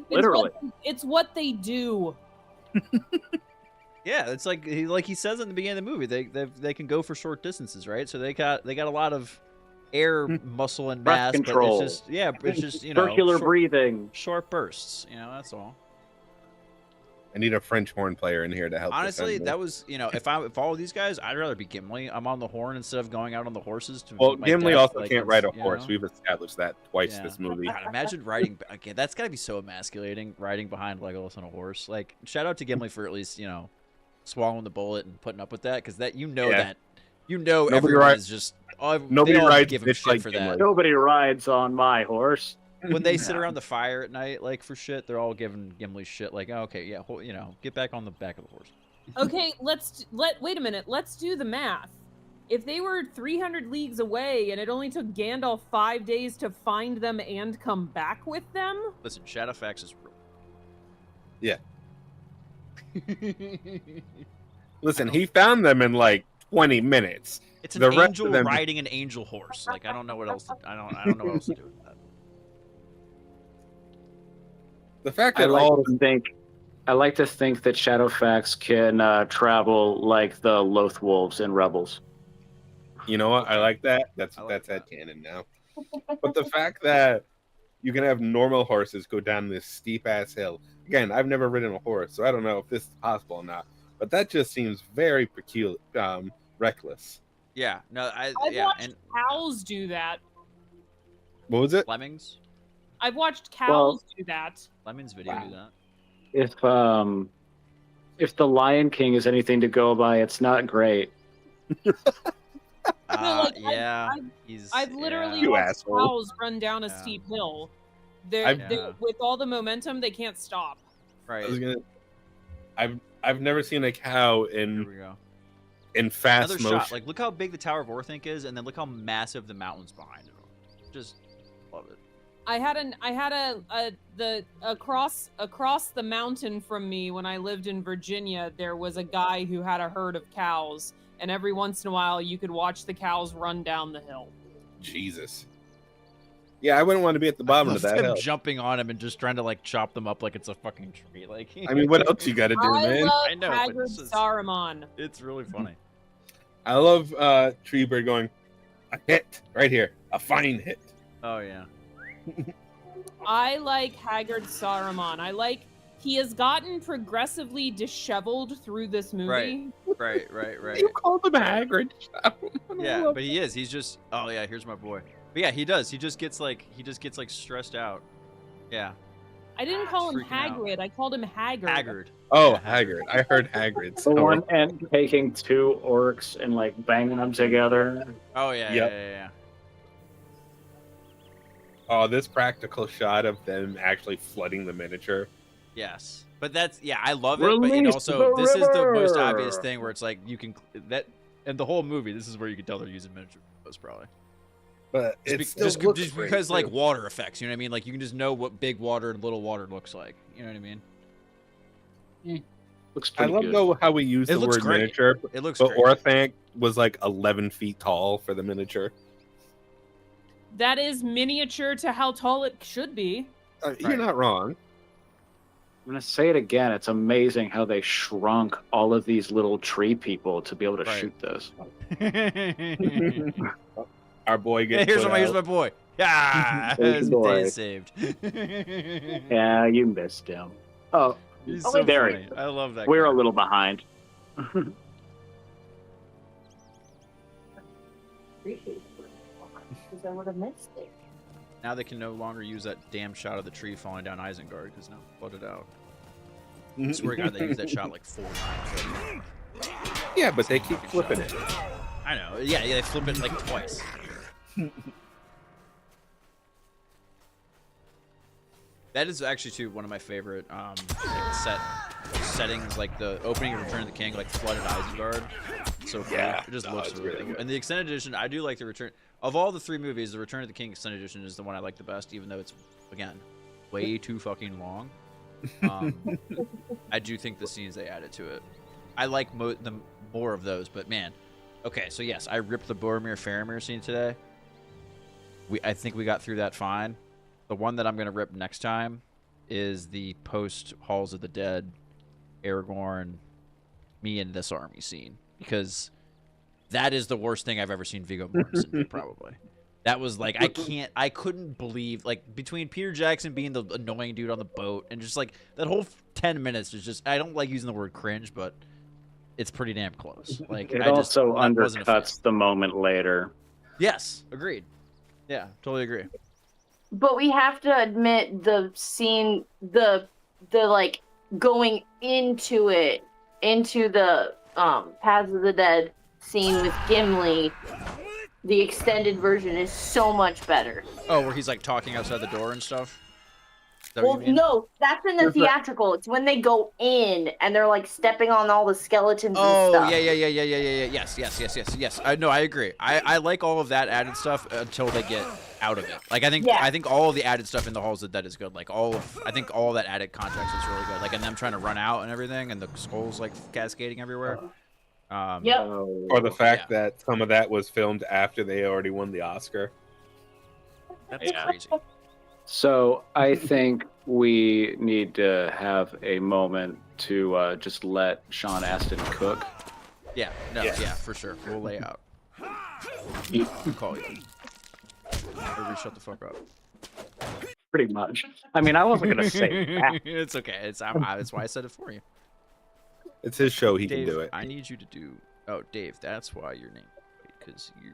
Literally. It's what they do. Yeah, it's like he says in the beginning of the movie, they can go for short distances, right? So they got a lot of air muscle and Breath mass, control. but it's just Circular breathing. short bursts. That's all. I need a French horn player in here to help. Honestly, that was if all of these guys, I'd rather be Gimli. I'm on the horn instead of going out on the horses. Well, my Gimli death, also like, can't ride a horse. We've established that twice Yeah. this movie. God, imagine riding. Okay, that's gotta be so emasculating, riding behind Legolas on a horse. Like, shout out to Gimli for at least swallowing the bullet and putting up with that, because that Nobody everyone rides- is just nobody they all rides give him bitch shit like for Gimli. that. Nobody rides on my horse. When they sit around the fire at night, like for shit, they're all giving Gimli shit. Like, oh, okay, yeah, get back on the back of the horse. Okay, wait a minute. Let's do the math. If they were 300 leagues away and it only took Gandalf 5 days to find them and come back with them, Listen, Shadowfax is real. Yeah. Listen, he found them in like 20 minutes. It's an The rest angel of them- riding an angel horse. Like, I don't know what else. I don't know what else to do with that. The fact I that like to think that Shadowfax can travel like the Loth Wolves in Rebels. You know what? I like that. That's headcanon now. But the fact that you can have normal horses go down this steep ass hill. Again, I've never ridden a horse, so I don't know if this is possible or not. But that just seems very peculiar, reckless. Yeah, no, I've watched cows do that. What was it? Lemmings. I've watched cows do that. Lemmings video do that. If the Lion King is anything to go by, it's not great. Yeah, I've literally You watched asshole. cows run down a steep hill. They're with all the momentum, they can't stop. Right. I've never seen a cow in fast Another motion. shot. Like, look how big the Tower of Orthanc is, and then look how massive the mountains behind it are. Just love it. I had across the mountain from me when I lived in Virginia, there was a guy who had a herd of cows, and every once in a while you could watch the cows run down the hill. Jesus. Yeah, I wouldn't want to be at the bottom of that Them hill. jumping on him and just trying to like chop them up like it's a fucking tree. Like, I mean, what else you got to do, man? I I know, love but Haggard this is- Saruman. It's really funny. I love Treebird going, a hit right here, a fine hit. Oh yeah. I like Haggard Saruman. He has gotten progressively disheveled through this movie. Right. You called him Hagrid. Yeah, but he is. He's just. Oh yeah, here's my boy. But yeah, he does. He just gets like stressed out. Yeah. I didn't call him freaking out. Hagrid. I called him Haggard. Haggard. Oh, Yeah, Haggard. I heard Hagrid. The one and taking two orcs and like banging them together. Oh yeah. Yep. Yeah. Oh, this practical shot of them actually flooding the miniature. Yes. But that's I love it. But it Release also the this is the most river! obvious thing where it's like you can and the whole movie. This is where you can tell they're using miniature photos probably. But Just, it be- still just, looks just great, because like too. water effects, you know what I mean? Like you can just know what big water and little water looks like. You know what I mean? Looks I pretty love good. though how we use It the looks word great. miniature. It looks But great. Orthanc was like 11 feet tall for the miniature. That is miniature to how tall it should be. You're not wrong. I'm gonna say it again. It's amazing how they shrunk all of these little tree people to be able to Right. shoot this. Our boy gets Here's put my out. boy. Yeah, There's his your day boy. is saved. Yeah, you missed him. Oh, He's oh, so there he funny. is. I love that. We're guy. a little behind. Because I would have missed it. Now they can no longer use that damn shot of the tree falling down Isengard because now it's flooded out. I swear to God, they used that shot like 4 times. Yeah, but they keep flipping it. I know. Yeah, they flip it like twice. That is actually too one of my favorite settings, like the opening of Return of the King, like flooded Isengard. So cool. Yeah, It just no, looks it's really really good. good. And the extended edition, I do like the Return of all the 3 movies. The Return of the King extended edition is the one I like the best, even though it's again way too fucking long. I do think the scenes they added to it, I like more of those. But man, okay, so yes, I ripped the Boromir-Faramir scene today. I think we got through that fine. The one that I'm gonna rip next time is the post Halls of the Dead, Aragorn me in this army scene, because that is the worst thing I've ever seen Viggo Mortensen do, probably. That was like, I couldn't believe, like, between Peter Jackson being the annoying dude on the boat and just like that whole 10 minutes is just, I don't like using the word cringe, but it's pretty damn close. Like, It I just also wasn't a fan. undercuts the moment later. Yes, agreed. Yeah, totally agree. But we have to admit the scene, the like going into it, into the Paths of the Dead scene with Gimli, the extended version is so much better. Oh, where he's like talking outside the door and stuff? Is that Well, what you mean? no, that's in the theatrical. It's when they go in and they're like stepping on all the skeletons and stuff. Yeah. Yes. I agree. I like all of that added stuff until they get out of it. Like, I think all of the added stuff in the Halls of the Dead is good. Like, I think all of that added context is really good. Like, and them trying to run out and everything, and the skulls like cascading everywhere. Or the fact that some of that was filmed after they already won the Oscar. That's crazy. So I think we need to have a moment to just let Sean Astin cook. Yeah, for sure. We'll lay out. I'll call you. Everybody shut the fuck up. Pretty much. I mean, I wasn't gonna say that. It's okay. That's why I said it for you. It's his show. He Dave, can do it. I need you to do. Oh, Dave, that's why your name. Because you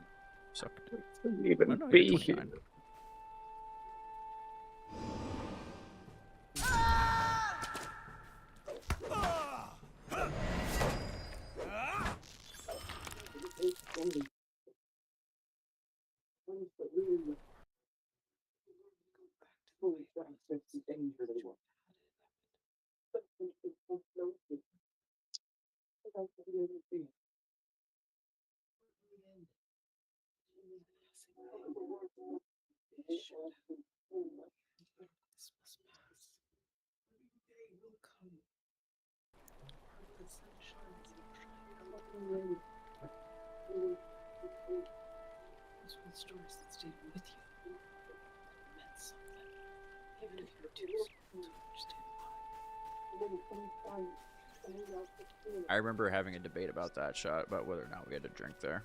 suck. Even Oh, no, be you're here. 29. I remember having a debate about that shot, about whether or not we had to drink there.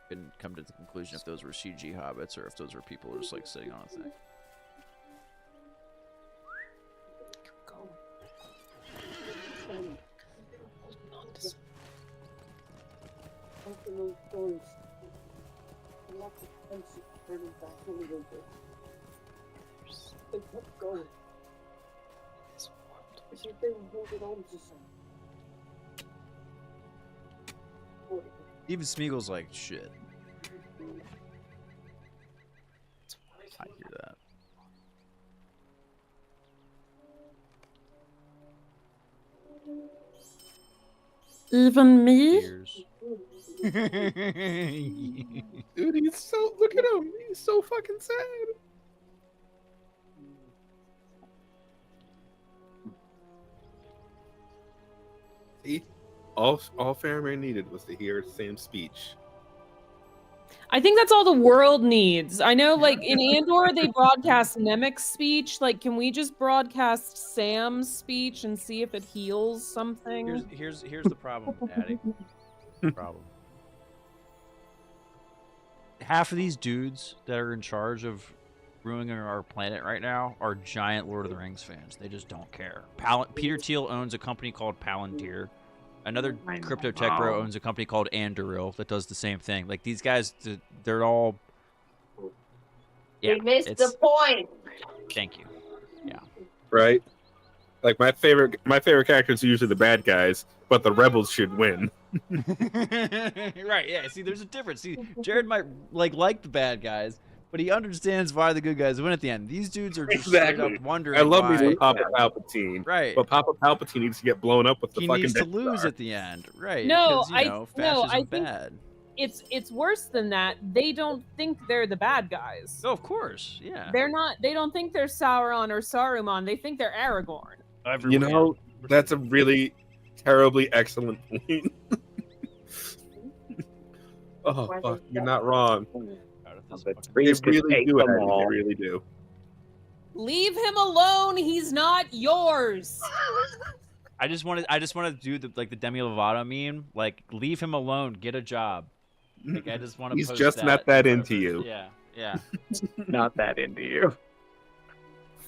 Couldn't come to the conclusion if those were CG hobbits or if those were people just like sitting on a thing. Even Smeagol's like, shit. I hear that. Even me? Dude, he's so, look at him. He's so fucking sad. See, all Faramir needed was to hear Sam's speech. I think that's all the world needs. I know, like, in Andor, they broadcast Nemec's speech. Like, can we just broadcast Sam's speech and see if it heals something? Here's the problem, Daddy. Problem. Half of these dudes that are in charge of ruining our planet right now are giant Lord of the Rings fans. They just don't care. Peter Thiel owns a company called Palantir. Another crypto tech bro owns a company called Anduril that does the same thing. Like, these guys, they're all... Yeah, they missed the point. Thank you. Yeah. Right? Like, my favorite characters are usually the bad guys, but the rebels should win. Right, yeah. See, there's a difference. See, Jared might like the bad guys, but he understands why the good guys win at the end. These dudes are just straight up wondering I love why... me some Papa Palpatine. Right. But Papa Palpatine needs to get blown up with the fucking... He needs to Death lose Star. at the end. Right. No, because, fascism I think bad. it's worse than that. They don't think they're the bad guys. Oh, of course. Yeah. They're not. They don't think they're Sauron or Saruman. They think they're Aragorn. You know, that's a really terribly excellent point. Oh, fuck. You're not wrong. They really do, Eddie. They really do. Leave him alone. He's not yours. I just wanted to do the Demi Lovato meme, like leave him alone, get a job. Like I just want to. He's just not that into you. Yeah. Not that into you.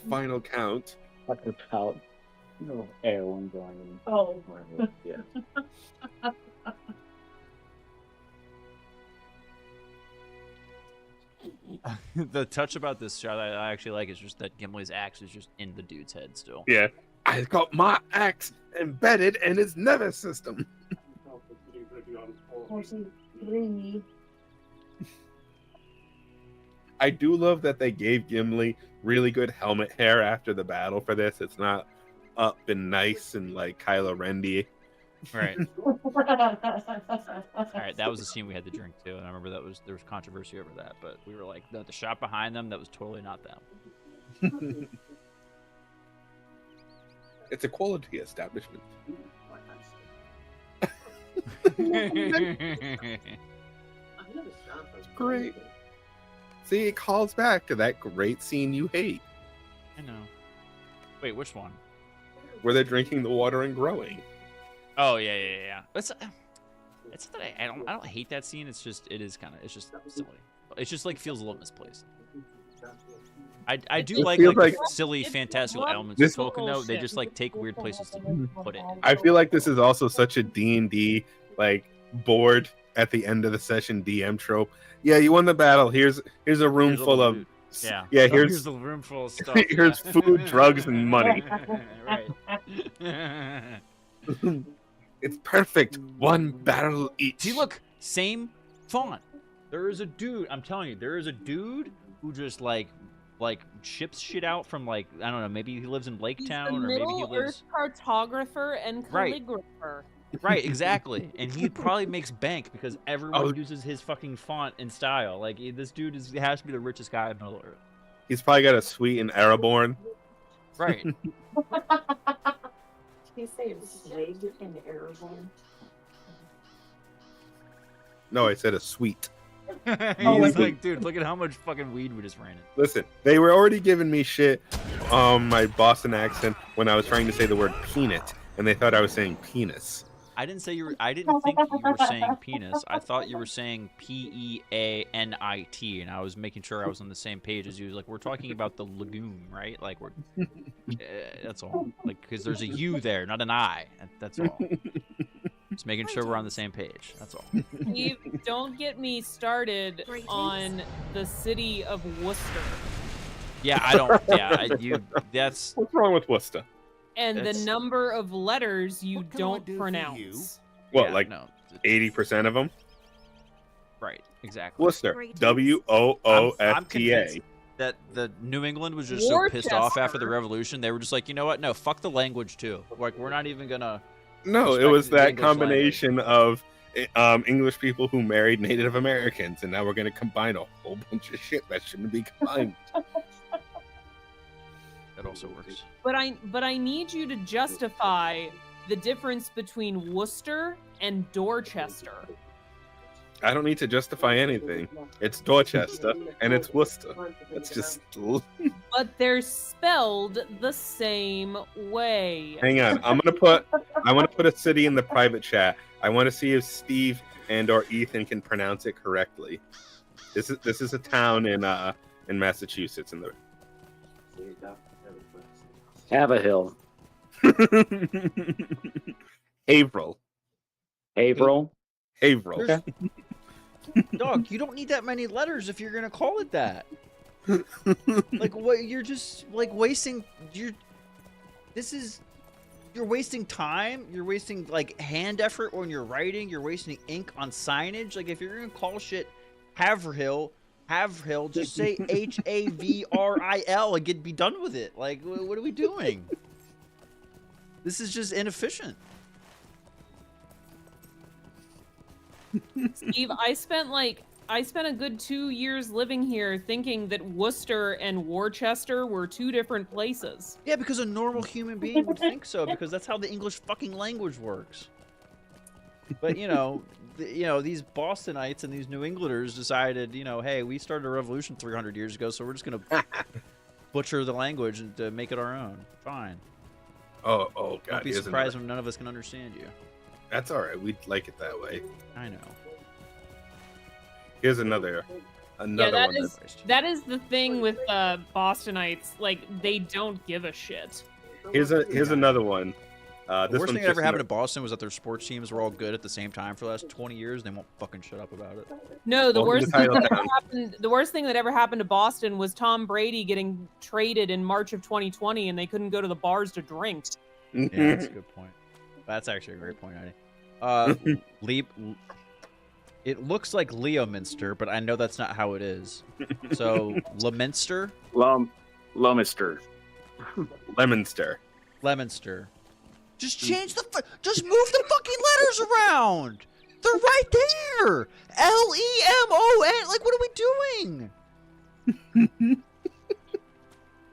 Final count. What about everyone going? Oh. Yeah. The touch about this shot I actually like is just that Gimli's axe is just in the dude's head still. Yeah. I got my axe embedded in his nervous system. I do love that they gave Gimli really good helmet hair after the battle for this. It's not up and nice and like Kylo Ren-y. Right. All right, that was the scene we had to drink too, and I remember there was controversy over that, but we were like, the shot behind them, that was totally not them. It's a quality establishment. It's great. See, it calls back to that great scene you hate. I know. Wait, which one? Where they're drinking the water and growing. Oh yeah. It's not that I don't hate that scene. It's just it's just silly. It just like feels a little misplaced. I do like silly fantastical elements of Tolkien though. They just like take weird places to put it. I feel like this is also such a D&D like board at the end of the session DM trope. Yeah, you won the battle. Here's a room full of here's the room full of stuff. Here's food, drugs, and money. Right. It's perfect. One barrel each. See, look, same font. There is a dude. I'm telling you, there is a dude who just like ships shit out from like I don't know. Maybe he lives in Lake Town, or maybe he lives. Cartographer and calligrapher. Right, exactly. And he probably makes bank because everyone uses his fucking font and style. Like this dude has to be the richest guy in Middle Earth. He's probably got a suite in Ereborn. Right. You say slave in Arizona? No, I said a suite. He's like, dude, look at how much fucking weed we just ran in. Listen, they were already giving me shit my Boston accent when I was trying to say the word peanut, and they thought I was saying penis. I didn't think you were saying penis. I thought you were saying Peanit, and I was making sure I was on the same page as you. Like, we're talking about the lagoon, right? Like, we're that's all. Like, because there's a U there, not an I. That's all. Just making sure we're on the same page. That's all. Steve, don't get me started on the city of Worcester. Yeah, I don't. Yeah, that's. What's wrong with Worcester? And the number of letters you don't pronounce. What, like 80% of them? Right, exactly. Worcester. WOOSTA. I'm convinced that the New England was just so pissed off after the Revolution. They were just like, you know what? No, fuck the language too. Like, we're not even gonna. No, it was that combination of English people who married Native Americans, and now we're gonna combine a whole bunch of shit that shouldn't be combined. That also works. But I need you to justify the difference between Worcester and Dorchester. I don't need to justify anything. It's Dorchester and it's Worcester. It's just. But they're spelled the same way. Hang on, I want to put a city in the private chat. I want to see if Steve and/or Ethan can pronounce it correctly. This is a town in Massachusetts in the. Haverhill. Haverhill. Haverhill. Haverhill. Dog, you don't need that many letters if you're gonna call it that. Like, what? You're just like wasting. You're wasting time. You're wasting like hand effort when you're writing. You're wasting ink on signage. Like, if you're gonna call shit Haverhill, just say Havril and be done with it. Like, what are we doing? This is just inefficient. Steve, I spent a good 2 years living here thinking that Worcester and Worcester were two different places. Yeah, because a normal human being would think so, because that's how the English fucking language works. But these Bostonites and these New Englanders decided, hey, we started a revolution 300 years ago, so we're just gonna butcher the language and make it our own. Fine. Oh God! Don't be surprised when none of us can understand you. That's all right. We like it that way. I know. Here's another one. That is the thing with Bostonites. Like, they don't give a shit. Here's another one. The worst thing that ever happened to Boston was that their sports teams were all good at the same time for the last 20 years. And they won't fucking shut up about it. No, the worst thing that ever happened to Boston was Tom Brady getting traded in March of 2020, and they couldn't go to the bars to drink. Yeah, that's a good point. That's actually a great point, Eddie. It looks like Leominster, but I know that's not how it is. So Leominster. Leominster. Leominster. Just change just move the fucking letters around. They're right there. LEMON. Like, what are we doing?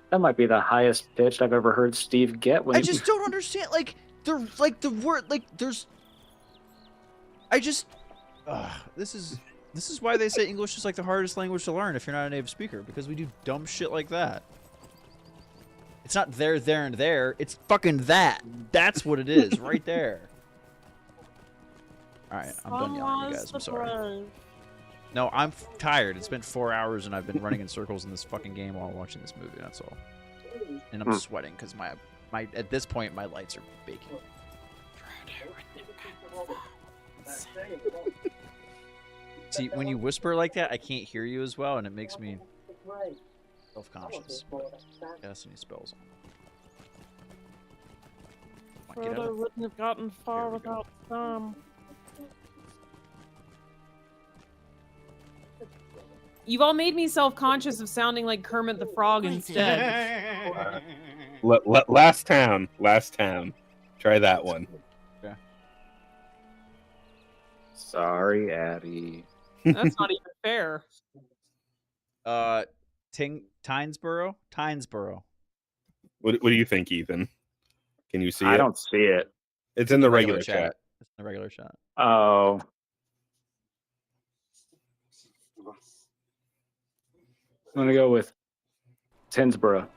That might be the highest pitch I've ever heard Steve get. I just don't understand. Like, they're like the word. Like, there's. This is why they say English is like the hardest language to learn if you're not a native speaker, because we do dumb shit like that. It's not there, and there. It's fucking that. That's what it is, right there. All right, I'm done yelling at you guys. I'm sorry. No, I'm tired. It's been 4 hours, and I've been running in circles in this fucking game while watching this movie. That's all. And I'm sweating because my at this point my lights are baking. See, when you whisper like that, I can't hear you as well, and it makes me self-conscious. Casting spells on. Frodo wouldn't have gotten far without Sam. You've all made me self-conscious of sounding like Kermit the Frog instead. Last town. Try that one. Yeah. Sorry, Addie. That's not even fair. Tynesboro. What do you think, Ethan? Can you see it? I don't see it. It's in the regular chat. It's in the regular chat. Oh. I'm gonna go with Tinsboro.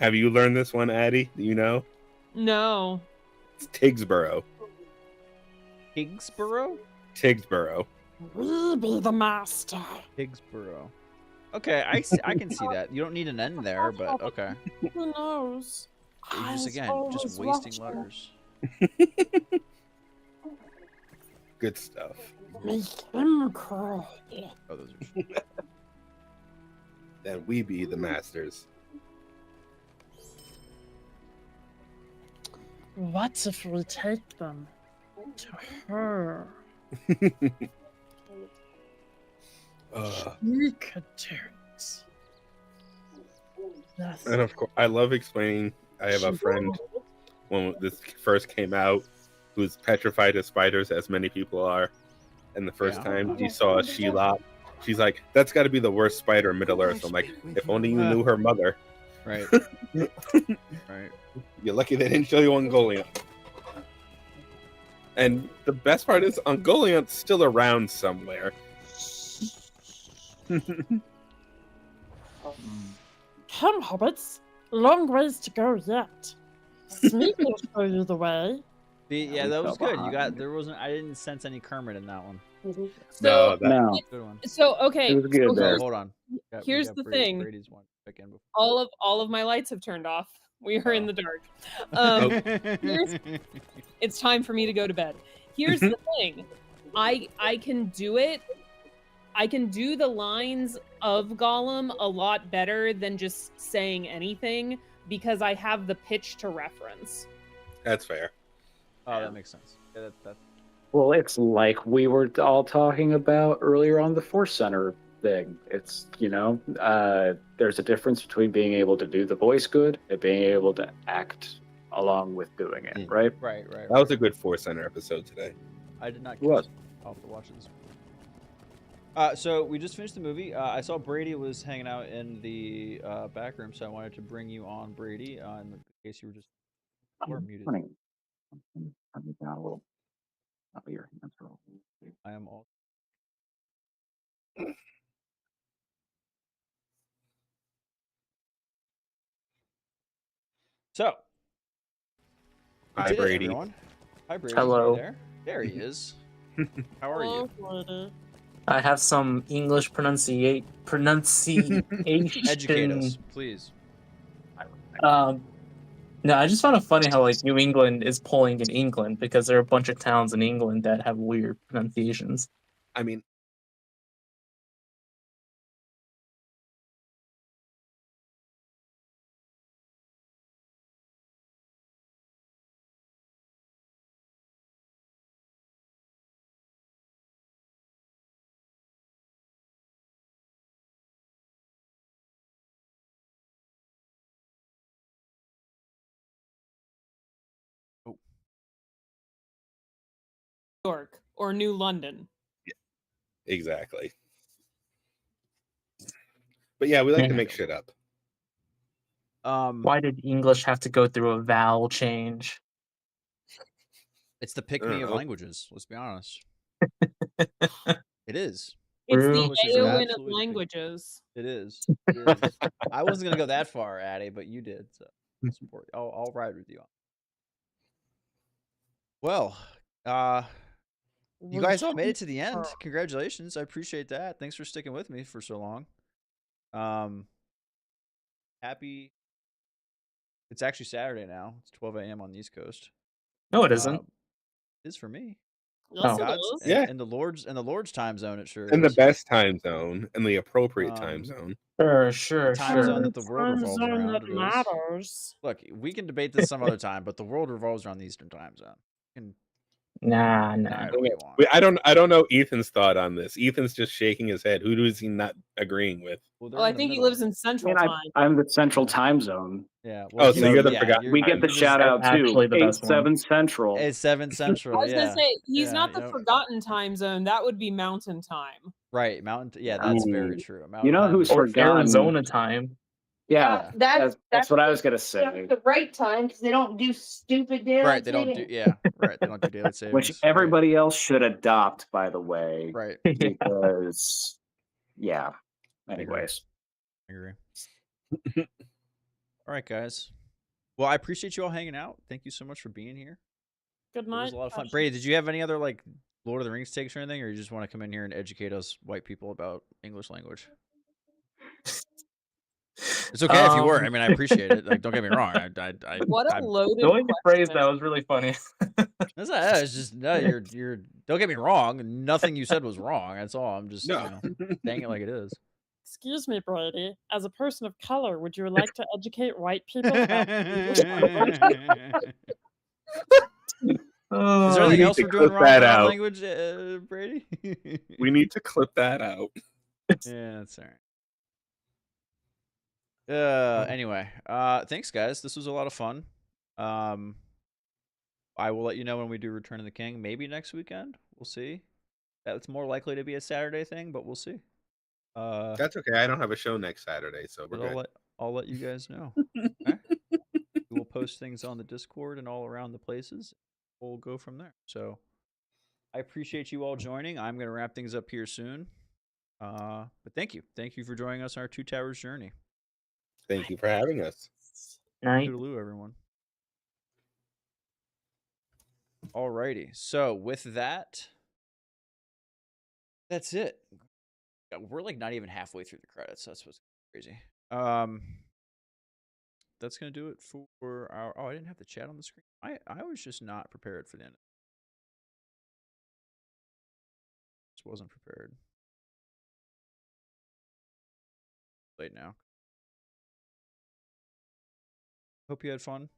Have you learned this one, Addie? Do you know? No. It's Tigsboro. Tigsboro? Tigsboro. We be the master. Tigsboro. Okay, I can see that. You don't need an N there, but okay. Who knows? Just again, just wasting letters. Good stuff. Make him cry. Oh, those are. Then we be the masters. What if we take them to her? We could do it. And of course, I love explaining. I have a friend when this first came out who's petrified of spiders, as many people are. And the first time he saw a Shelob, she's like, "That's got to be the worst spider in Middle Earth." I'm like, "If only you knew her mother." Right. Right. You're lucky they didn't show you Ungoliant. And the best part is Ungoliant's still around somewhere. Come, hobbits. Long ways to go yet. Smeek will show you the way. Yeah, that was good. You got there wasn't. I didn't sense any Kermit in that one. So, no. Good one. So okay. It was good there. Hold on. Here's the thing. All of my lights have turned off. We are in the dark. It's time for me to go to bed. Here's the thing. I can do it. I can do the lines of Gollum a lot better than just saying anything because I have the pitch to reference. That's fair. Oh, that makes sense. Yeah, that. Well, it's like we were all talking about earlier on the Force Center thing. It's, there's a difference between being able to do the voice good and being able to act along with doing it, right? Right. That was a good Force Center episode today. I did not. What? I'll have to watch this. So we just finished the movie. I saw Brady was hanging out in the back room, so I wanted to bring you on, Brady, in case you were just muted. Turn me down a little. Not your hands roll. I am all. So, Hi, Brady. Everyone. Hi, Brady. Hello. There he is. How are you? I have some English pronunciation. Educate us, please. No, I just found it funny how like New England is pulling in England because there are a bunch of towns in England that have weird pronunciations. I mean, York or New London. exactly. But yeah, we like to make shit up. Why did English have to go through a vowel change? It's the pick-me of languages. Let's be honest. It is. It's True. the AON of languages. It is. It is. I wasn't gonna go that far, Addy, but you did. So I'll support you. I'll ride with you. Well, you guys all made it to the end. Congratulations. I appreciate that. Thanks for sticking with me for so long. Happy. It's actually Saturday now. It's 12 a.m. on the East Coast. No, it isn't. It is for me. Yes, it is. Yeah. In the Lord's time zone, it sure is. In the best time zone, in the appropriate time zone. Sure. Time zone that the world revolves around. That matters. Look, we can debate this some other time, but the world revolves around the Eastern time zone. Nah. I don't know Ethan's thought on this. Ethan's just shaking his head. Who is he not agreeing with? Well, I think he lives in Central Time. I'm the Central Time Zone. Yeah. Well, so you're the forgotten. We get the shout out too. 8/7 Central. 8/7 Central. I was gonna say he's not the forgotten time zone. That would be Mountain Time. Right, Mountain. Yeah, that's very true. You know who's forgotten? Arizona time. Yeah, that's what I was gonna say. The right time because they don't do stupid daylight Right, they don't do. savings. Yeah, right. They don't do daylight savings. Which everybody else should adopt, by the way. Right. Because, yeah. Anyways. I agree. All right, guys. Well, I appreciate you all hanging out. Thank you so much for being here. Good It night. was a lot of fun. Brady, did you have any other like Lord of the Rings takes or anything, or you just want to come in here and educate us white people about English language? It's okay if you were. I mean, I appreciate it. Like, don't get me wrong. What a loaded The way you phrased question. that was really funny. That's not, it's just no. You're. Don't get me wrong. Nothing you said was wrong. That's all. I'm just saying it like it is. Excuse me, Brady. As a person of color, would you like to educate white people about English language? Is there anything else we're doing wrong with our language, Brady? We need to clip that out. Yeah, that's all right. Anyway, thanks guys. This was a lot of fun. I will let you know when we do Return of the King. Maybe next weekend. We'll see. That's more likely to be a Saturday thing, but we'll see. That's okay. I don't have a show next Saturday, so we're good. I'll let you guys know. Okay? We'll post things on the Discord and all around the places. We'll go from there. So I appreciate you all joining. I'm going to wrap things up here soon. But thank you. Thank you for joining us on our Two Towers journey. Thank you for having us. Night. Toodaloo, everyone. Alrighty. So with that, that's it. We're like not even halfway through the credits. That's what's crazy. That's gonna do it for our. Oh, I didn't have the chat on the screen. I was just not prepared for the end. Just wasn't prepared. Late now. Hope you had fun.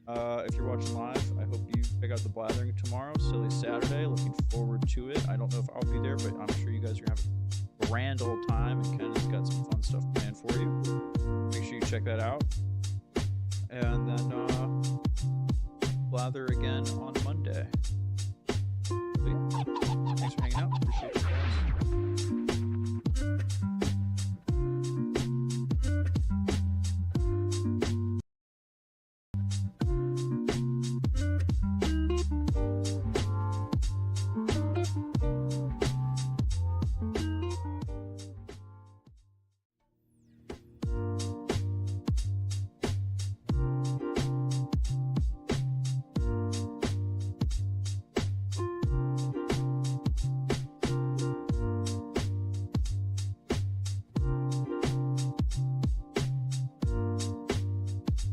If you're watching live, I hope you check out the Blathering tomorrow. Silly Saturday. Looking forward to it. I don't know if I'll be there, but I'm sure you guys are gonna have a grand old time, and Ken's got some fun stuff planned for you. Make sure you check that out. And then blather again on Monday. Thanks for hanging out.